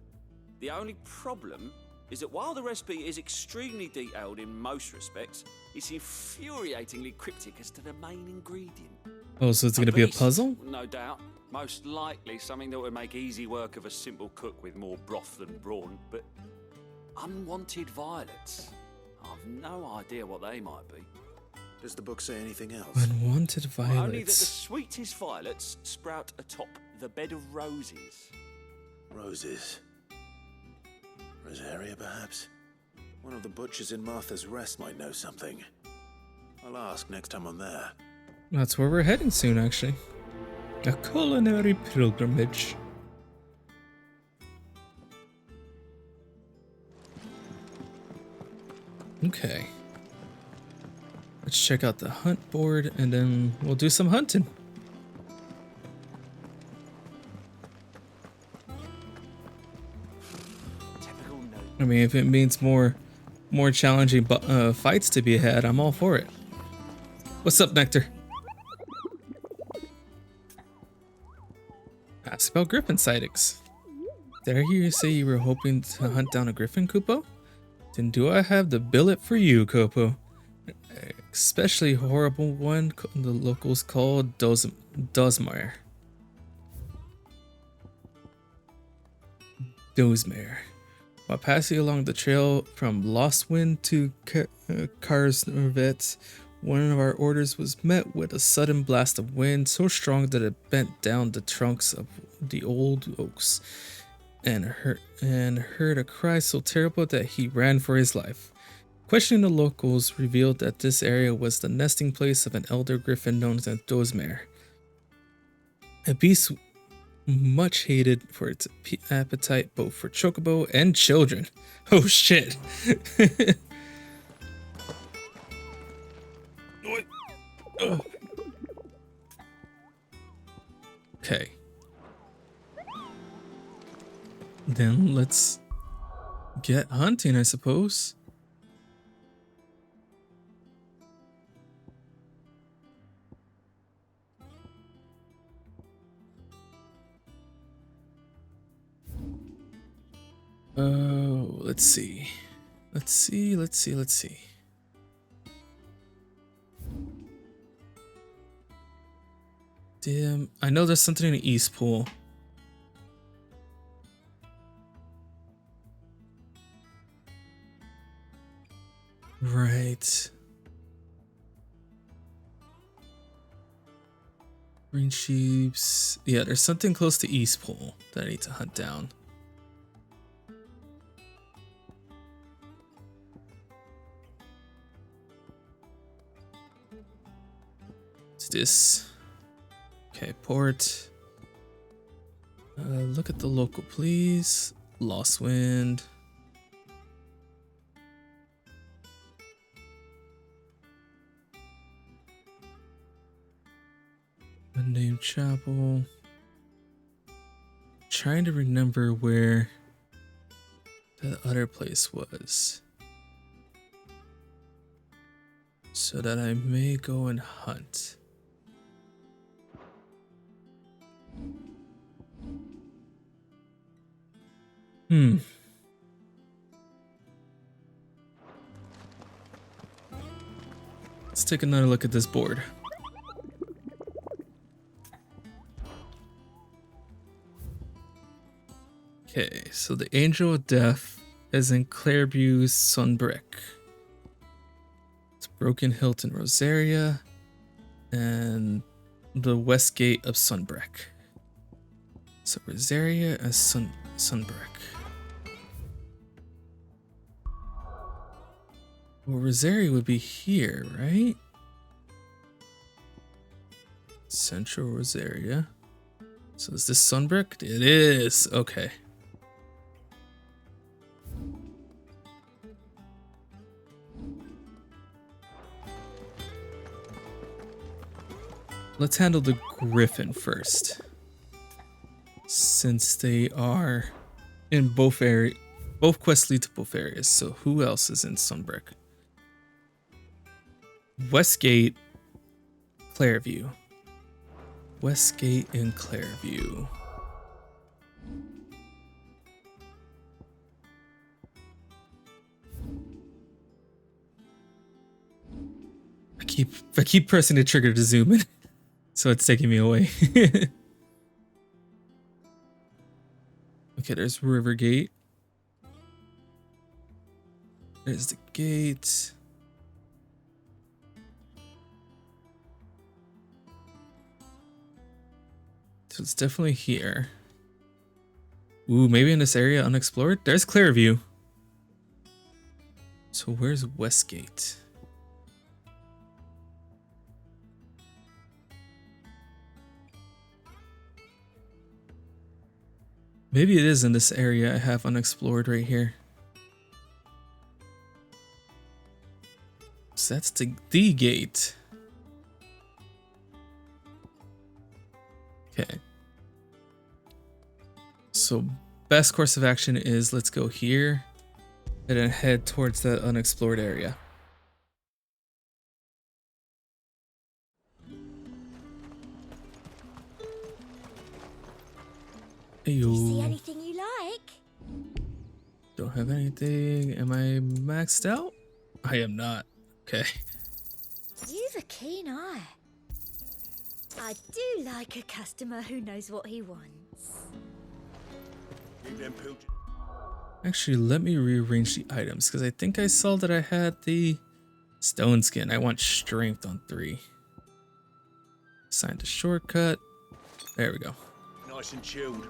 The only problem is that while the recipe is extremely detailed in most respects, it's infuriatingly cryptic as to the main ingredient. Oh, so it's going to be a puzzle? No doubt. Most likely something that would make easy work of a simple cook with more broth than brawn, but unwanted violets. I've no idea what they might be. Does the book say anything else? Unwanted violets. Well, only that the sweetest violets sprout atop the bed of roses. Roses. Rosaria, perhaps? One of the butchers in Martha's Rest might know something. I'll ask next time I'm there. That's where we're heading soon, actually. A culinary pilgrimage. Okay. Let's check out the hunt board and then we'll do some hunting. I mean, if it means more challenging fights to be had, I'm all for it. What's up, Nectar? Ask about griffin sightings. Did I hear you say you were hoping to hunt down a griffin, Kupo? Then do I have the billet for you, Kupo? Especially horrible one the locals call Dozmare. While passing along the trail from Lost Wind to Karsnervet, one of our orders was met with a sudden blast of wind so strong that it bent down the trunks of the old oaks and heard a cry so terrible that he ran for his life. Questioning the locals revealed that this area was the nesting place of an elder griffin known as Dozmare, a beast much hated for its appetite both for chocobo and children. Oh shit. Okay. Then let's get hunting, I suppose. Oh, let's see. Let's see. Damn, I know there's something in the East Pool. Right. Green sheeps. Yeah, there's something close to East Pool that I need to hunt down. What's this? Okay, port. Look at the local, please. Lost Wind. Unnamed Chapel. Trying to remember where the other place was, so that I may go and hunt. Let's take another look at this board. Okay, so the Angel of Death is in Clairview's Sunbrick. It's Broken Hilt in Rosaria and the West Gate of Sunbrick. So Rosaria as Sunbrick. Well, Rosaria would be here, right? Central Rosaria. So is this Sunbrick? It is. Okay. Let's handle the Griffin first, since they are in both quests lead to both areas. So who else is in Sunbrick? Westgate, Clairview. Westgate and Clairview. I keep pressing the trigger to zoom in. So it's taking me away. Okay, there's Rivergate. There's the gate. So it's definitely here. Ooh, maybe in this area unexplored? There's Clairview. So where's Westgate? Maybe it is in this area I have unexplored right here. So that's the gate. Okay. So best course of action is let's go here and then head towards that unexplored area. You see anything you like? Don't have anything. Am I maxed out? I am not. Okay. You've a keen eye. I do like a customer who knows what he wants. Actually, let me rearrange the items because I think I saw that I had the stone skin. I want strength on 3. Assign to shortcut. There we go. Nice and chilled.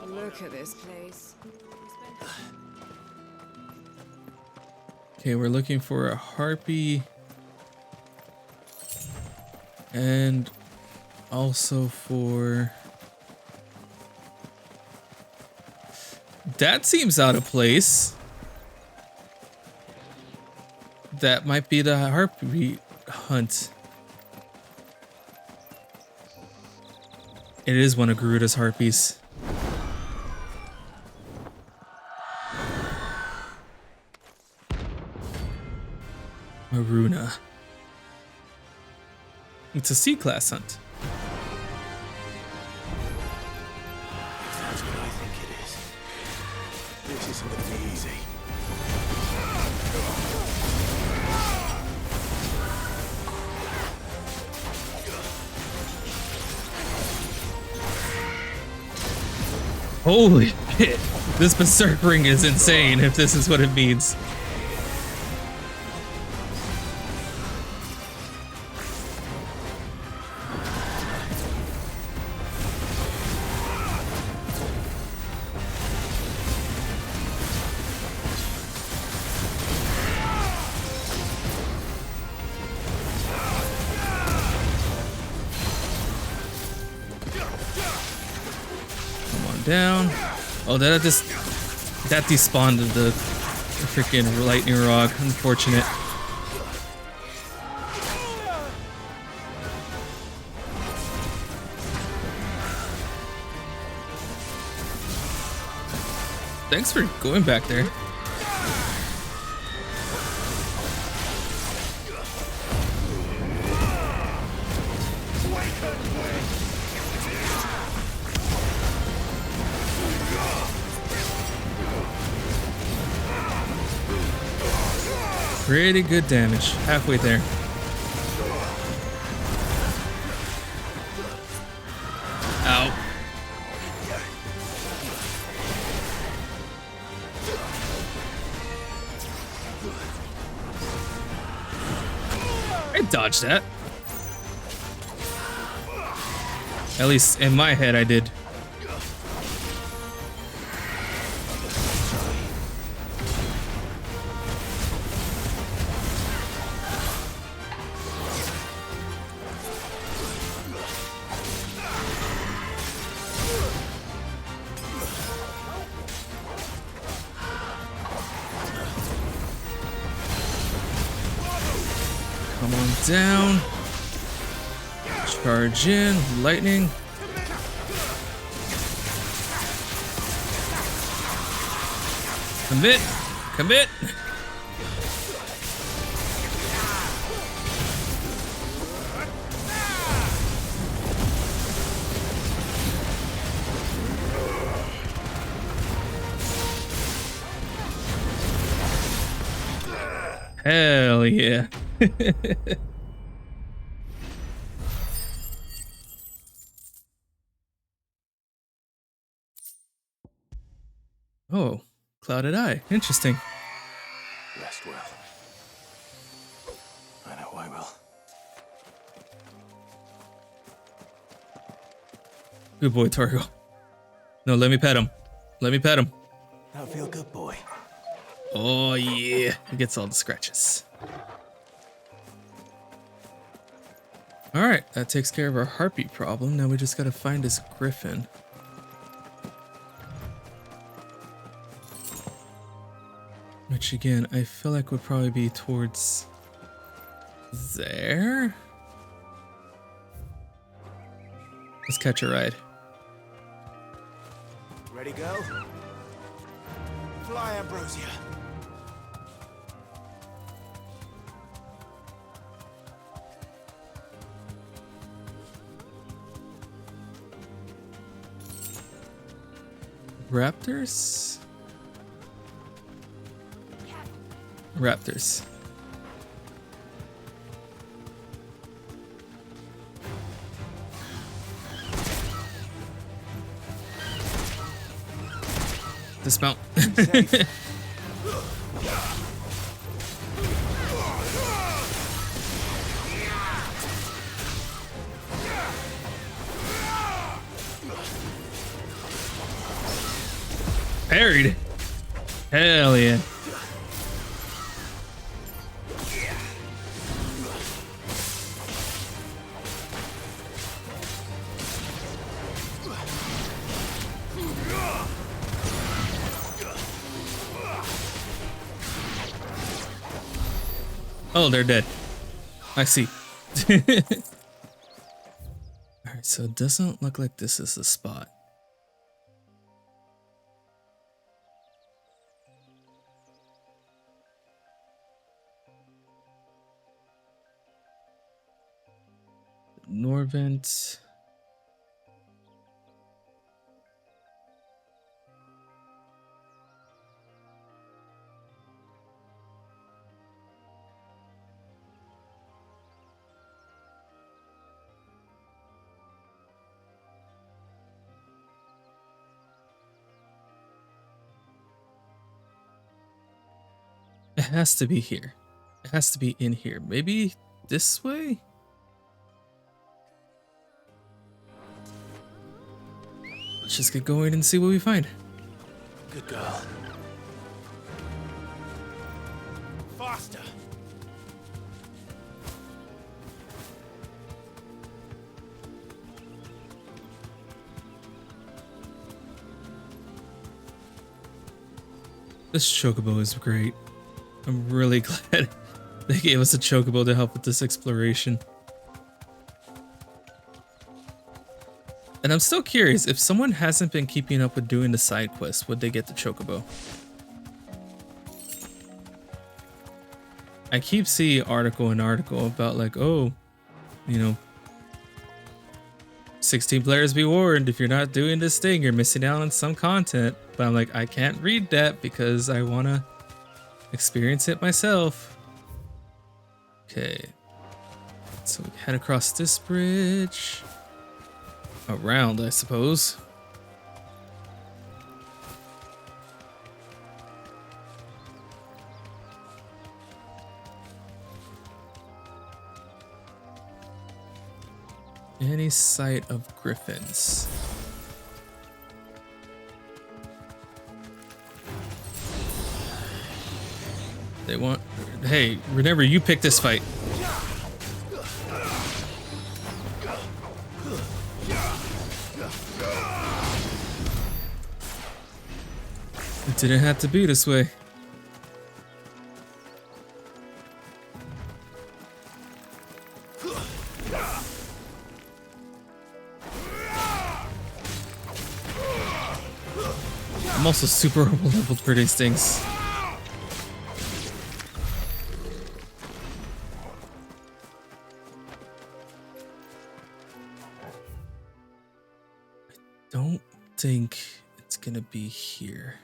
Look at this place. Okay, we're looking for a harpy. And also for... That seems out of place. That might be the harpy hunt. It is one of Garuda's harpies. Maruna. It's a C-class hunt. That's what I think it is. This isn't going to be easy. Holy shit. This berserk ring is insane if this is what it means. Down. Oh, that despawned the freaking lightning rod. Unfortunate. Thanks for going back there. Pretty good damage. Halfway there. Ow. dodged that. At least in my head, I did. Come on down. Charge in, lightning. Commit, commit. Hell yeah. Oh, clouded eye. Interesting. Rest well. I know I will. Good boy, Torgo. No, let me pet him. Let me pet him. I feel good, boy. Oh yeah, he gets all the scratches. All right, that takes care of our heartbeat problem. Now we just gotta find his griffin. Which again, I feel like would probably be towards there. Let's catch a ride. Ready, go? Fly, Ambrosia. Raptors? Raptors. Dismount. Parried. Hell yeah. Oh, they're dead. I see. Alright, so it doesn't look like this is the spot. Norvent. It has to be here. It has to be in here. Maybe this way? Let's just get going and see what we find. Good girl. Faster. This chocobo is great. I'm really glad they gave us a chocobo to help with this exploration. And I'm still curious, if someone hasn't been keeping up with doing the side quests, would they get the chocobo? I keep seeing article about like, oh, you know, 16 players be warned, if you're not doing this thing, you're missing out on some content. But I'm like, I can't read that because I want to experience it myself. Okay. So we head across this bridge. Around, I suppose. Any sight of griffins? They want... Hey, remember, you picked this fight. It didn't have to be this way. I'm also super leveled for these things. I don't think it's gonna be here.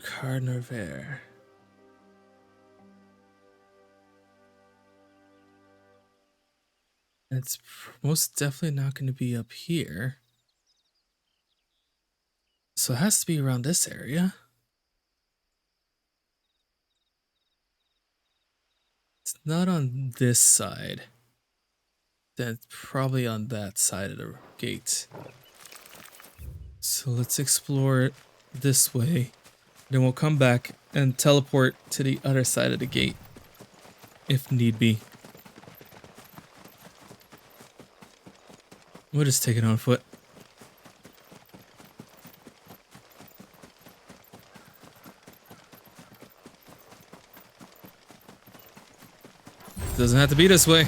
Carnivore. It's most definitely not going to be up here. So it has to be around this area. It's not on this side. Then it's probably on that side of the gate. So let's explore it this way. Then we'll come back and teleport to the other side of the gate if need be. We'll just take it on foot. Doesn't have to be this way.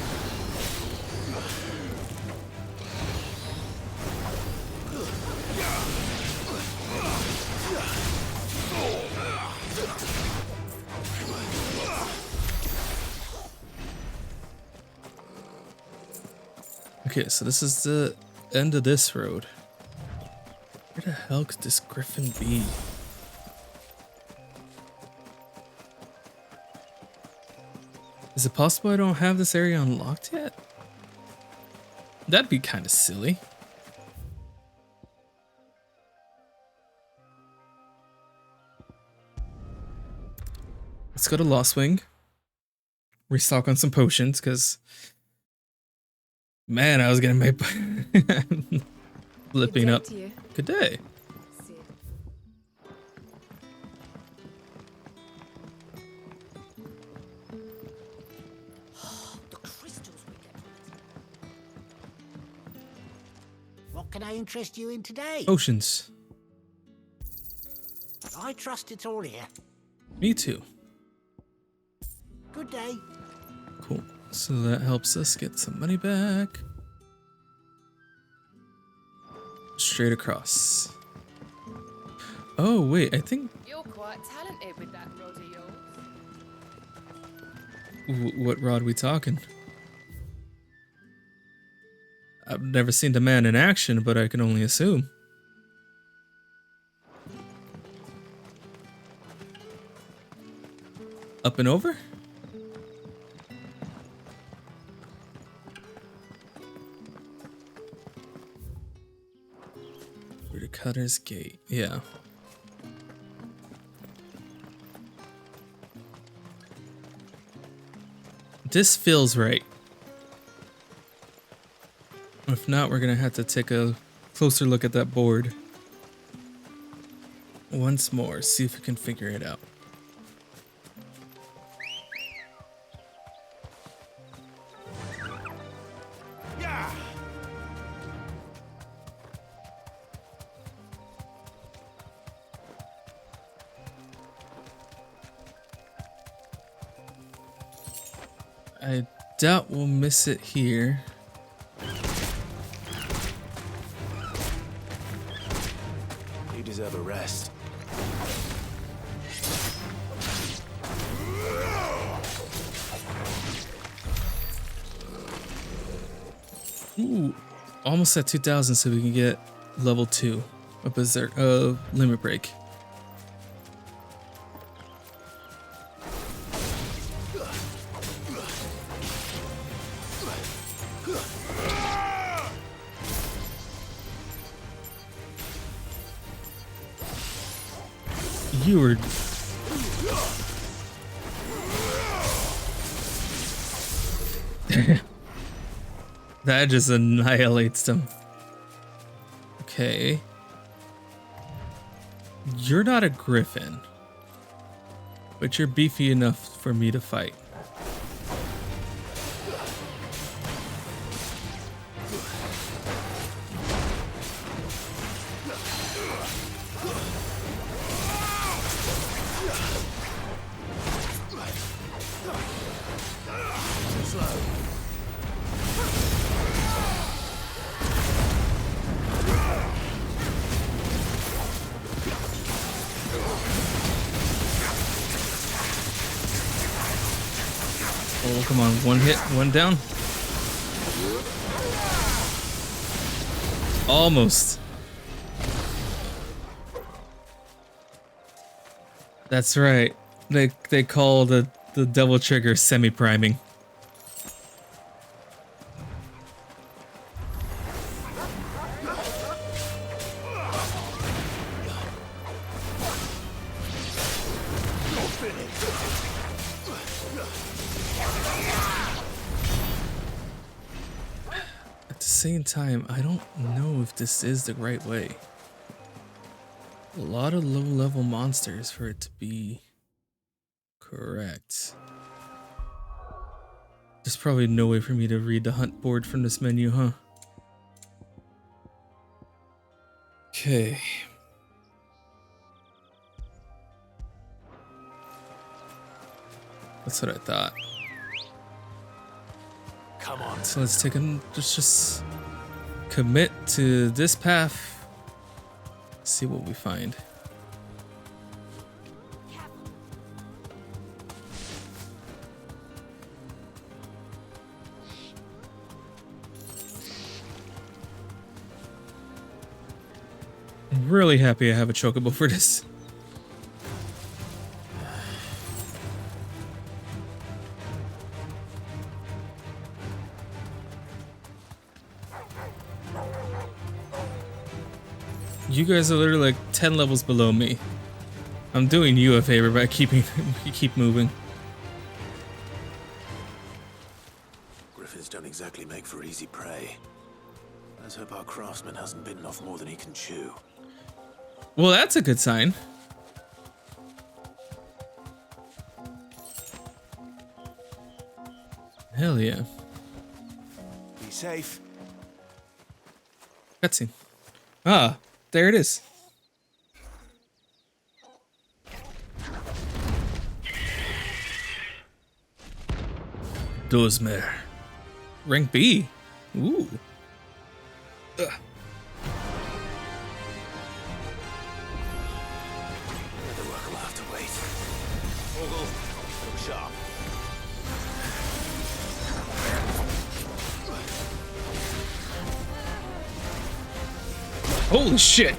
Okay, so this is the end of this road. Where the hell could this griffin be? Is it possible I don't have this area unlocked yet? That'd be kind of silly. Let's go to Lost Wing. Restock on some potions, because... Man, I was getting my... flipping up. Good day. What can I interest you in today? Potions. I trust it's all here. Me too. Good day. Cool. So that helps us get some money back. Straight across. Oh, wait, I think... You're quite talented with that rod of yours. What rod we talking? I've never seen the man in action, but I can only assume. Up and over? Where the Cutter's Gate, yeah. This feels right. If not, we're gonna have to take a closer look at that board once more, see if we can figure it out. I doubt we'll miss it here. You deserve a rest. Ooh, almost at 2,000, so we can get level 2 of Berserk, Limit Break. You were... That just annihilates them. Okay. You're not a griffin, but you're beefy enough for me to fight. Oh, come on. One hit, one down. Almost. That's right. They call the devil trigger semi-priming. At the same time, I don't know if this is the right way. A lot of low-level monsters for it to be correct. There's probably no way for me to read the hunt board from this menu, huh? Okay. That's what I thought. Come on. So let's take a just commit to this path. See what we find. I'm really happy I have a chocobo for this. You guys are literally like 10 levels below me. I'm doing you a favor by keep moving. Griffins don't exactly make for easy prey. Let's hope our craftsman hasn't bitten off more than he can chew. Well, that's a good sign. Hell yeah. Be safe. Cutscene. Ah, there it is. Dozmer. Rank B. Ooh. Ugh. The work will have to wait. Ogle, look sharp. Holy shit.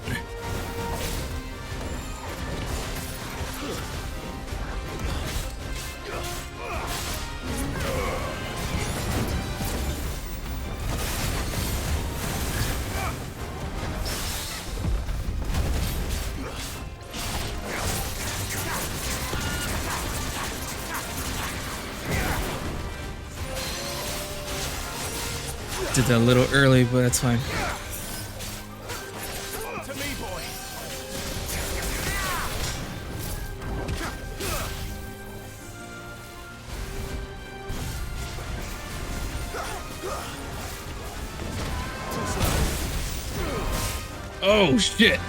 Did that a little early, but that's fine. To me, boy. Oh shit.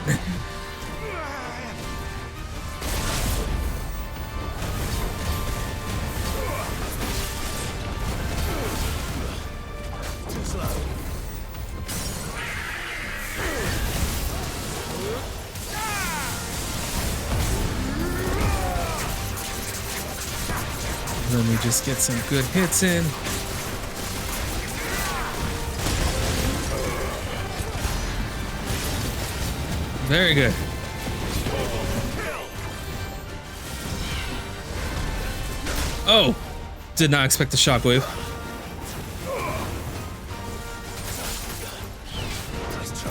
Let me just get some good hits in. Very good. Oh, did not expect the shockwave. Nice try.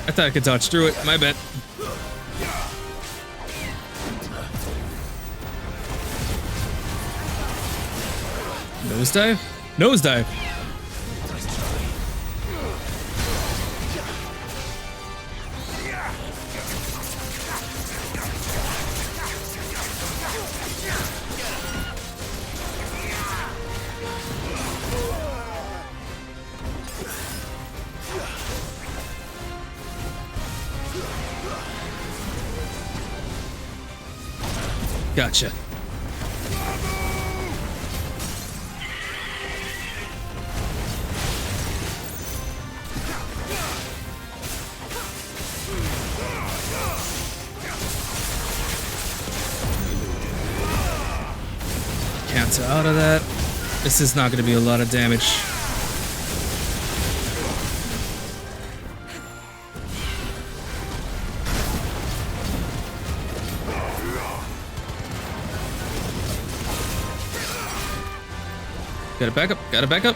I thought I could dodge through it. My bad. Nosedive? Nosedive. Gotcha. Counter out of that. This is not going to be a lot of damage. Gotta back up, gotta back up.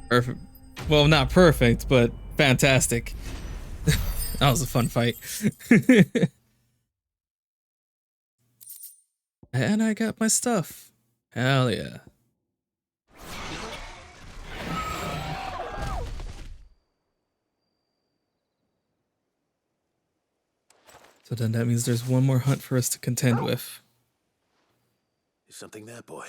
Perfect. Well, not perfect, but fantastic. That was a fun fight. And I got my stuff. Hell yeah. So then that means there's one more hunt for us to contend with. Is something there, boy?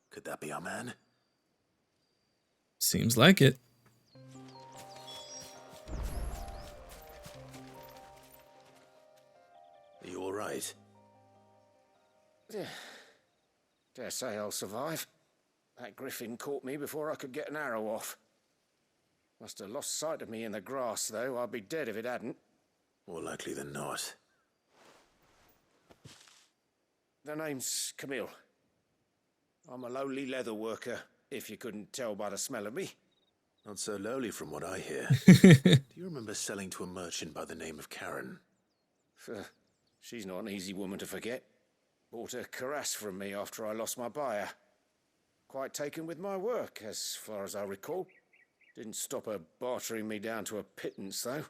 Could that be our man? Seems like it. Are you all right? Dare say I'll survive. That griffin caught me before I could get an arrow off. Must have lost sight of me in the grass, though. I'd be dead if it hadn't. More likely than not. The name's Camille. I'm a lowly leather worker, if you couldn't tell by the smell of me. Not so lowly from what I hear. Do you remember selling to a merchant by the name of Karen? She's not an easy woman to forget. Bought a cuirass from me after I lost my buyer. Quite taken with my work, as far as I recall. Didn't stop her bartering me down to a pittance, though.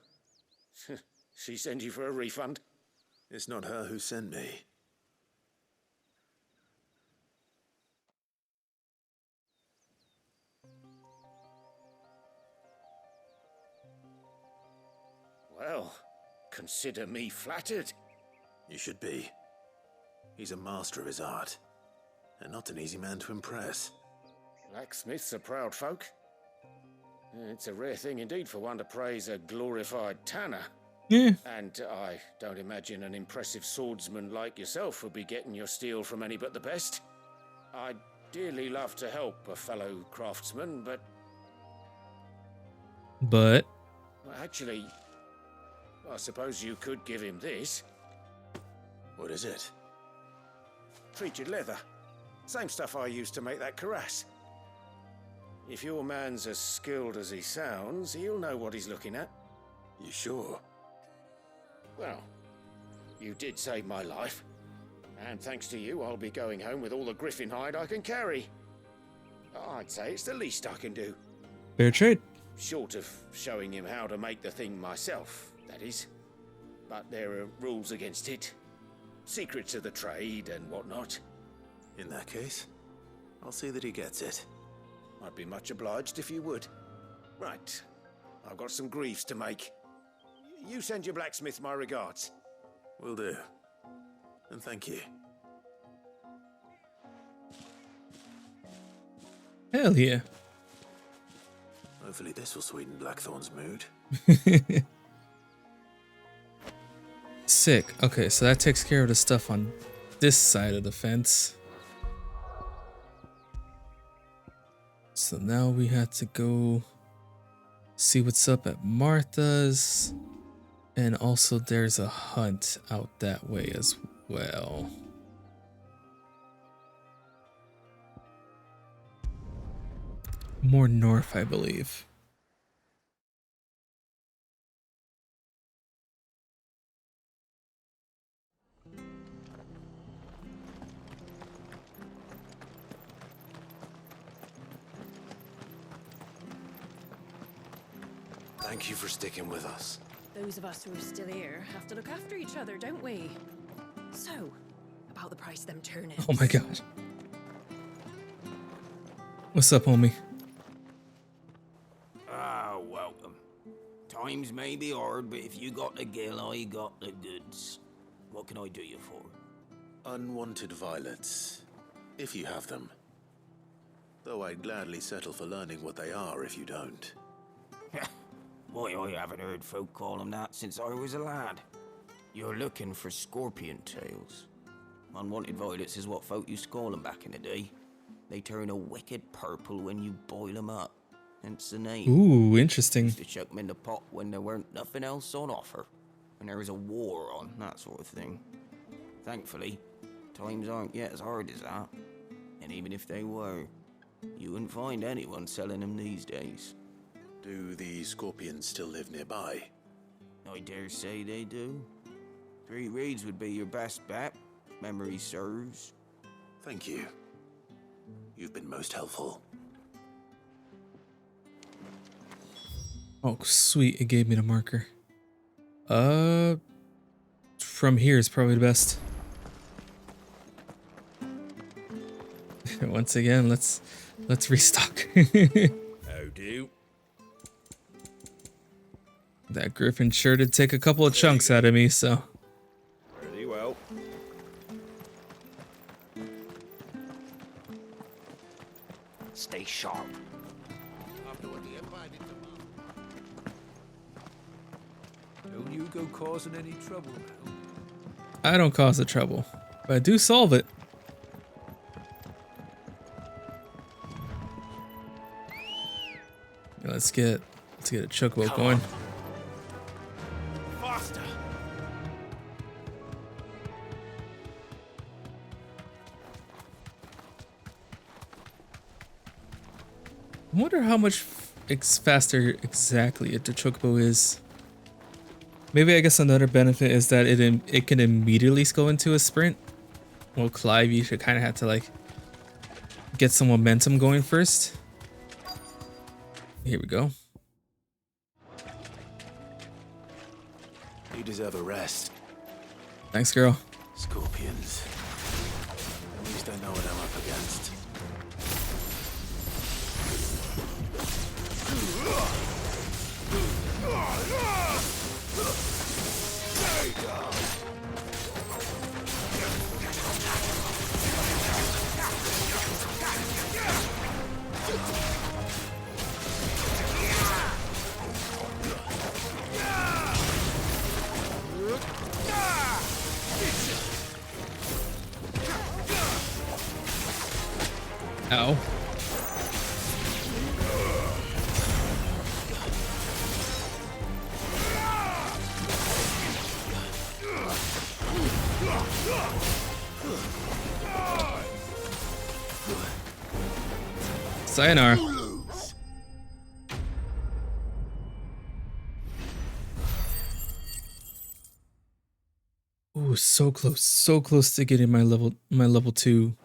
She sent you for a refund? It's not her who sent me. Well, consider me flattered. You should be. He's a master of his art, and not an easy man to impress. Blacksmiths are proud folk. It's a rare thing indeed for one to praise a glorified tanner. Yeah. And I don't imagine an impressive swordsman like yourself would be getting your steel from any but the best. I'd dearly love to help a fellow craftsman, but... But? Well, actually, I suppose you could give him this. What is it? Treated leather. Same stuff I used to make that cuirass. If your man's as skilled as he sounds, he'll know what he's looking at. You sure? Well, you did save my life. And thanks to you, I'll be going home with all the griffin hide I can carry. I'd say it's the least I can do. Fair trade. Short of showing him how to make the thing myself, that is. But there are rules against it. Secrets of the trade and whatnot. In that case, I'll see that he gets it. I'd be much obliged if you would. Right. I've got some greaves to make. You send your blacksmith my regards. Will do. And thank you. Hell yeah. Hopefully this will sweeten Blackthorn's mood. Sick. Okay, so that takes care of the stuff on this side of the fence. So now we have to go see what's up at Martha's And also there's a hunt out that way as well. More north, I believe. Thank you for sticking with us. Those of us who are still here have to look after each other, don't we? So, about the price of them turnips. Oh my god. What's up, homie? Ah, welcome. Times may be hard, but if you got the gill, I got the goods. What can I do you for? Unwanted violets, if you have them. Though I'd gladly settle for learning what they are if you don't. Why, I haven't heard folk call them that since I was a lad. You're looking for scorpion tails. Unwanted violets is what folk used to call them back in the day. They turn a wicked purple when you boil them up. Hence the name. Ooh, interesting. Used to chuck them in the pot when there weren't nothing else on offer. When there was a war on, that sort of thing. Thankfully, times aren't yet as hard as that. And even if they were, you wouldn't find anyone selling them these days. Do the scorpions still live nearby? I dare say they do. 3 Reeds would be your best bet. Memory serves. Thank you. You've been most helpful. Oh, sweet. It gave me the marker. From here is probably the best. Once again, let's restock. How do? That griffin sure did take a couple of chunks out of me, so. Pretty well. Stay sharp. Don't you go causing any trouble now. I don't cause the trouble, but I do solve it. Let's get a chocobo going. Faster. I wonder how much faster exactly the chocobo is. Maybe I guess another benefit is that it can immediately go into a sprint. Well, Clive, you should kind of have to like get some momentum going first. Here we go. You deserve a rest. Thanks, girl. Scorpions. At least I know what I'm up against. Ow. Sayonara. Ooh, so close to getting my level 2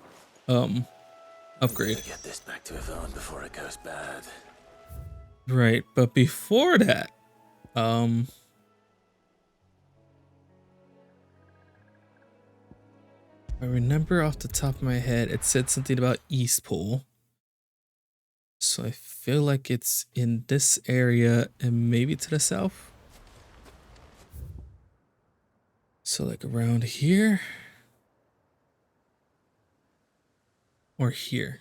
upgrade. Get this back to Yvonne before it goes bad. Right, but before that, I remember off the top of my head it said something about East Pole. So I feel like it's in this area and maybe to the south. So like around here or here.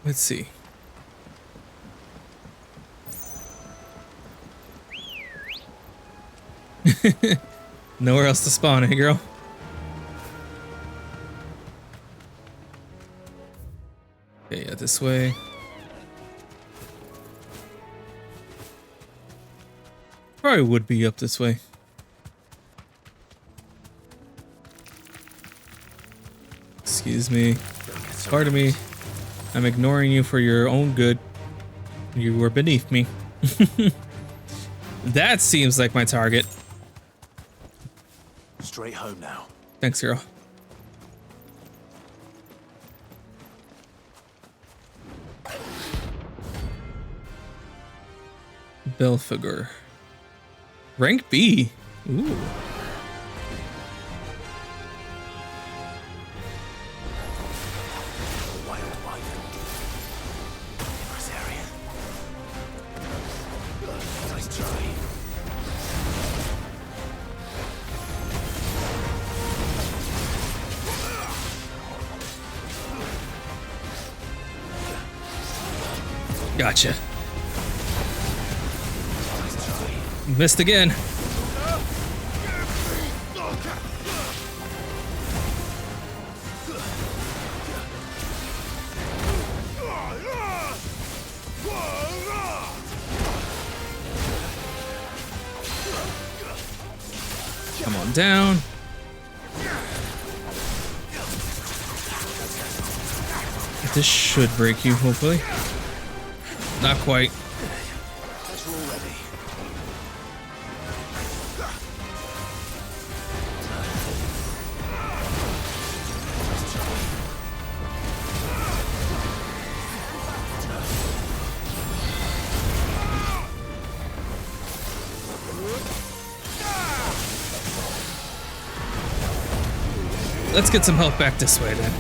Let's see. Nowhere else to spawn, eh, girl? Okay, yeah, this way. Probably would be up this way. Excuse me. Pardon me. I'm ignoring you for your own good. You were beneath me. That seems like my target. Straight home now. Thanks, girl. Belphegor. Rank B. Ooh. Gotcha. Missed again. Come on down. This should break you, hopefully. Not quite. Let's get some health back this way then.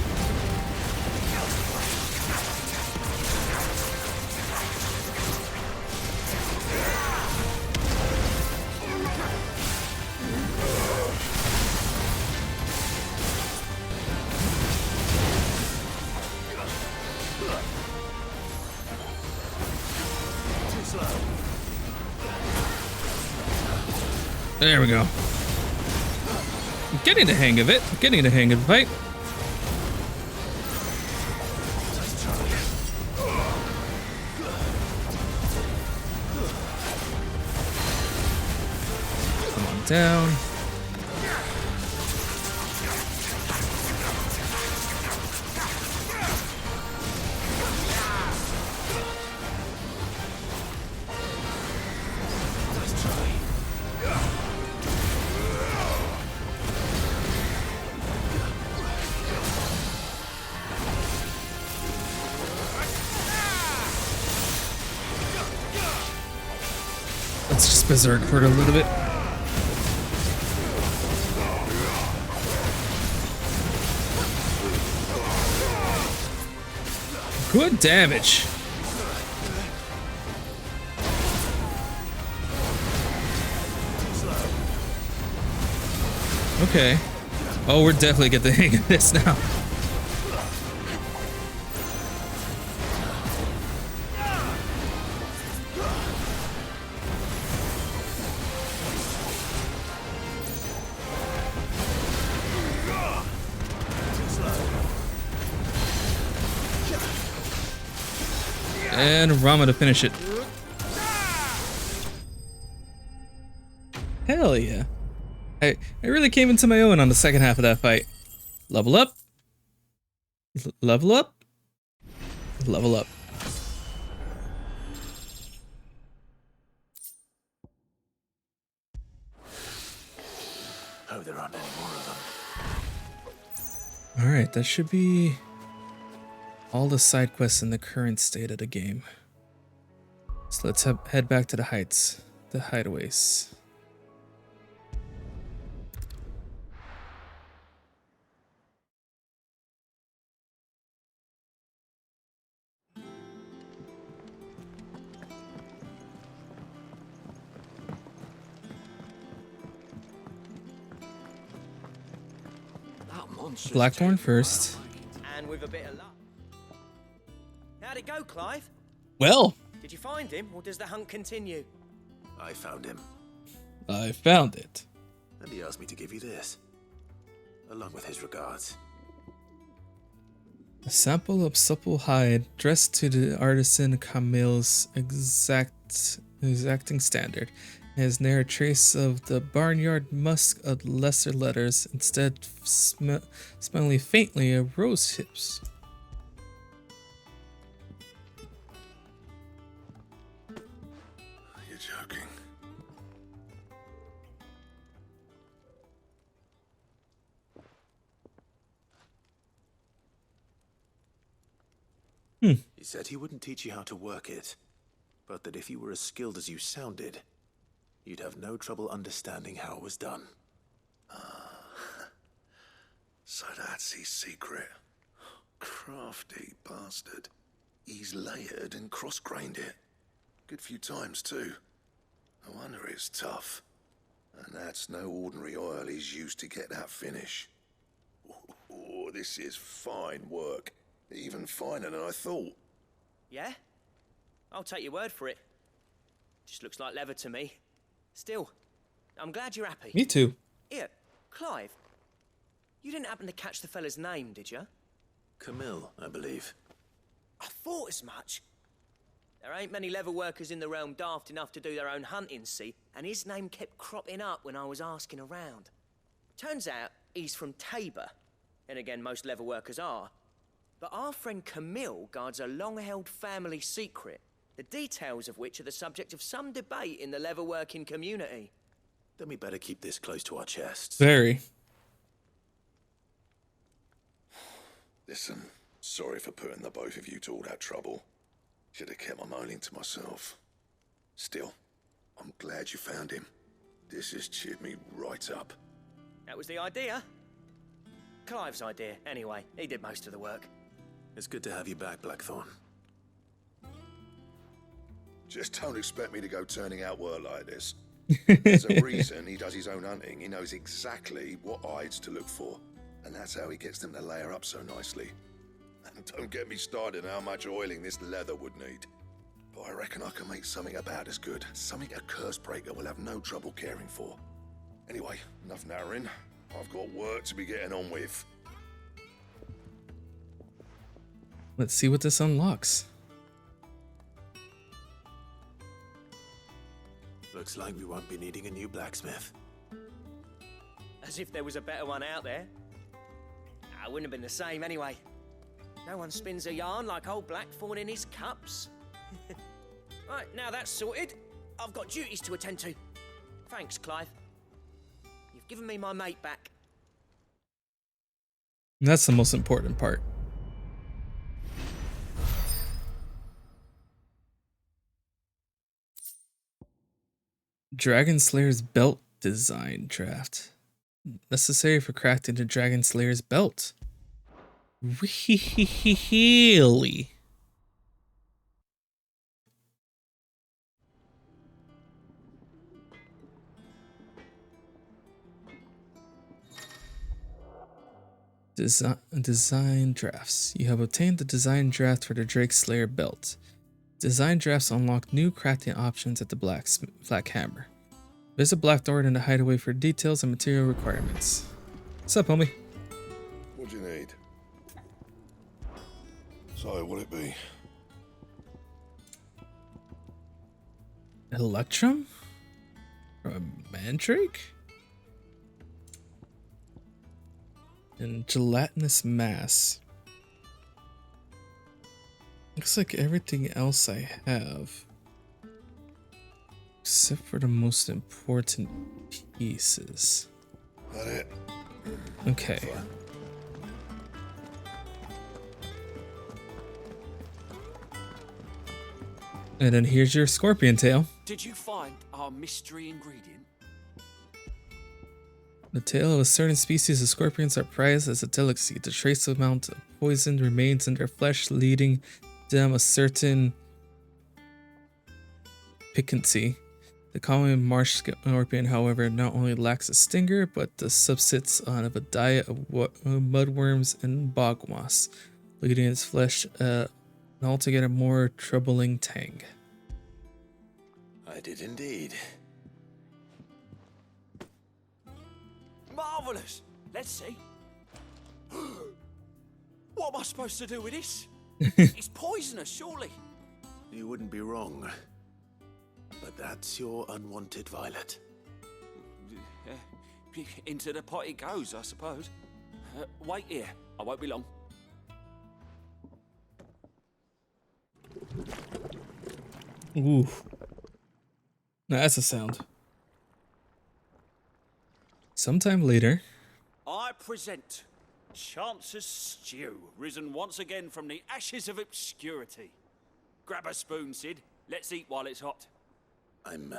There we go. I'm getting the hang of it. I'm getting the hang of the fight. Come on down. Let's just berserk for it a little bit. Good damage. Okay. Oh, we're definitely getting the hang of this now. And Rama to finish it. Hell yeah. I really came into my own on the second half of that fight. Level up. Level up. Level up. Hope there aren't any more of them. Alright, that should be all the side quests in the current state of the game. So let's head back to the heights, the hideaways. Blackthorn first. And with a bit of luck. How'd it go, Clive? Well, Did you find him, or does the hunt continue? I found him. I found it. And he asked me to give you this. Along with his regards. A sample of supple hide dressed to the artisan Camille's exacting standard. has ne'er a trace of the barnyard musk of lesser letters, instead smelling faintly of rose hips. You're joking. He said he wouldn't teach you how to work it, but that if you were as skilled as you sounded, you'd have no trouble understanding how it was done. So that's his secret. Crafty bastard. He's layered and cross-grained it. Good few times, too. No wonder it's tough. And that's no ordinary oil he's used to get that finish. Oh, this is fine work. Even finer than I thought. Yeah? I'll take your word for it. Just looks like leather to me. Still, I'm glad you're happy. Me too. Here, Clive. You didn't happen to catch the fella's name, did you? Camille, I believe. I thought as much. There ain't many leather workers in the realm daft enough to do their own hunting, see? And his name kept cropping up when I was asking around. Turns out he's from Tabor. And again, most leather workers are. But our friend Camille guards a long-held family secret, the details of which are the subject of some debate in the leatherworking community. Then we better keep this close to our chests. Very. Listen, sorry for putting the both of you to all that trouble. Should have kept my moaning to myself. Still, I'm glad you found him. This has cheered me right up. That was the idea. Clive's idea, anyway. He did most of the work. It's good to have you back, Blackthorn. Just don't expect me to go turning out work like this. There's a reason he does his own hunting. He knows exactly what hides to look for. And that's how he gets them to layer up so nicely. And don't get me started on how much oiling this leather would need. But I reckon I can make something about as good. Something a Cursebreaker will have no trouble caring for. Anyway, enough narrowing. I've got work to be getting on with. Let's see what this unlocks. Looks like we won't be needing a new blacksmith. As if there was a better one out there. I wouldn't have been the same anyway. No one spins a yarn like old Blackthorn in his cups. Right, now that's sorted, I've got duties to attend to. Thanks, Clive. You've given me my mate back. That's the most important part. Dragon Slayer's belt design draft. Necessary for crafting the Dragon Slayer's belt. Really? Design drafts. You have obtained the design draft for the Drake Slayer belt. Design drafts unlock new crafting options at the Black Hammer. Visit Blackthorn in the hideaway for details and material requirements. What's up, homie? What do you need? So, what'll it be? Electrum? Or a mandrake? And gelatinous mass. Looks like everything else I have. Except for the most important pieces. That it? Okay. And then here's your scorpion tail. Did you find our mystery ingredient? The tail of a certain species of scorpions are prized as a delicacy. The trace amount of poison remains in their flesh, leading them a certain piquancy. The common marsh scorpion, however, not only lacks a stinger, but subsists on of a diet of mudworms and bog moss, leading its flesh an altogether more troubling tang. I did indeed. Marvelous! Let's see. What am I supposed to do with this? It's poisonous, surely. You wouldn't be wrong. But that's your unwanted violet. Into the pot it goes, I suppose. Wait here. I won't be long. Ooh. Now that's a sound. Sometime later. I present Chance's Stew, risen once again from the ashes of obscurity. Grab a spoon, Sid. Let's eat while it's hot. I'm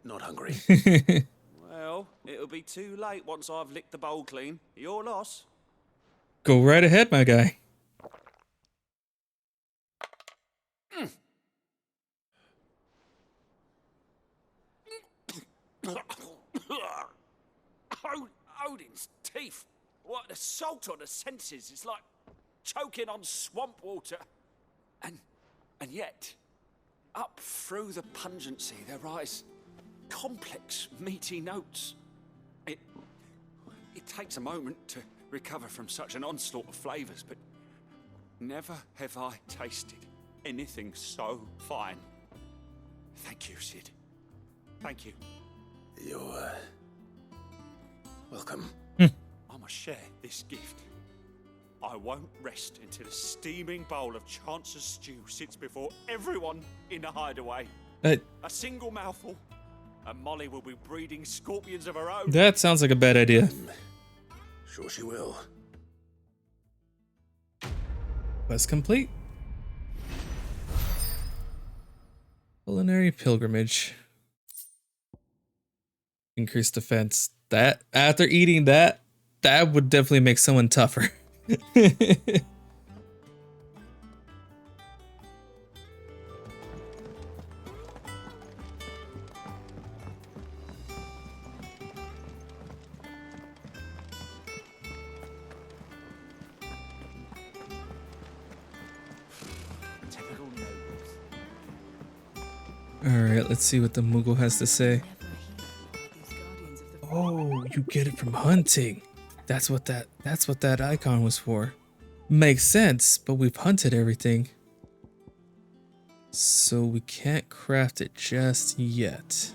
not hungry. Well, it'll be too late once I've licked the bowl clean. Your loss. Go right ahead, my guy. Odin's teeth. What, the salt on the senses is like choking on swamp water. And yet, up through the pungency there rise complex, meaty notes. It takes a moment to recover from such an onslaught of flavors, but never have I tasted anything so fine. Thank you, Sid. Thank you. You're welcome. I must share this gift. I won't rest until a steaming bowl of Chance's Stew sits before everyone in the hideaway. A single mouthful, and Molly will be breeding scorpions of her own. That sounds like a bad idea. Sure she will. Quest complete. Culinary pilgrimage. Increased defense. That after eating that would definitely make someone tougher. Alright, let's see what the Moogle has to say. Oh, you get it from hunting. That's what that icon was for. Makes sense, but we've hunted everything. So we can't craft it just yet.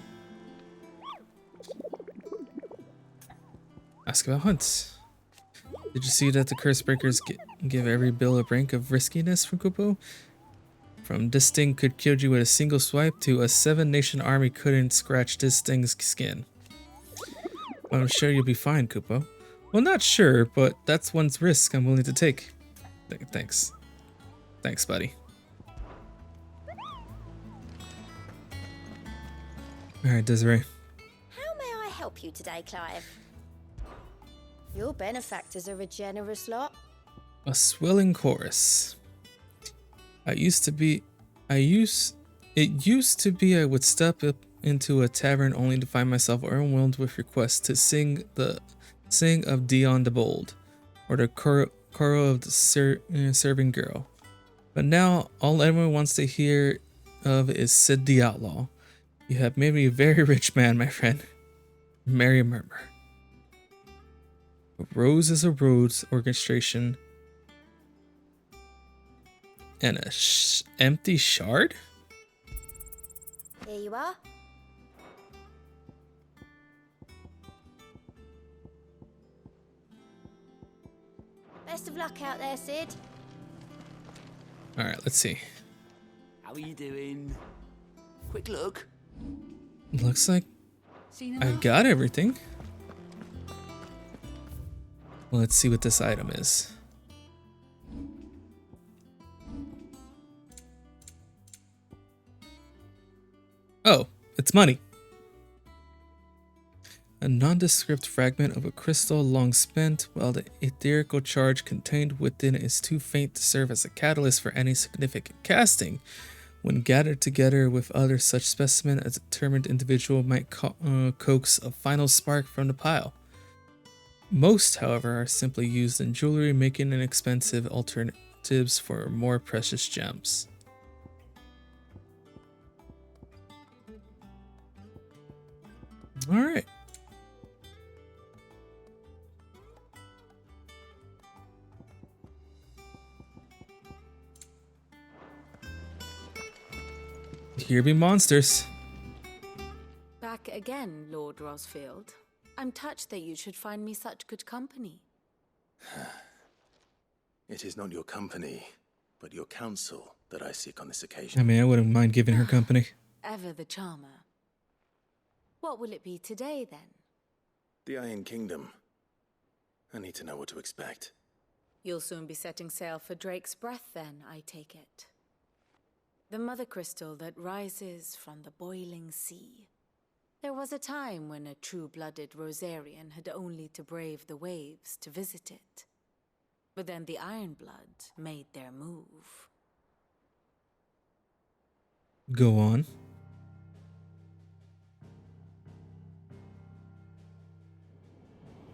Ask about hunts. Did you see that the curse breakers give every bill a rank of riskiness from Kupo? From this thing could kill you with a single swipe to a 7-nation army couldn't scratch this thing's skin. I'm sure you'll be fine, Kupo. Well, not sure, but that's one's risk I'm willing to take. Thanks. Thanks, buddy. Alright, Desiree. How may I help you today, Clive? Your benefactors are a generous lot. A swelling chorus. It used to be I would step up into a tavern only to find myself overwhelmed with requests to sing of Dion the Bold, or the choral of the serving girl. But now all anyone wants to hear of is Sid the Outlaw. You have made me a very rich man, my friend. Merry murmur. A Rose is a Rose orchestration. And a empty shard? Here you are. Best of luck out there, Sid. Alright, let's see. How are you doing? Quick look. Looks like I got everything. Well, let's see what this item is. Oh, it's money. A nondescript fragment of a crystal long spent, while the etherical charge contained within is too faint to serve as a catalyst for any significant casting. When gathered together with other such specimen, a determined individual might coax a final spark from the pile. Most, however, are simply used in jewelry, making inexpensive alternatives for more precious gems. All right. Here be monsters. Back again, Lord Rosfield. I'm touched that you should find me such good company. It is not your company, but your counsel that I seek on this I occasion. mean, I wouldn't mind giving her company. Ever the charmer. What will it be today, then? The Iron Kingdom. I need to know what to expect. You'll soon be setting sail for Drake's Breath, then, I take it. The mother crystal that rises from the boiling sea. There was a time when a true-blooded Rosarian had only to brave the waves to visit it. But then the Ironblood made their move. Go on.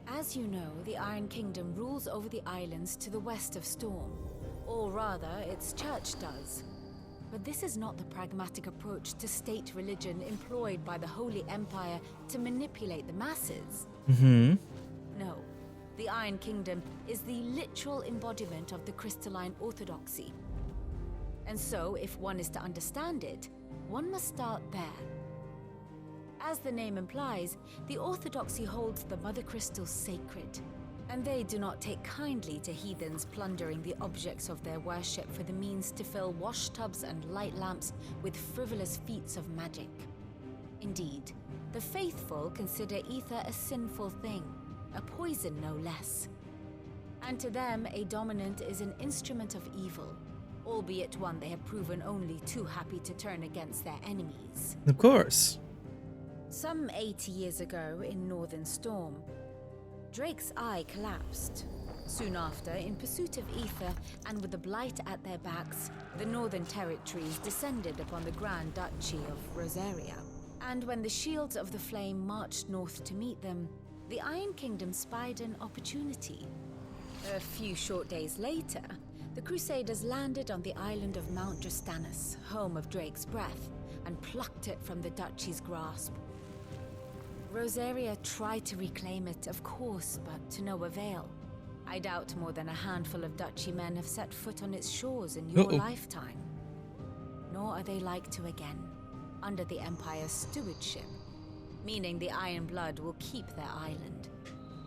As you know, the Iron Kingdom rules over the islands to the west of Storm. Or rather, its church does. But this is not the pragmatic approach to state religion employed by the Holy Empire to manipulate the masses. No. The Iron Kingdom is the literal embodiment of the crystalline orthodoxy. And so, if one is to understand it, one must start there. As the name implies, the orthodoxy holds the mother crystals sacred, and they do not take kindly to heathens plundering the objects of their worship for the means to fill washtubs and light lamps with frivolous feats of magic. Indeed, the faithful consider ether a sinful thing, a poison no less. And to them, a dominant is an instrument of evil, albeit one they have proven only too happy to turn against their enemies. Of course. Some 80 years ago in Northern Storm, Drake's eye collapsed. Soon after, in pursuit of ether and with the blight at their backs, the Northern Territories descended upon the Grand Duchy of Rosaria. And when the Shields of the Flame marched north to meet them, the Iron Kingdom spied an opportunity. A few short days later, the Crusaders landed on the island of Mount Drastanus, home of Drake's Breath, and plucked it from the Duchy's grasp. Rosaria tried to reclaim it, of course, but to no avail. I doubt more than a handful of Duchy men have set foot on its shores in your lifetime. Nor are they like to again, under the Empire's stewardship, meaning the Iron Blood will keep their island.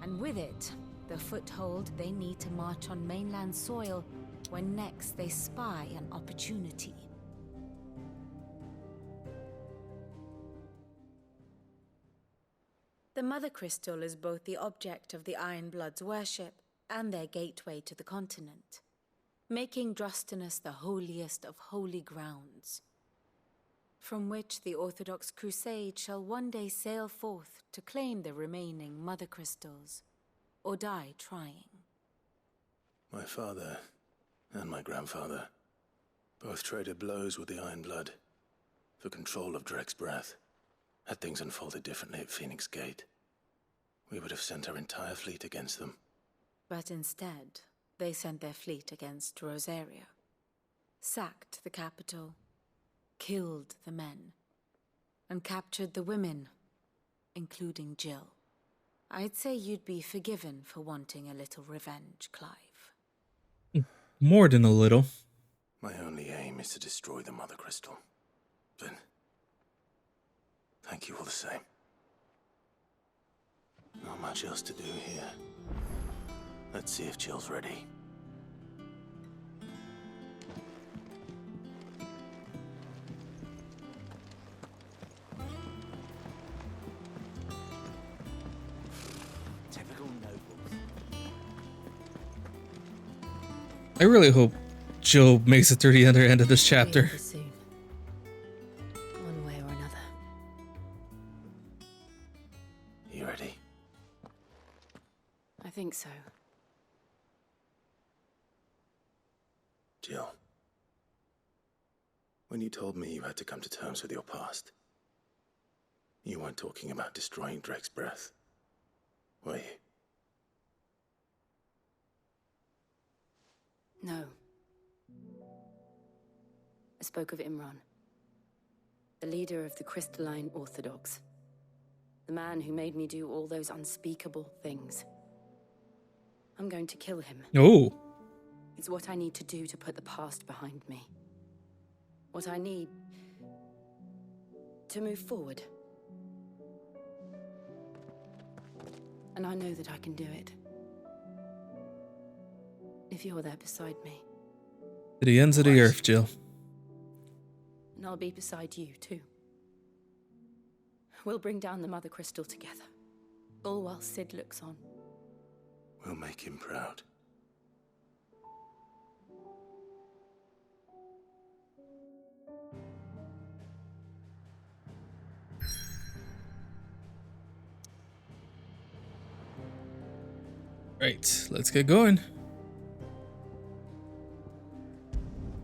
And with it, the foothold they need to march on mainland soil when next they spy an opportunity. The Mother Crystal is both the object of the Iron Blood's worship and their gateway to the continent, making Drastanus the holiest of holy grounds, from which the Orthodox Crusade shall one day sail forth to claim the remaining Mother Crystals, or die trying. My father and my grandfather both traded blows with the Iron Blood for control of Drake's Breath. Had things unfolded differently at Phoenix Gate, we would have sent our entire fleet against them. But instead, they sent their fleet against Rosaria, sacked the capital, killed the men, and captured the women, including Jill. I'd say you'd be forgiven for wanting a little revenge, Clive. More than a little. My only aim is to destroy the Mother Crystal. Then, thank you all the same. Not much else to do here. Let's see if Jill's ready. Typical nobles. I really hope Jill makes it through the other end of this chapter. Soon. One way or another. You ready? I think so. Jill, when you told me you had to come to terms with your past, you weren't talking about destroying Drake's Breath, were you? No. I spoke of Imran, the leader of the Crystalline Orthodox. The man who made me do all those unspeakable things. I'm going to kill him. Oh. It's what I need to do to put the past behind me. What I need To move forward. And I know that I can do it. If you're there beside me. To the ends of the earth, Jill. And I'll be beside you, too. We'll bring down the Mother Crystal together. All while Sid looks on. We'll make him proud. Right, let's get going.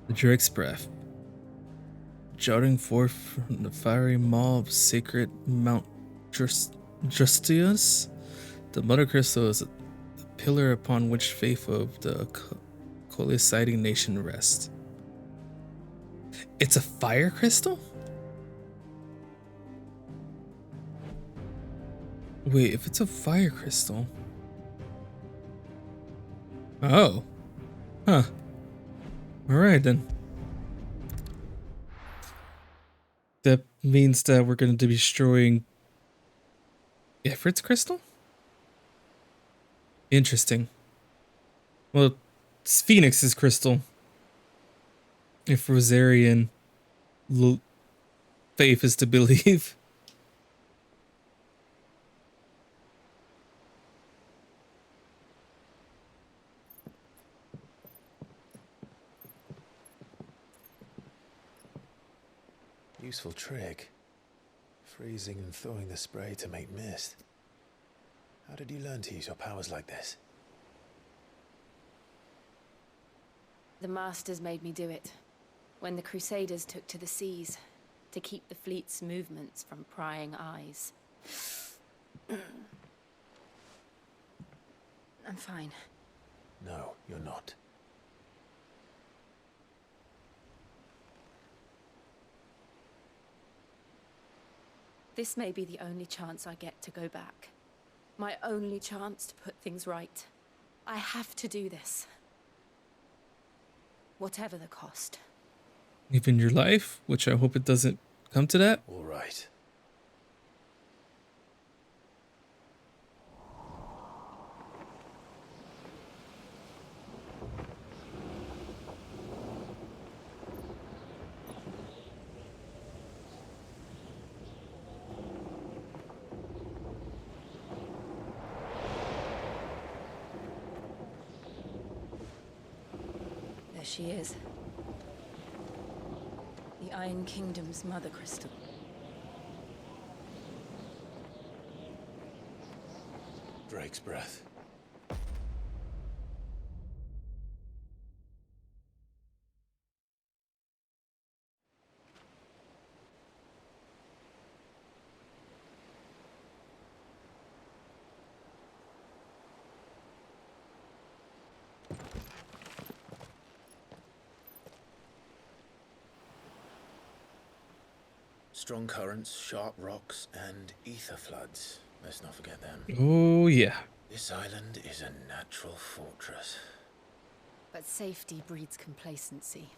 The Drake's Breath. Jutting forth from the fiery maw of sacred Mount Justius, the Mother Crystal is a pillar upon which faith of the coinciding nation rests. It's a fire crystal? Wait, if it's a fire crystal... Oh. Huh. Alright then. That means that we're going to be destroying Ifrit's crystal? Interesting. Well, it's Phoenix's crystal. If Rosarian faith is to believe. Useful trick. Freezing and thawing the spray to make mist. How did you learn to use your powers like this? The Masters made me do it. When the Crusaders took to the seas, to keep the fleet's movements from prying eyes. I'm fine. No, you're not. This may be the only chance I get to go back. My only chance to put things right. I have to do this. Whatever the cost. Even your life, which I hope it doesn't come to that. All right. She is. The Iron Kingdom's Mother Crystal. Drake's Breath. Strong currents, sharp rocks, and ether floods. Let's not forget them. Oh, yeah. This island is a natural fortress. But safety breeds complacency.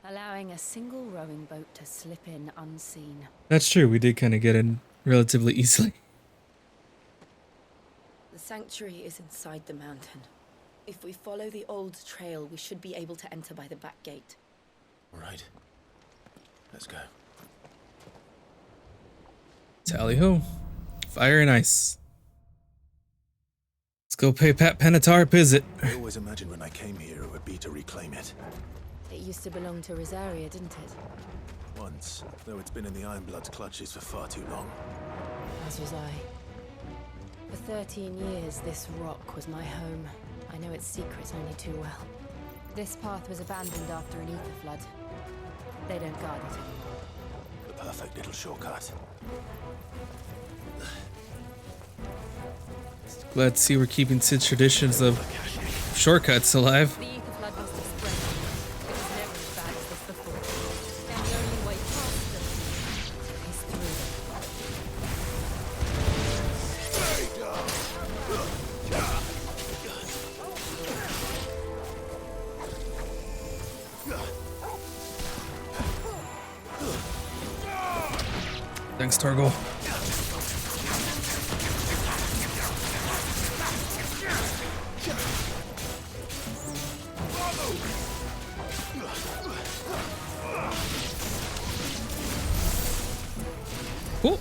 Allowing a single rowing boat to slip in unseen. That's true. We did kind of get in relatively easily. The sanctuary is inside the mountain. If we follow the old trail, we should be able to enter by the back gate. All right. Let's go. Tally ho. Fire and ice. Let's go pay Pat Penatar a visit. I always imagined when I came here it would be to reclaim it. It used to belong to Rosaria, didn't it? Once, though it's been in the Ironblood's clutches for far too long. As was I. For 13 years, this rock was my home. I know its secrets only too well. This path was abandoned after an ether flood. They don't guard it anymore. The perfect little shortcut. Glad to see we're keeping Sid's traditions of shortcuts alive. The ether flood must have spread. It was never as bad as this before. And the only way past them is through. Thanks, Torgal. Cool.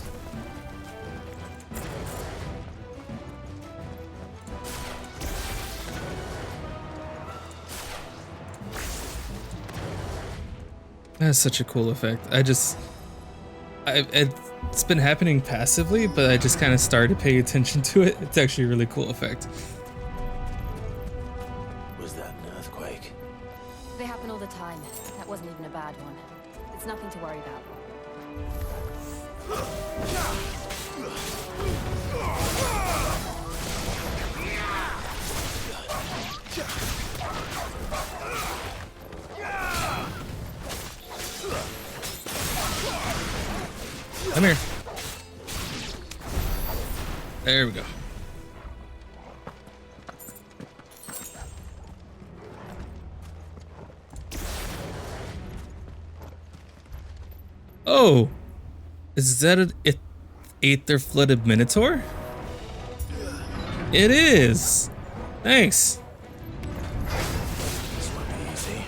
That's such a cool effect. It's been happening passively, but I just kind of started paying attention to it. It's actually a really cool effect. Was that an earthquake? They happen all the time. That wasn't even a bad one. It's nothing to worry about. Come here. There we go. Oh, is that an aether-flooded minotaur? It is. Thanks. This won't be easy.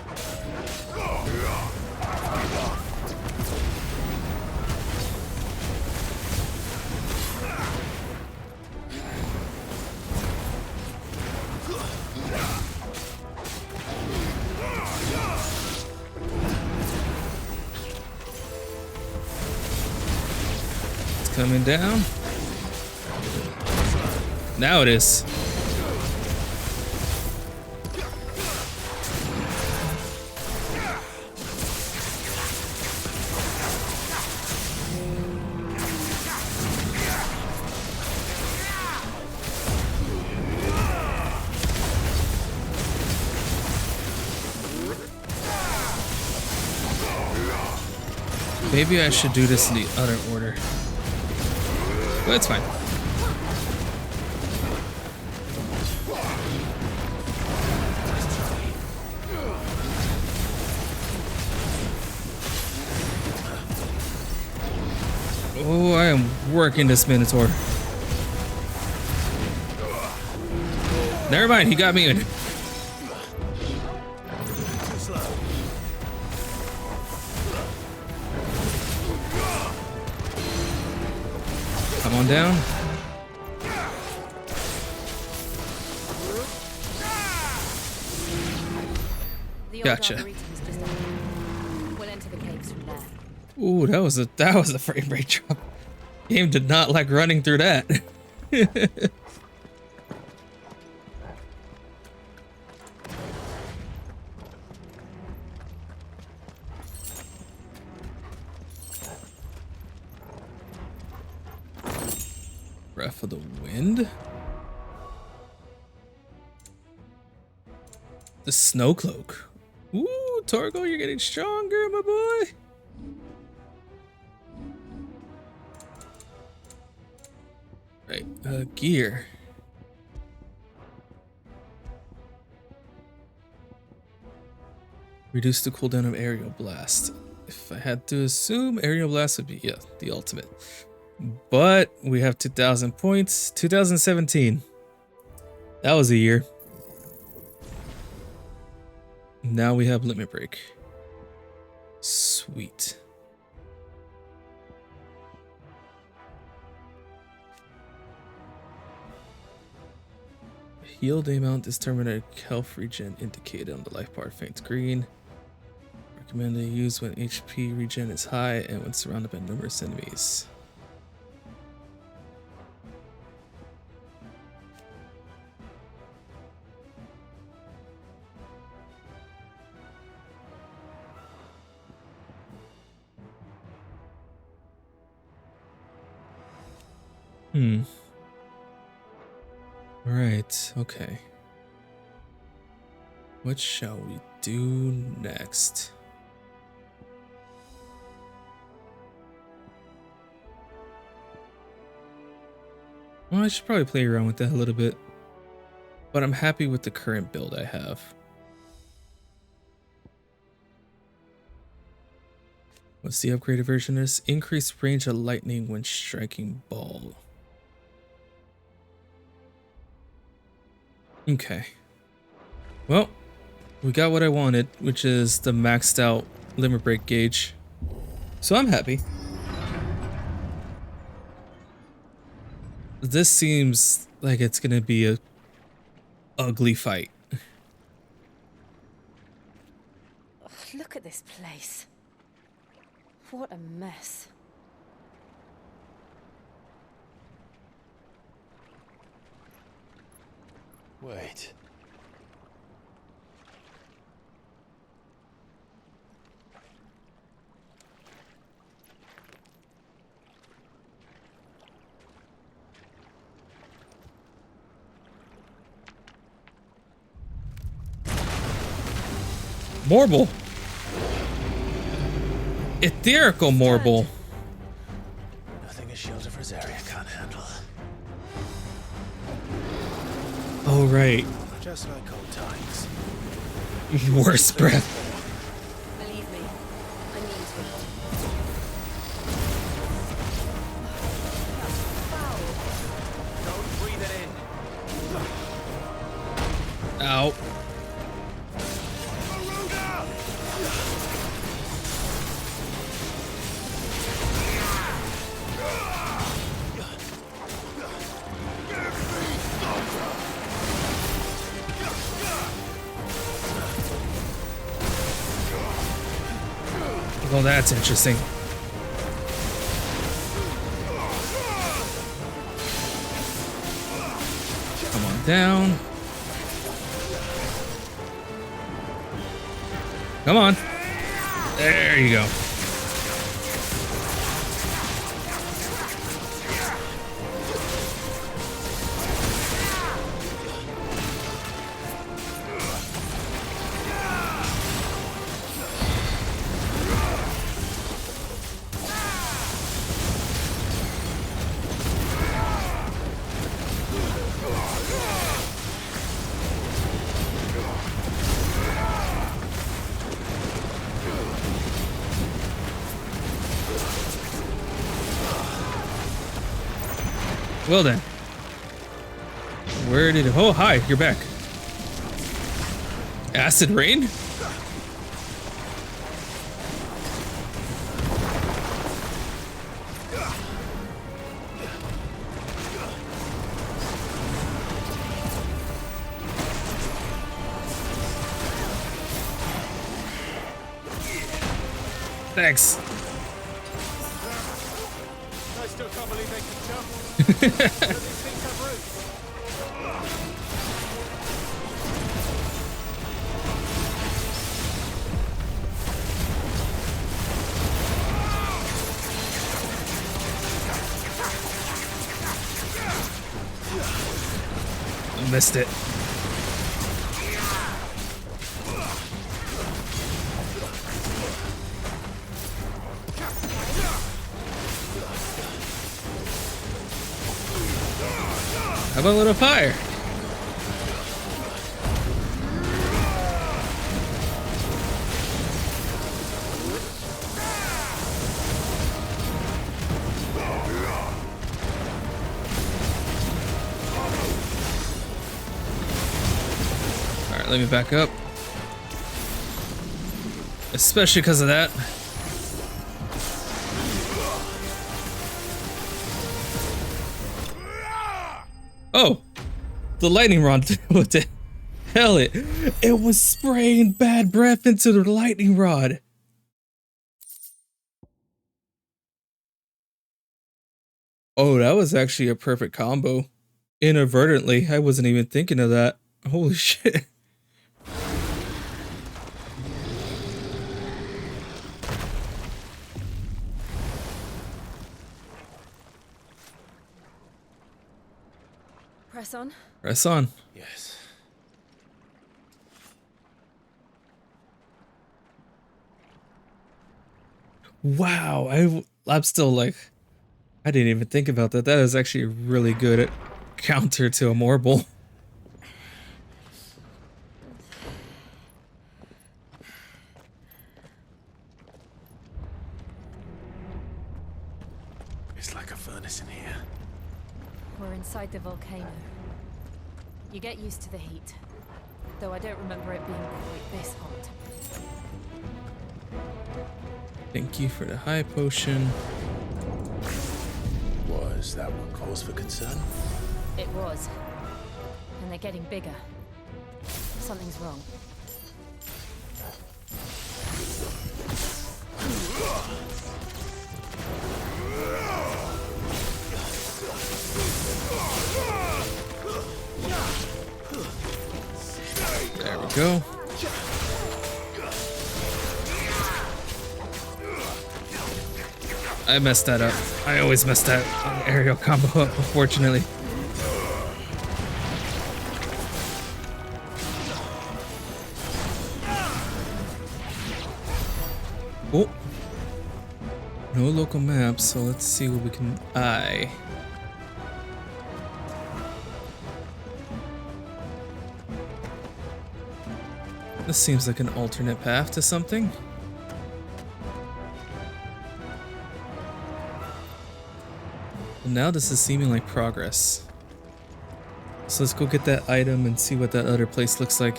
It's coming down. Now it is. Maybe I should do this in the other order. But it's fine. Oh, I am working this Minotaur. Never mind, he got me in. Come on down. Gotcha. We'll enter the caves from there. Ooh, that was a frame rate drop. Game did not like running through that. Breath of the Wind. The Snow Cloak. Ooh, Torgo, you're getting stronger, my boy. Right, gear. Reduce the cooldown of Aerial Blast. If I had to assume, Aerial Blast would be, yeah, the ultimate. But we have 2,000 points. 2017. That was a year. Now we have Limit Break. Sweet. Healed amount is terminated health regen indicated on the life bar faints green. Recommended use when HP regen is high and when surrounded by numerous enemies. Right, okay. What shall we do next? Well, I should probably play around with that a little bit. But I'm happy with the current build I have. What's the upgraded version of this? Increased range of lightning when striking ball. Okay. Well, we got what I wanted, which is the maxed out limit break gauge. So I'm happy. This seems like it's gonna be a ugly fight. Look at this place. What a mess. Wait. Morble. Etherical Morble. Nothing a shield of Rosaria can't handle. Oh, right. Just like old times. Worst breath. Believe me, I mean Don't breathe it in. Ow. Well, that's interesting. Come on down. Come on. There you go. Well then. Where did it? Oh, hi, you're back. Acid rain? Thanks. I still can't believe they can jump. These things have roots. I missed it. How about a little fire? All right, let me back up. Especially because of that. Oh, the lightning rod. What the hell? It was spraying bad breath into the lightning rod. Oh, that was actually a perfect combo. Inadvertently, I wasn't even thinking of that. Holy shit. Press on. Press on. Yes. Wow, I'm still like, I didn't even think about that. That is actually a really good counter to a Morble. It's like a furnace in here. We're inside the volcano. You get used to the heat. Though I don't remember it being quite this hot. Thank you for the high potion. Was that one cause for concern? It was. And they're getting bigger. Something's wrong. There we go. I messed that up. I always mess that aerial combo up, unfortunately. Oh. No local maps, so let's see what we can eye. This seems like an alternate path to something. And now this is seeming like progress. So let's go get that item and see what that other place looks like.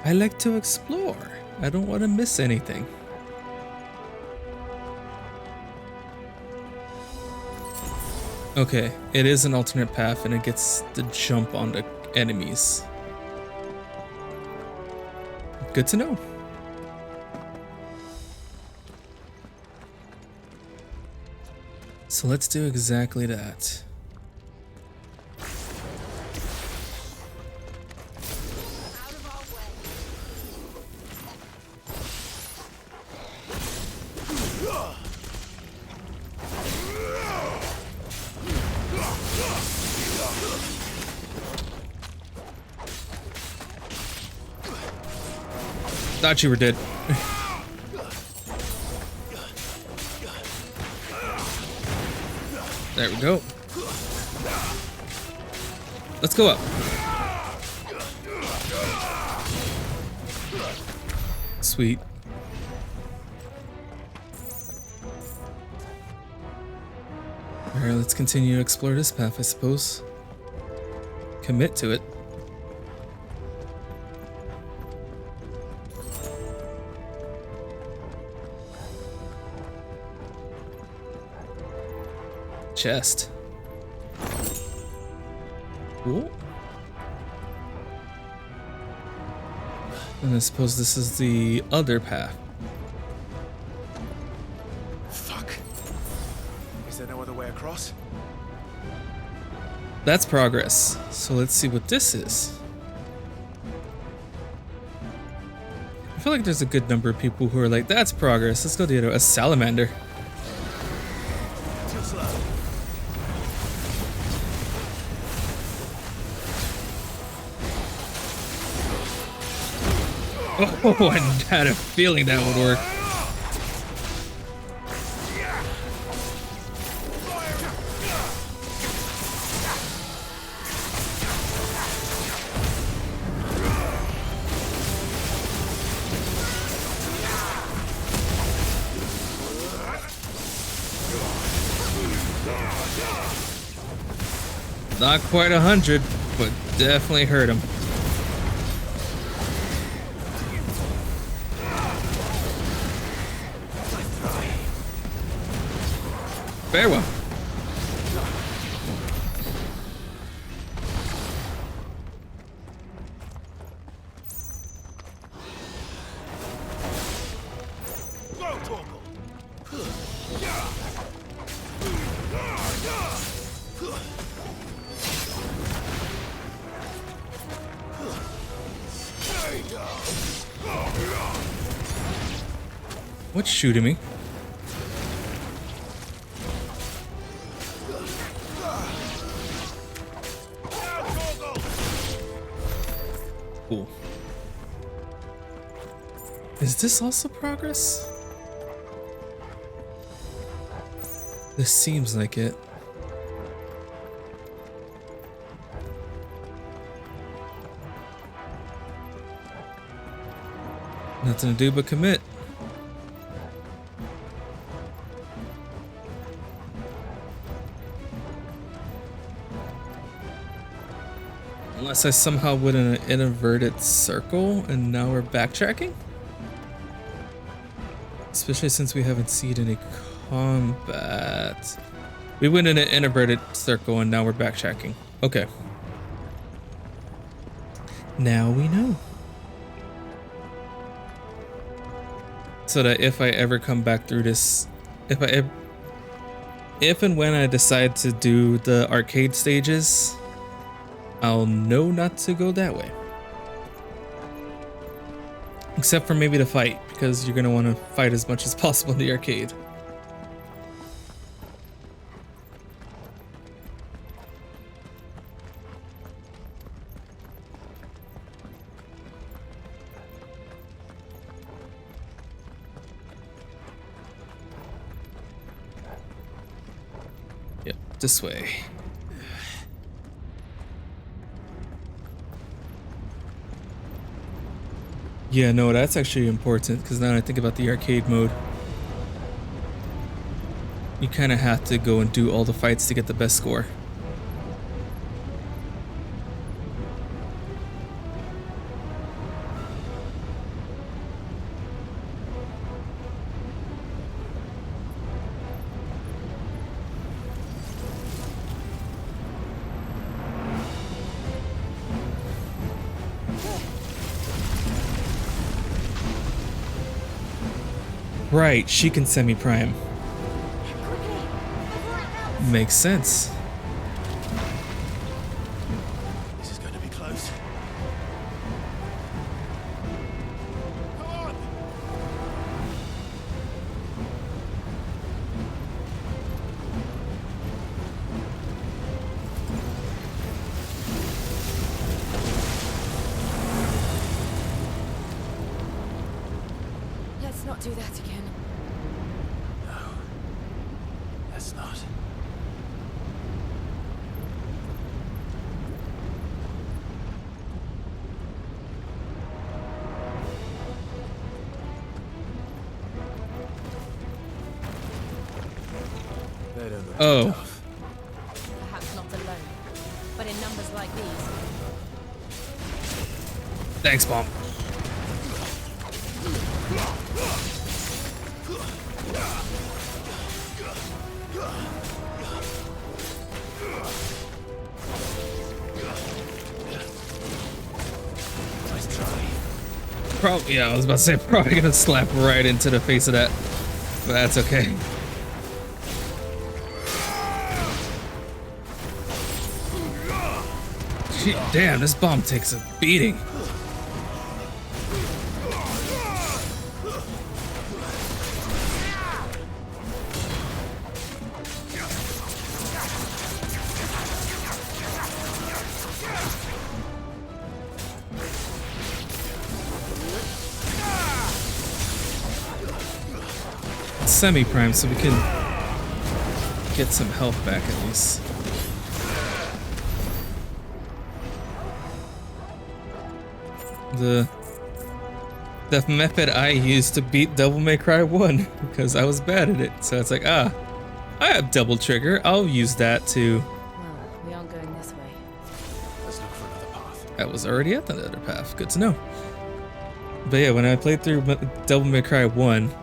I like to explore. I don't want to miss anything. Okay, it is an alternate path and it gets the jump on the enemies. Good to know. So let's do exactly that. Thought you were dead. There we go. Let's go up. Sweet. Alright, let's continue to explore this path, I suppose. Commit to it. Chest. Cool. And I suppose this is the other path. Fuck. Is there no other way across? That's progress. So let's see what this is. I feel like there's a good number of people who are like, that's progress. Let's go to the other. A salamander. Too slow. Oh, I had a feeling that would work. Not quite 100, but definitely hurt him. Farewell. What's shooting me? Cool. Is this also progress? This seems like it. Nothing to do but commit. Unless I somehow went in an inverted circle and now we're backtracking? Especially since we haven't seen any combat. We went in an inverted circle and now we're backtracking. Okay. Now we know. So that if I ever come back through this, if and when I decide to do the arcade stages, I'll know not to go that way. Except for maybe the fight, because you're gonna want to fight as much as possible in the arcade. Yep, this way. Yeah, no, that's actually important, because now I think about the arcade mode. You kind of have to go and do all the fights to get the best score. Right, she can semi-prime. Makes sense. This is going to be close. Let's not do that again. Let's not. They don't look Oh. tough. Perhaps not alone, but in numbers like these. Thanks, Bomb. Nice try. Probably, yeah, I was about to say, probably gonna slap right into the face of that, but that's okay. Gee, damn, this bomb takes a beating. Semi-prime, so we can get some health back at least. The method I used to beat Devil May Cry 1 because I was bad at it. So it's like, I have double trigger. I'll use that to. Well, we aren't going this way. Let's look for another path. I was already at the other path. Good to know. But yeah, when I played through Devil May Cry 1,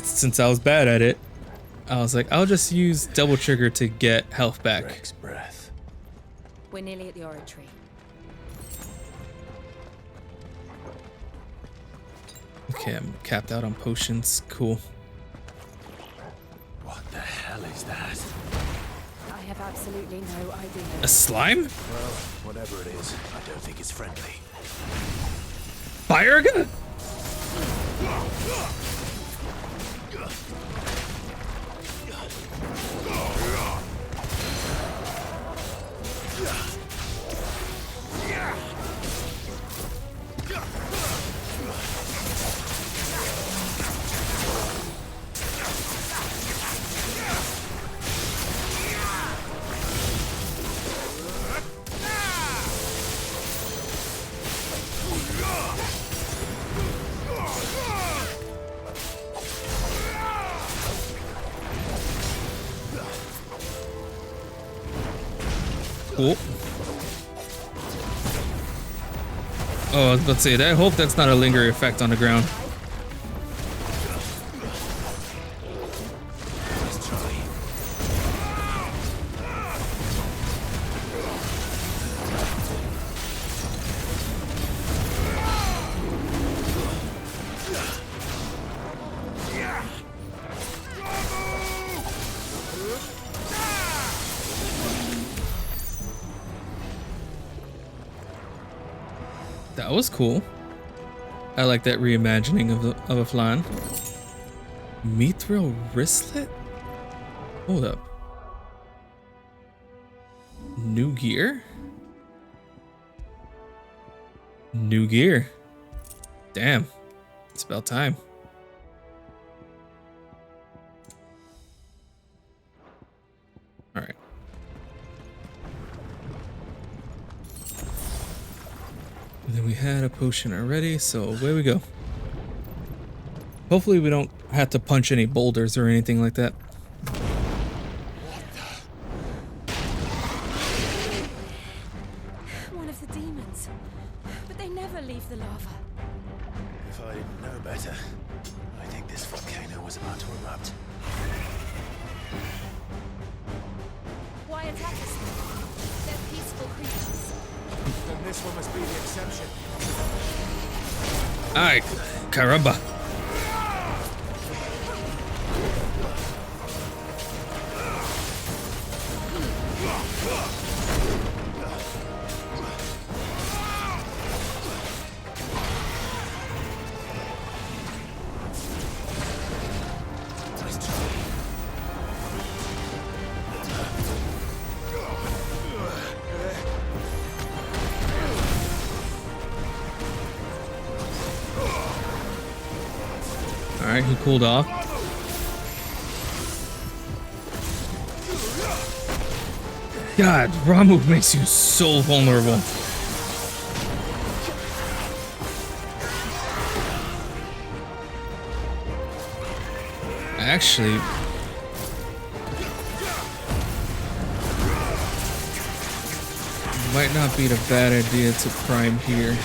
since I was bad at it, I was like, I'll just use double trigger to get health back. Drake's breath. We're nearly at the oratory. Okay, I'm capped out on potions. Cool. What the hell is that? I have absolutely no idea. A slime? Well, whatever it is, I don't think it's friendly. Fire gun? Cool. Oh, I was about to say, I hope that's not a lingering effect on the ground. That was cool. I like that reimagining of a flan. Mithril wristlet? Hold up. New gear? New gear. Damn. It's about time. Alright. And then we had a potion already, so away we go. Hopefully we don't have to punch any boulders or anything like that. One of the demons. But they never leave the lava. If I didn't know better, I think this volcano was about to erupt. Why attack us? They're peaceful creatures. Then this one must be the exception. Ay, caramba. Alright, he cooled off. God, Ramu makes you so vulnerable. Actually, might not be the bad idea to prime here.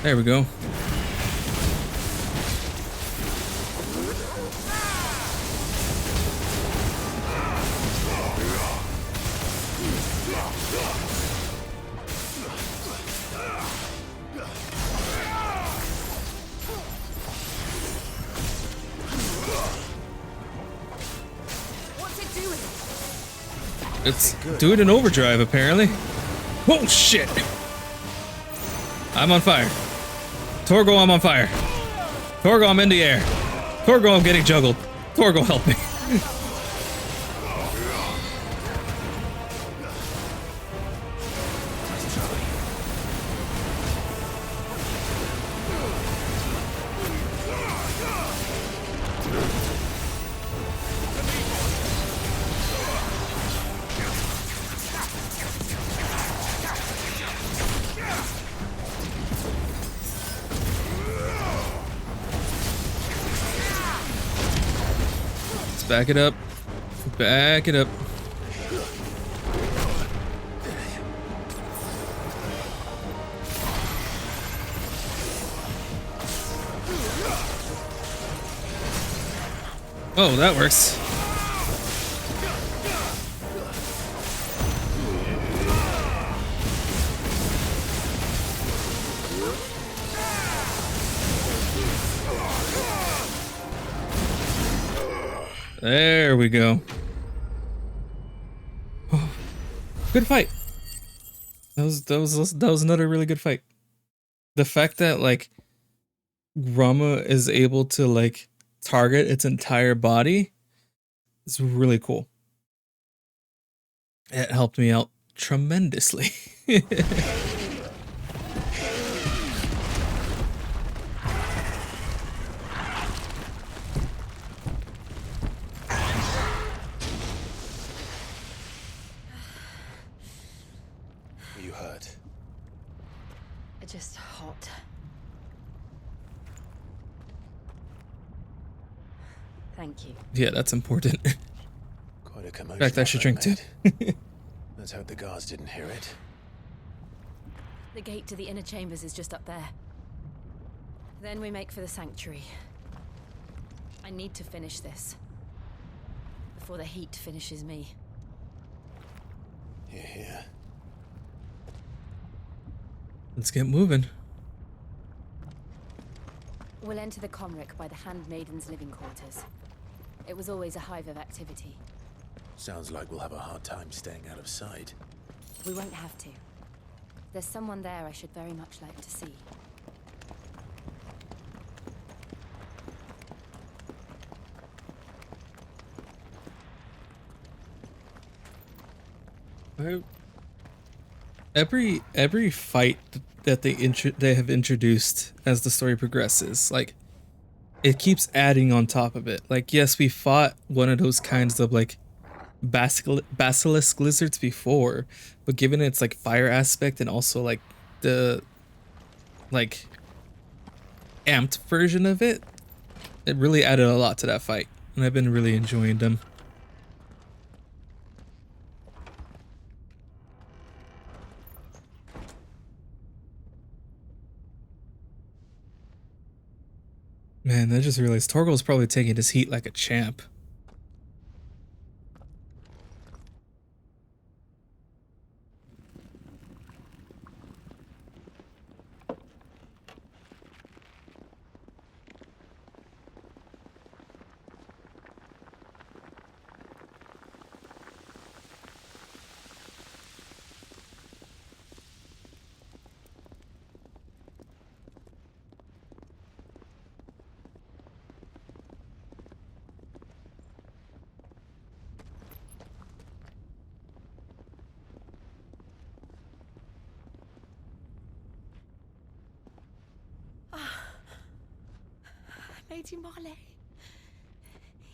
There we go. What's it doing? It's doing an overdrive, apparently. Oh, shit! I'm on fire. Torgo, I'm on fire. Torgo, I'm in the air. Torgo, I'm getting juggled. Torgo, help me. Back it up. Back it up. Oh, that works. There we go. Oh, good fight. That was another really good fight. The fact that like Rama is able to like target its entire body is really cool. It helped me out tremendously. Just hot. Thank you. Yeah, that's important. Quite a In commotion. fact, I should drink too. Let's hope the guards didn't hear it. The gate to the inner chambers is just up there. Then we make for the sanctuary. I need to finish this before the heat finishes me. Here, here. Let's get moving. We'll enter the Comric by the Handmaiden's living quarters. It was always a hive of activity. Sounds like we'll have a hard time staying out of sight. We won't have to. There's someone there I should very much like to see. Every fight that they have introduced as the story progresses, like, it keeps adding on top of it. Like, yes, we fought one of those kinds of like basilisk lizards before, but given its like fire aspect and also like the like amped version of it, it really added a lot to that fight, and I've been really enjoying them. Man, I just realized Torgal's probably taking his heat like a champ. Lady Marley.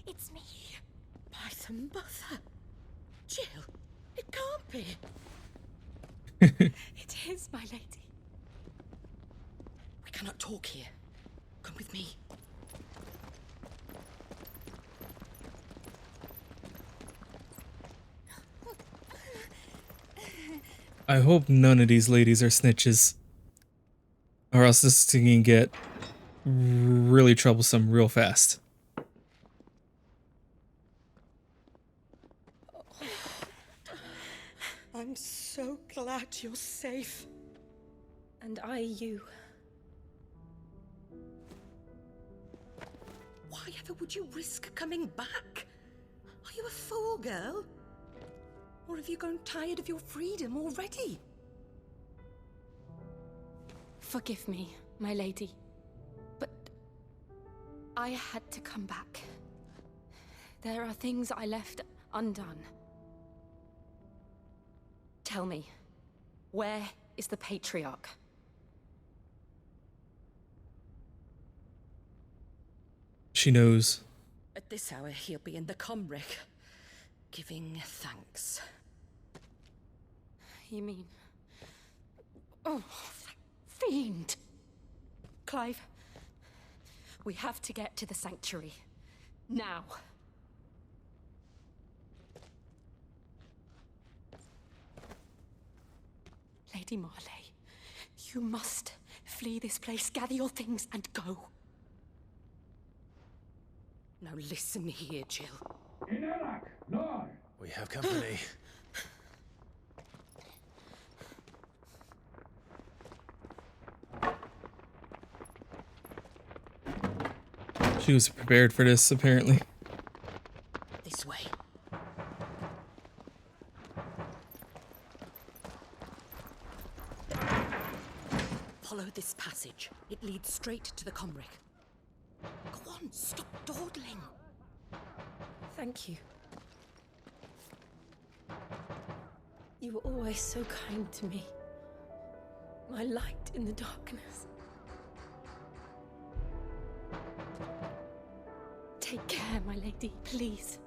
It's me. By the mother. Jill, it can't be. It is, my lady. We cannot talk here. Come with me. I hope none of these ladies are snitches, or else this thing can get really troublesome real fast. I'm so glad you're safe. And I you. Why ever would you risk coming back? Are you a fool, girl? Or have you grown tired of your freedom already? Forgive me, my lady. But I had to come back. There are things I left undone. Tell me, where is the Patriarch? She knows. At this hour, he'll be in the Comric, giving thanks. You mean... Oh, fiend! Clive, we have to get to the sanctuary. Now. Lady Marley, you must flee this place, gather your things, and go. Now listen here, Jill. We have company. She was prepared for this, apparently. This way. Follow this passage. It leads straight to the Comric. Go on, stop dawdling. Thank you. You were always so kind to me. My light in the darkness. Take care, my lady, please.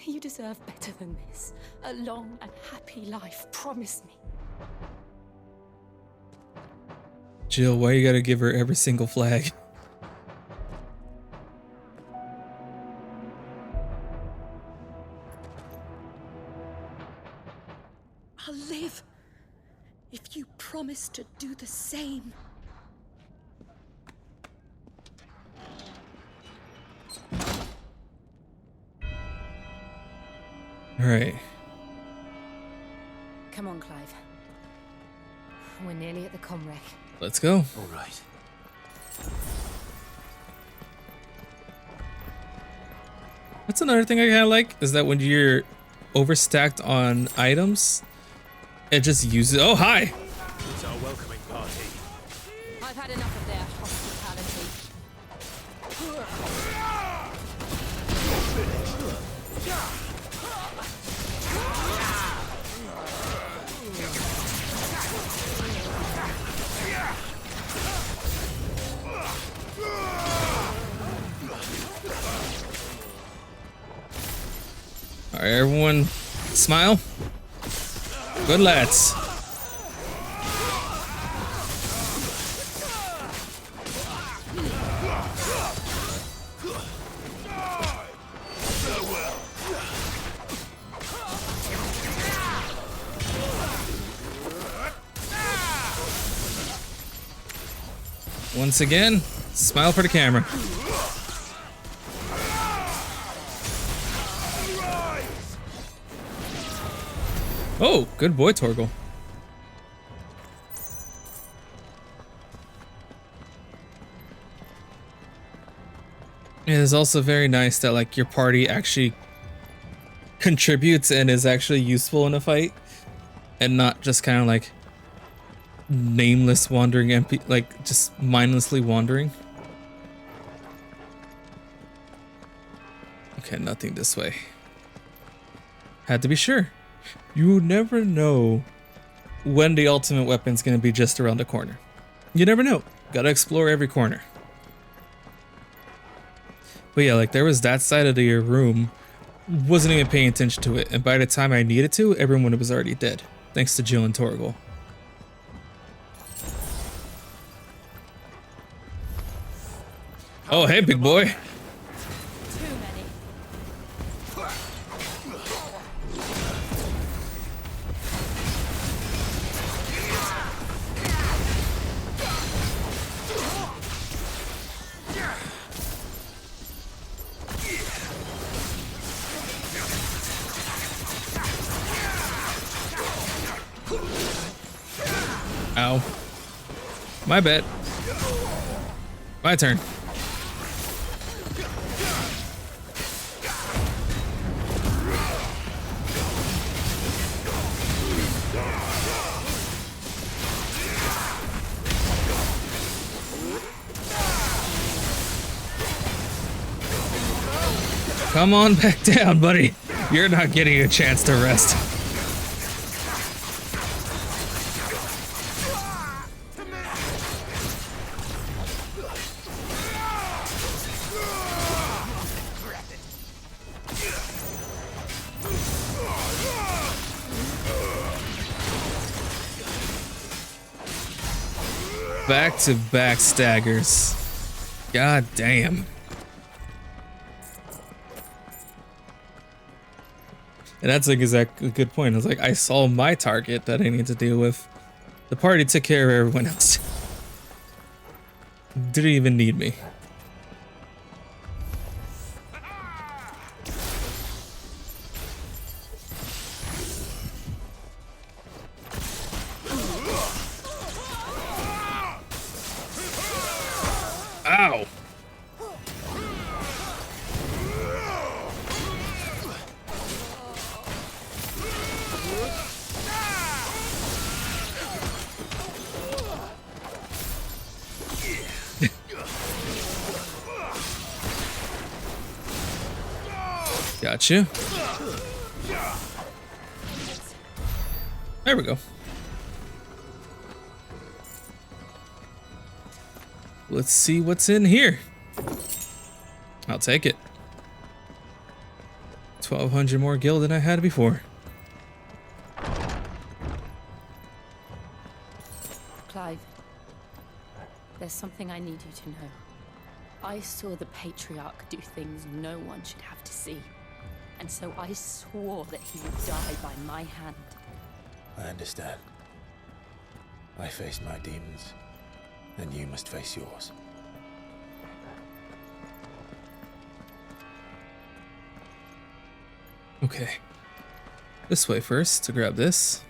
You deserve better than this. A long and happy life, promise me. Jill, why you gotta give her every single flag? I'll live if you promise to do the same. All right. Come on, Clive. We're nearly at the comwreck. Let's go. All right. That's another thing I kind of like, is that when you're overstacked on items, it just uses. Oh, hi. It's our welcoming party. I've had enough of their hospitality. All right, everyone, smile. Good lads. Once again, smile for the camera. Oh, good boy, Torgal. It is also very nice that like your party actually contributes and is actually useful in a fight, and not just kind of like nameless wandering MP, like just mindlessly wandering. Okay, nothing this way. Had to be sure. You never know when the ultimate weapon's gonna be just around the corner. You never know. Gotta explore every corner. But yeah, like there was that side of your room, wasn't even paying attention to it, and by the time I needed to, everyone was already dead. Thanks to Jill and Torgal. Oh, hey, big boy. Ow. My bad. My turn. Come on back down, buddy. You're not getting a chance to rest. Back-to-back staggers. God damn. And that's like exactly a good point. It's like I saw my target that I need to deal with. The party took care of everyone else. Didn't even need me. Ow! Gotcha. There we go. Let's see what's in here. I'll take it. 1,200 more gil than I had before. Clive, there's something I need you to know. I saw the Patriarch do things no one should have to see. And so I swore that he would die by my hand. I understand. I faced my demons, and you must face yours. Okay. This way first to grab this.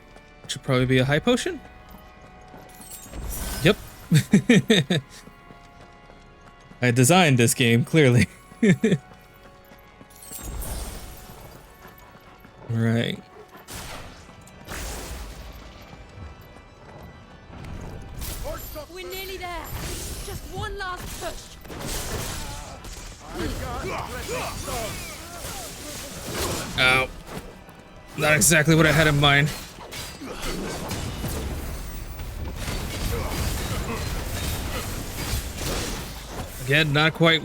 Should probably be a high potion. Yep. I designed this game, clearly. Right. We're nearly there. Just one last push. Ow. Not exactly what I had in mind. Again, not quite.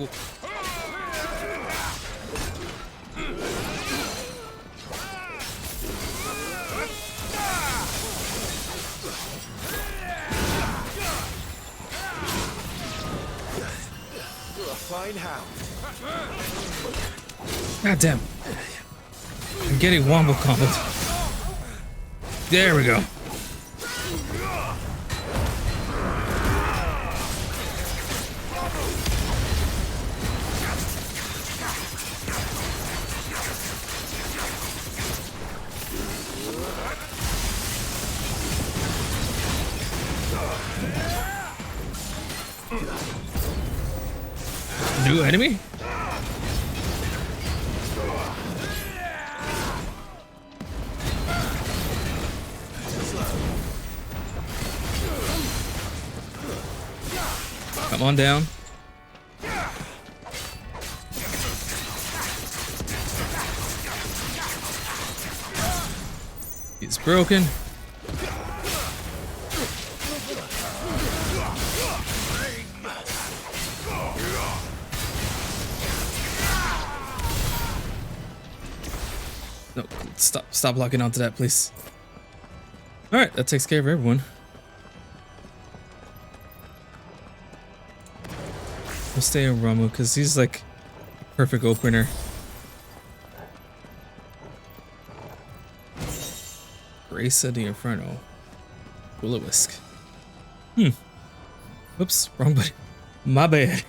Fine hound. God damn. I'm getting wombo comboed. There we go. New enemy? Come on down. He's broken. No, stop locking onto that, please. All right, that takes care of everyone. We'll stay in Ramu because he's like perfect opener. Grace of the Inferno. Will-o-wisp. Whoops, wrong button. My bad.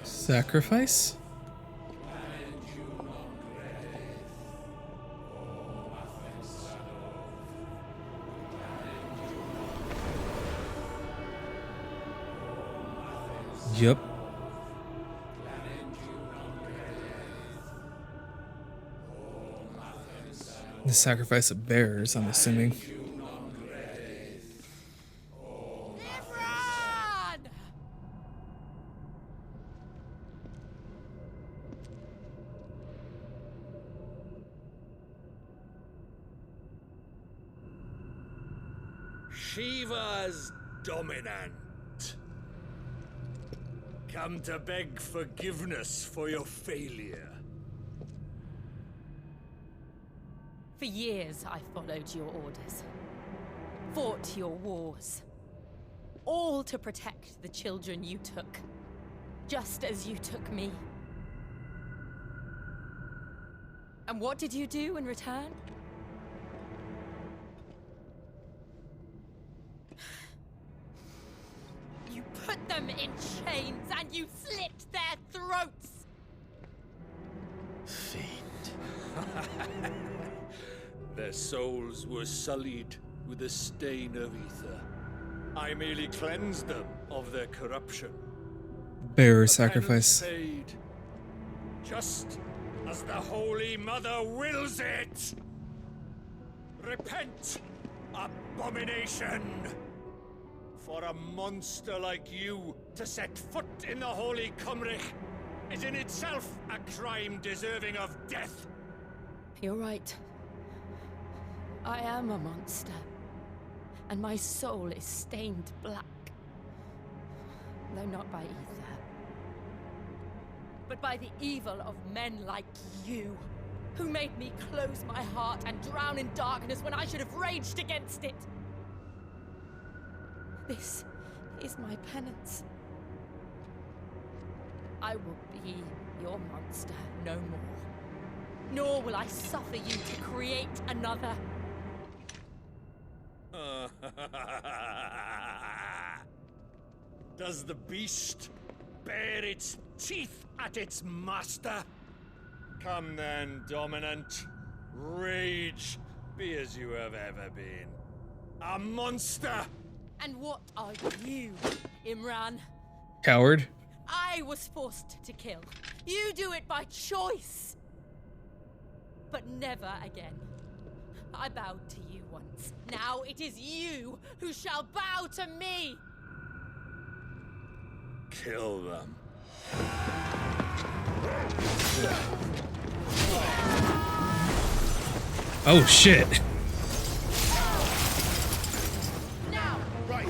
Sacrifice? Yep. The sacrifice of bears, I'm assuming. Shiva's dominant. Come to beg forgiveness for your failure. For years, I followed your orders. Fought your wars. All to protect the children you took. Just as you took me. And what did you do in return? You put them in chains and you slit their throats! Fiend. Their souls were sullied with the stain of ether. I merely cleansed them of their corruption. Bear sacrifice. Paid, just as the Holy Mother wills it. Repent, abomination! For a monster like you to set foot in the Holy Cymric is in itself a crime deserving of death. You're right. I am a monster. And my soul is stained black. Though not by ether. But by the evil of men like you, who made me close my heart and drown in darkness when I should have raged against it. This is my penance. I will be your monster no more. Nor will I suffer you to create another. Does the beast bare its teeth at its master? Come then, Dominant. Rage, be as you have ever been. A monster! And what are you, Imran? Coward. I was forced to kill. You do it by choice. But never again. I bowed to you once. Now it is you who shall bow to me. Kill them. Oh shit. Now. Right.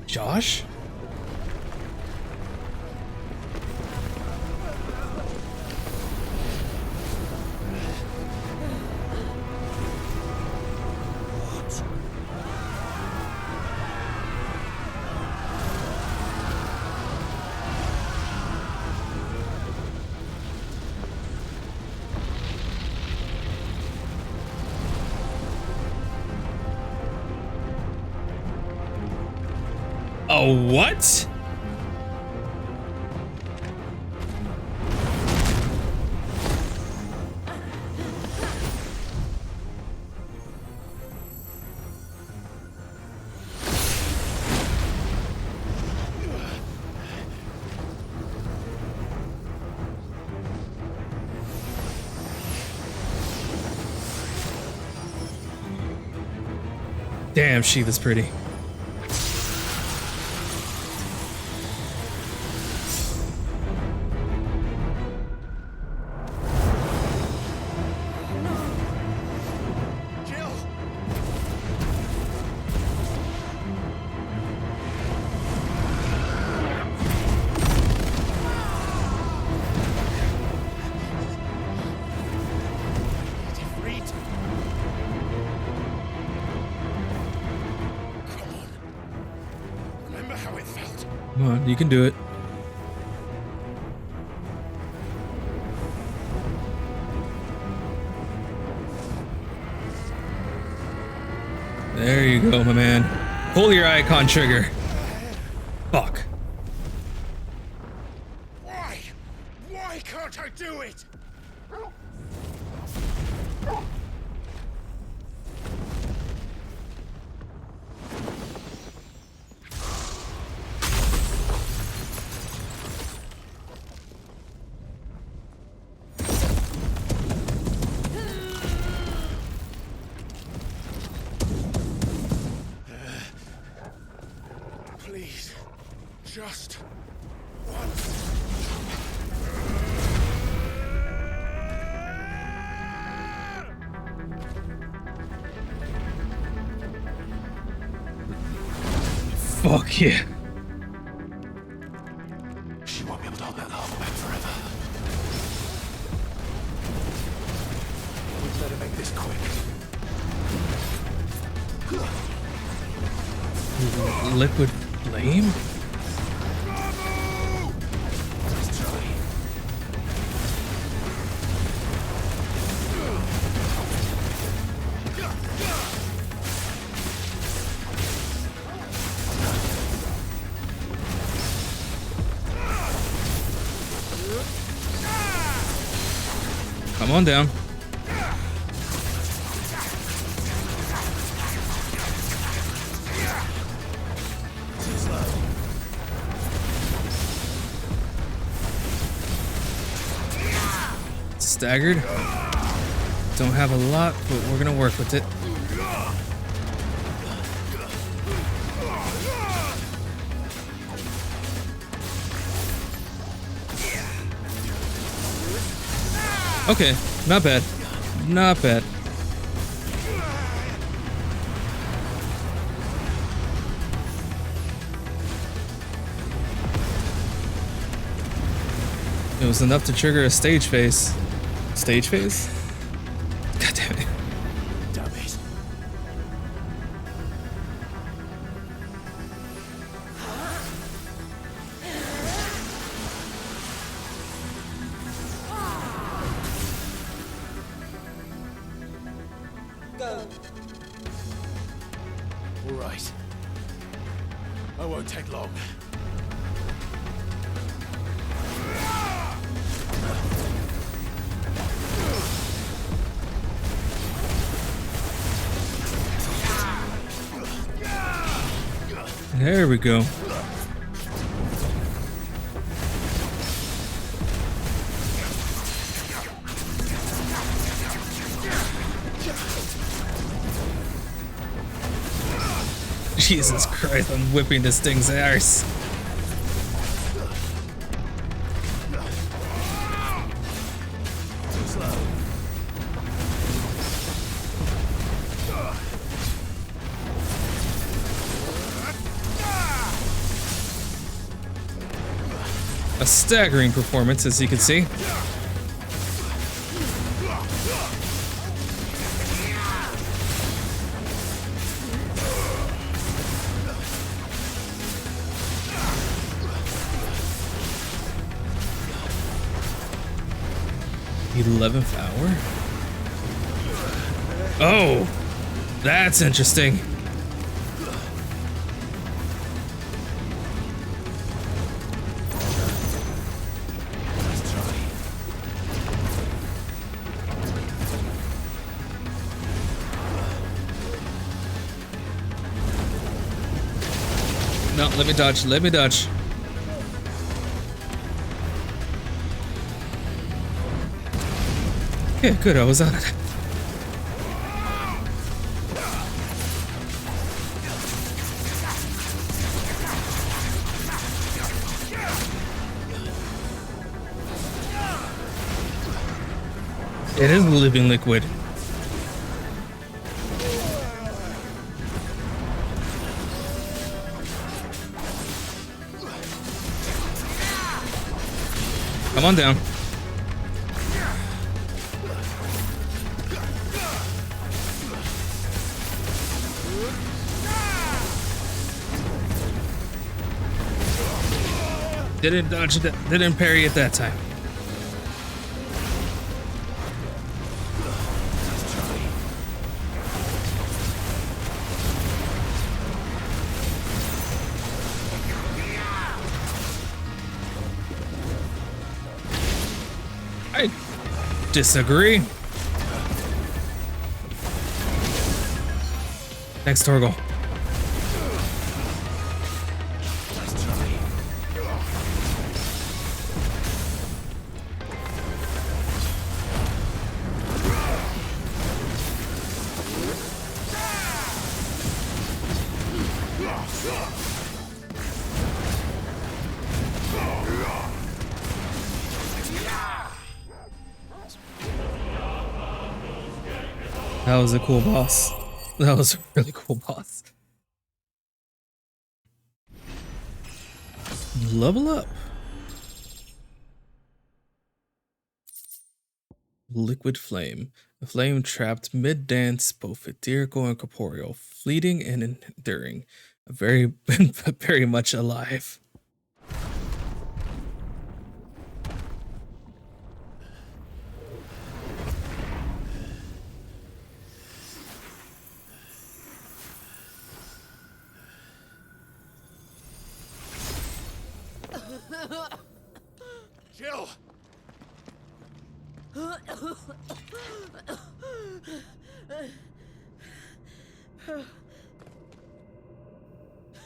Josh? Oh, what? Damn, Shiva's pretty. Come on, you can do it. There you go, my man. Pull your icon trigger. Fuck. Why? Why can't I do it? Please, just once. Fuck yeah. She won't be able to hold that armor back forever. We'd better make this quick. Liquid flame? Let's try. Come on down. staggered. Don't have a lot, but we're gonna work with it. Okay, not bad. Not bad. It was enough to trigger a stage phase. Stage phase? God damn it. Damn it. Go. All right. I won't take long. There we go. Jesus Christ, I'm whipping this thing's ass. A staggering performance, as you can see. The 11th hour? Oh, that's interesting. No, let me dodge, let me dodge. Okay, good, I was on it. It is a living liquid. Come on down. Didn't dodge that, didn't parry it that time. I disagree. Next Torgal. That was a cool boss. That was a really cool boss. Level up. Liquid flame. A flame trapped mid-dance, both etherical and corporeal, fleeting and enduring. Very, very much alive. Jill!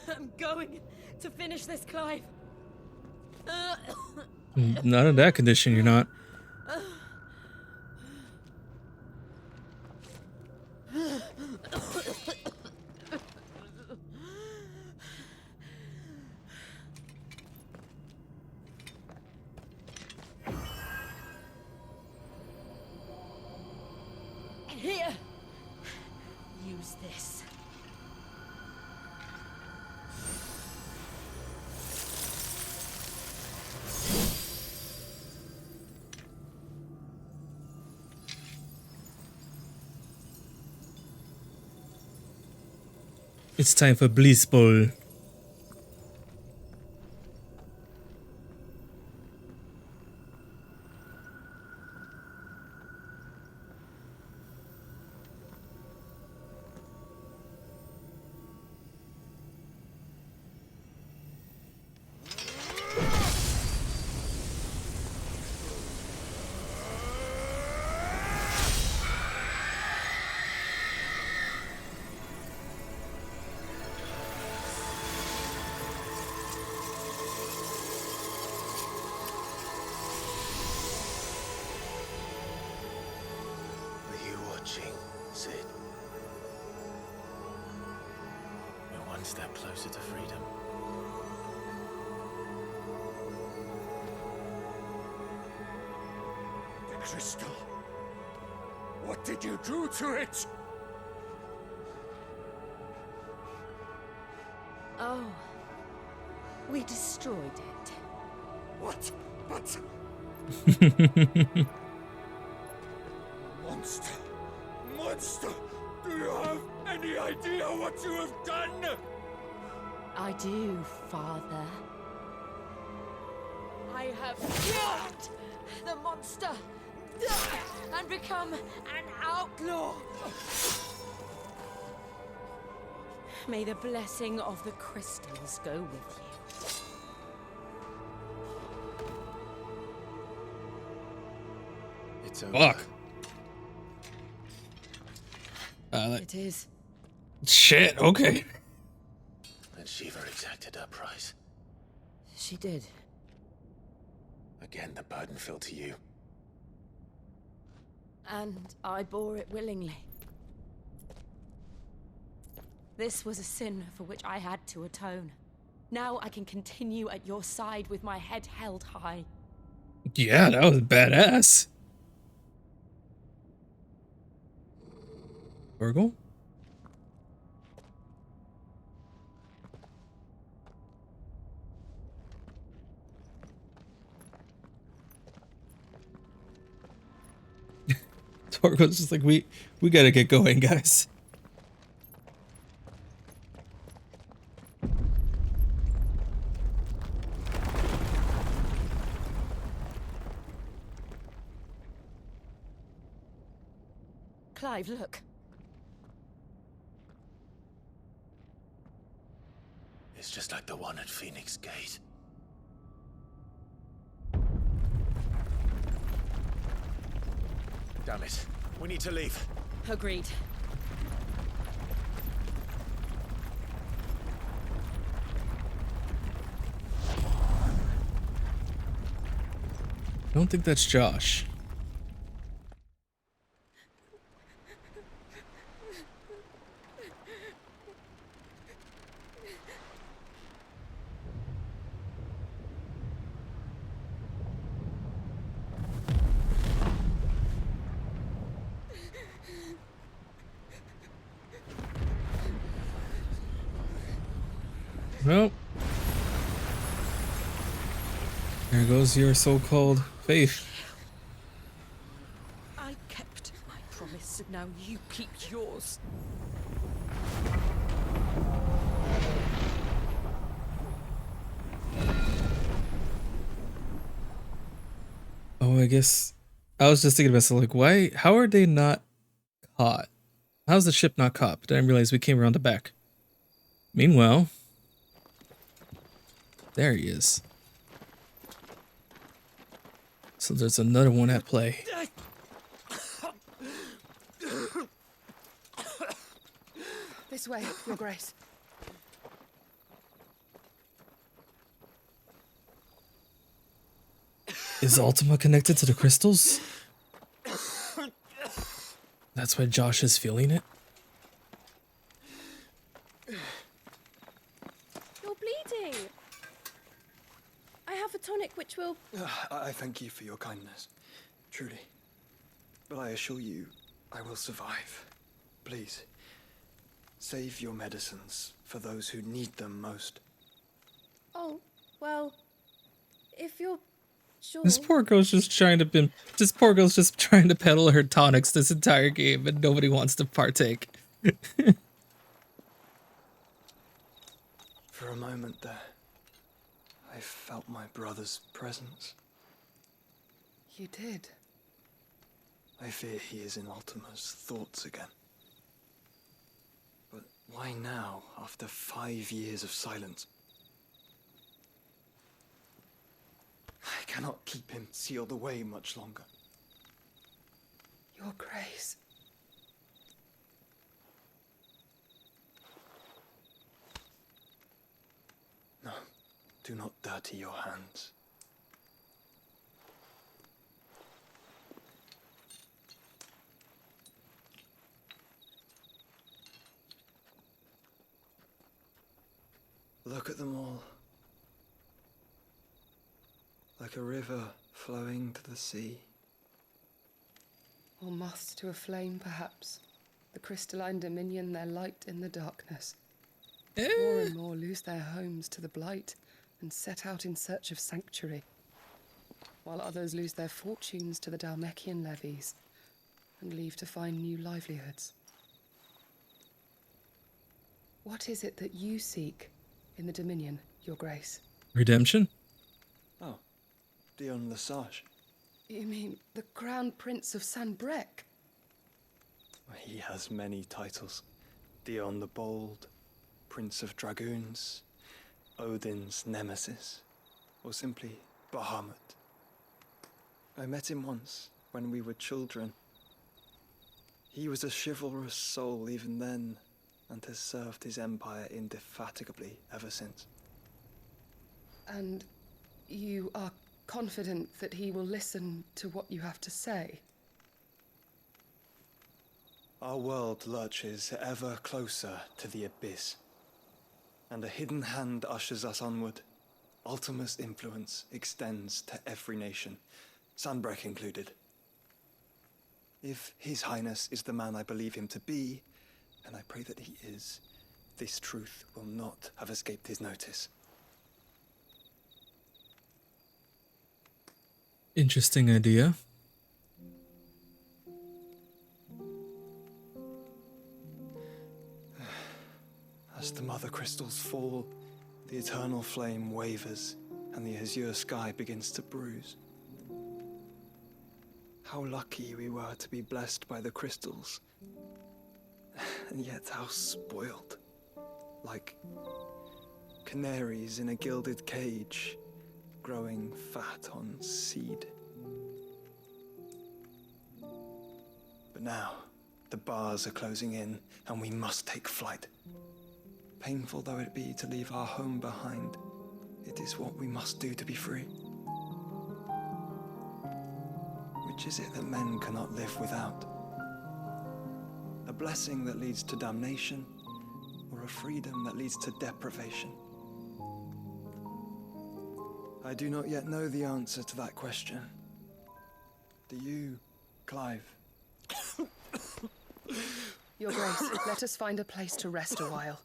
I'm going to finish this, Clive. Not in that condition, you're not. Here. Use this. It's time for Bliss Ball. Sid. We're one step closer to freedom. The crystal. What did you do to it? Oh. We destroyed it. What? But... Monster! Monster! Do you have any idea what you have done? I do, Father. I have killed the monster and become an outlaw. May the blessing of the crystals go with you. It's over. Fuck. It is. Shit, okay. And Shiva exacted her price. She did. Again, the burden fell to you. And I bore it willingly. This was a sin for which I had to atone. Now I can continue at your side with my head held high. Yeah, that was badass. Virgil? Torgo's just like, we gotta get going, guys. Clive, look. It's just like the one at Phoenix Gate. Damn it. We need to leave. Agreed. I don't think that's Josh. Well, there goes your so-called faith. I kept my promise, and now you keep yours. Oh, I guess I was just thinking about myself, like, why? How are they not caught? How's the ship not caught? But I didn't realize we came around the back. Meanwhile, there he is. So there's another one at play. This way, Your Grace. Is Ultima connected to the crystals? That's why Josh is feeling it? help? I thank you for your kindness, truly. But I assure you, I will survive. Please, save your medicines for those who need them most. Oh, well, if you're sure. This poor girl's just trying to peddle her tonics this entire game, and nobody wants to partake. For a moment there, I felt my brother's presence. You did? I fear he is in Ultima's thoughts again. But why now, after 5 years of silence? I cannot keep him sealed away much longer. Your Grace. No, do not dirty your hands. Look at them all. Like a river flowing to the sea. Or moths to a flame, perhaps. The crystalline dominion their light in the darkness. More and more lose their homes to the blight and set out in search of sanctuary, while others lose their fortunes to the Dhalmekian levies and leave to find new livelihoods. What is it that you seek in the Dominion, Your Grace? Redemption? Oh, Dion Lesage. You mean the Crown Prince of Sanbrec? He has many titles. Dion the Bold, Prince of Dragoons, Odin's Nemesis, or simply Bahamut. I met him once, when we were children. He was a chivalrous soul even then, and has served his empire indefatigably ever since. And you are confident that he will listen to what you have to say? Our world lurches ever closer to the abyss, and a hidden hand ushers us onward. Ultima's influence extends to every nation, Sanbrec included. If His Highness is the man I believe him to be, and I pray that he is, this truth will not have escaped his notice. Interesting idea. As the mother crystals fall, the eternal flame wavers, and the azure sky begins to bruise. How lucky we were to be blessed by the crystals, and yet how spoiled. Like canaries in a gilded cage, growing fat on seed. But now, the bars are closing in, and we must take flight. Painful though it be to leave our home behind, it is what we must do to be free. Which is it that men cannot live without? A blessing that leads to damnation, or a freedom that leads to deprivation? I do not yet know the answer to that question. Do you, Clive? Your Grace, let us find a place to rest a while.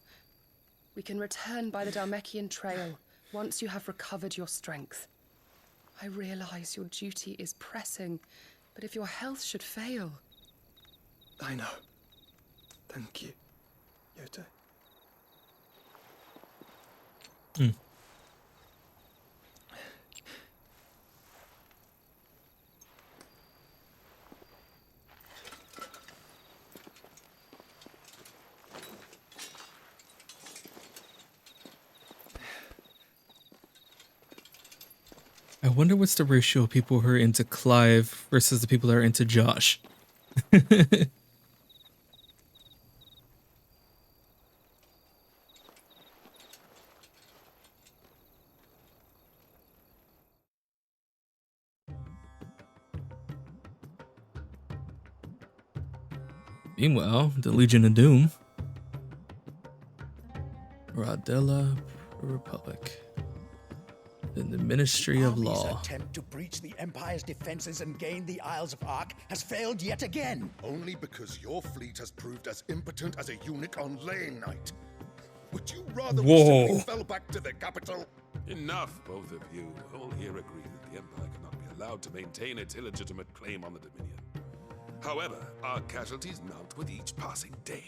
We can return by the Dhalmekian trail once you have recovered your strength. I realize your duty is pressing, but if your health should fail... I know. Thank you, Yote. I wonder what's the ratio of people who are into Clive versus the people that are into Josh. Meanwhile, the Legion of Doom. Rodella Republic. in the Ministry of Army's Law. attempt to breach the Empire's defenses and gain the Isles of Ark has failed yet again. Only because your fleet has proved as impotent as a eunuch on laying night. Would you rather we Whoa. simply fell back to the capital? Enough, both of you. All here agree that the Empire cannot be allowed to maintain its illegitimate claim on the Dominion. However, our casualties mount with each passing day.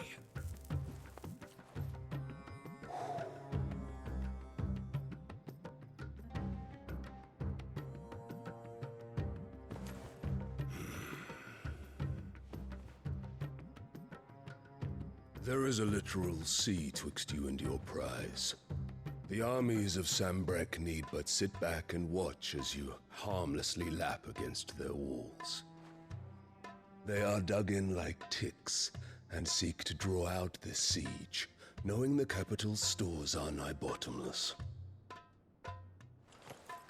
There is a literal sea twixt you and your prize. The armies of Sambrek need but sit back and watch as you harmlessly lap against their walls. They are dug in like ticks and seek to draw out this siege, knowing the capital's stores are nigh bottomless.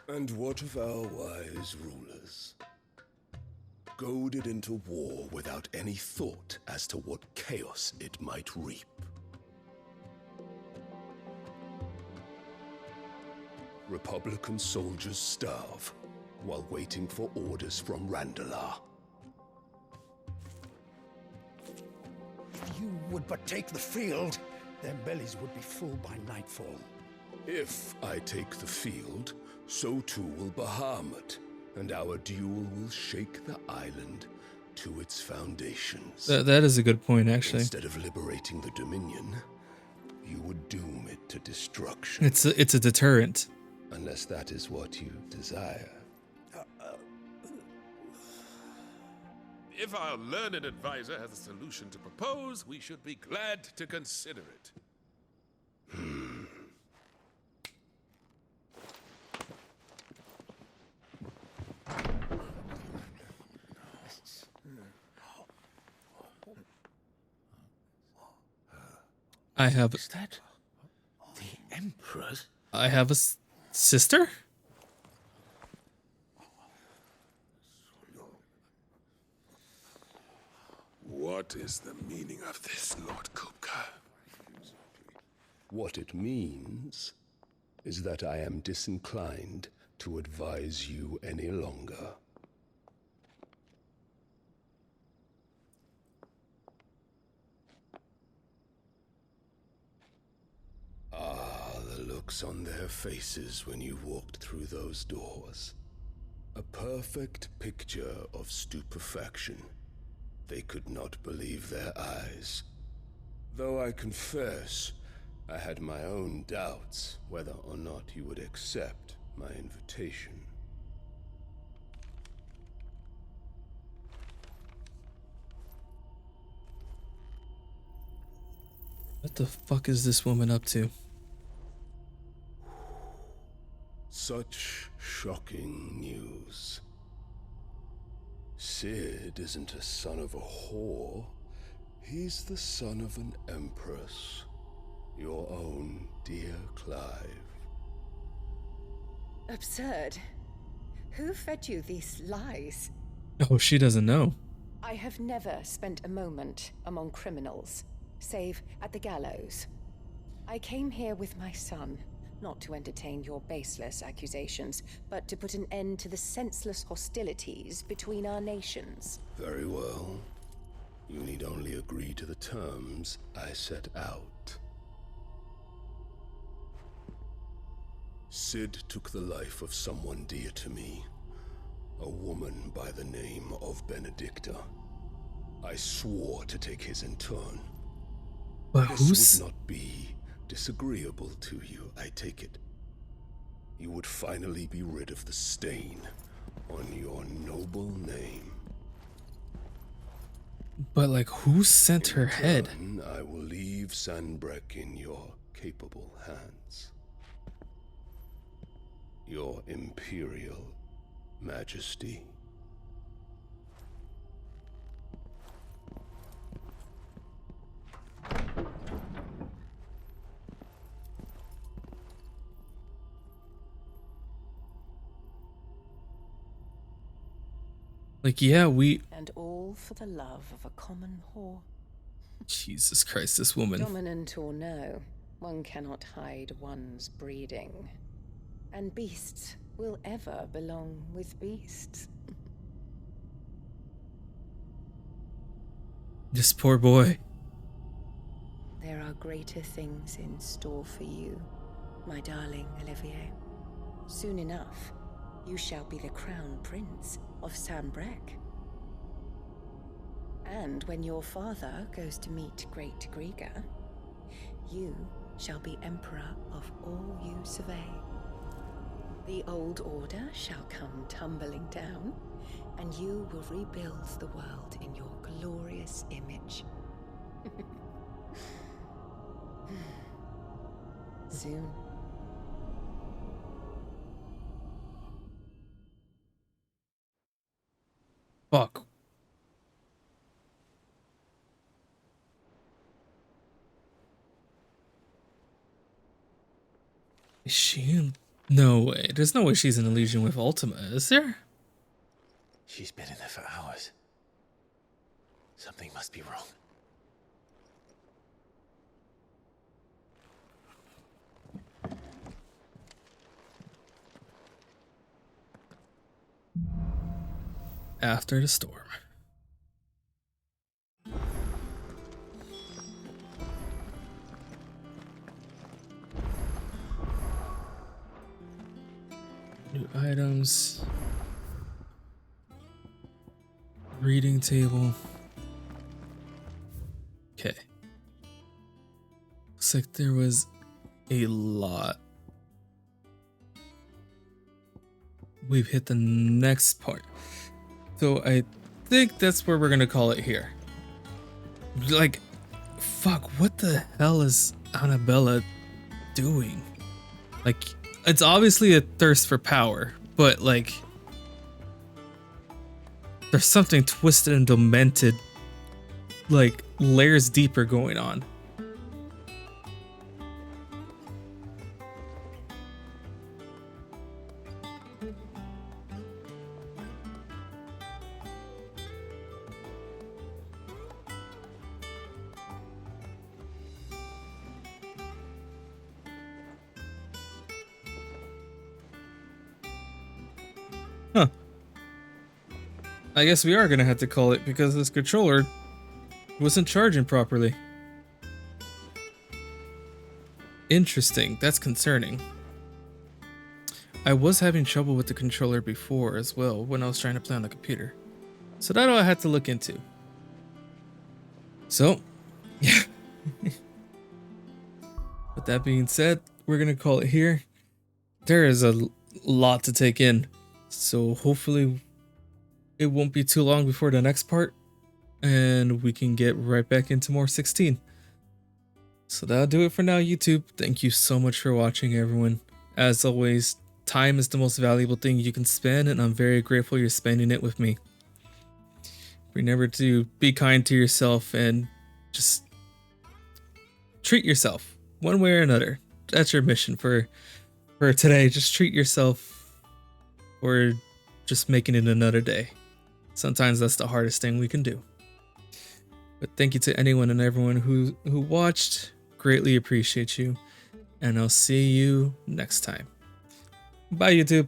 And what of our wise rulers? Goaded into war without any thought as to what chaos it might reap. Republican soldiers starve while waiting for orders from Randalar. If you would but take the field, their bellies would be full by nightfall. If I take the field, so too will Bahamut, and our duel will shake the island to its foundations. That is a good point, actually. Instead of liberating the Dominion, you would doom it to destruction. It's a deterrent. Unless that is what you desire. If our learned advisor has a solution to propose, we should be glad to consider it. I have. Is that the Emperor's? I have a sister? What is the meaning of this, Lord Kupka? What it means is that I am disinclined to advise you any longer. Ah, the looks on their faces when you walked through those doors. A perfect picture of stupefaction. They could not believe their eyes. Though I confess, I had my own doubts whether or not you would accept my invitation. What the fuck is this woman up to? Such shocking news. Sid isn't a son of a whore. He's the son of an empress. Your own dear Clive. Absurd. Who fed you these lies? Oh, she doesn't know. I have never spent a moment among criminals, save at the gallows. I came here with my son, not to entertain your baseless accusations, but to put an end to the senseless hostilities between our nations. Very well. You need only agree to the terms I set out. Sid took the life of someone dear to me, a woman by the name of Benedicta. I swore to take his in turn. But this would not be disagreeable to you, I take it. You would finally be rid of the stain on your noble name. But like, who sent her head? I will leave Sanbrek in your capable hands. Your Imperial Majesty. Like, yeah, we... And all for the love of a common whore. Jesus Christ, this woman. Dominant or no, one cannot hide one's breeding. And beasts will ever belong with beasts. This poor boy. There are greater things in store for you, my darling Olivier. Soon enough, you shall be the crown prince of Sambrec. And when your father goes to meet Great Griga, you shall be emperor of all you survey. The old order shall come tumbling down, and you will rebuild the world in your glorious image. Soon. Fuck. Is she? No way. There's no way she's in a legion with Ultima, is there? She's been in there for hours. Something must be wrong. After the storm. New items. Reading table. Okay. Looks like there was a lot. We've hit the next part. So I think that's where we're gonna call it here. Like, fuck, what the hell is Annabella doing? Like, it's obviously a thirst for power, but like, there's something twisted and demented, like layers deeper going on. Huh. I guess we are gonna have to call it because this controller wasn't charging properly. Interesting, that's concerning. I was having trouble with the controller before as well when I was trying to play on the computer. So that's all I had to look into. So, yeah. With that being said, we're gonna call it here. There is a lot to take in. So hopefully it won't be too long before the next part and we can get right back into more 16. So that'll do it for now, YouTube. Thank you so much for watching, everyone. As always, time is the most valuable thing you can spend, and I'm very grateful you're spending it with me. Remember to be kind to yourself and just treat yourself one way or another. That's your mission for today. Just treat yourself, or just making it another day. Sometimes that's the hardest thing we can do. But thank you to anyone and everyone who watched. Greatly appreciate you. And I'll see you next time. Bye, YouTube.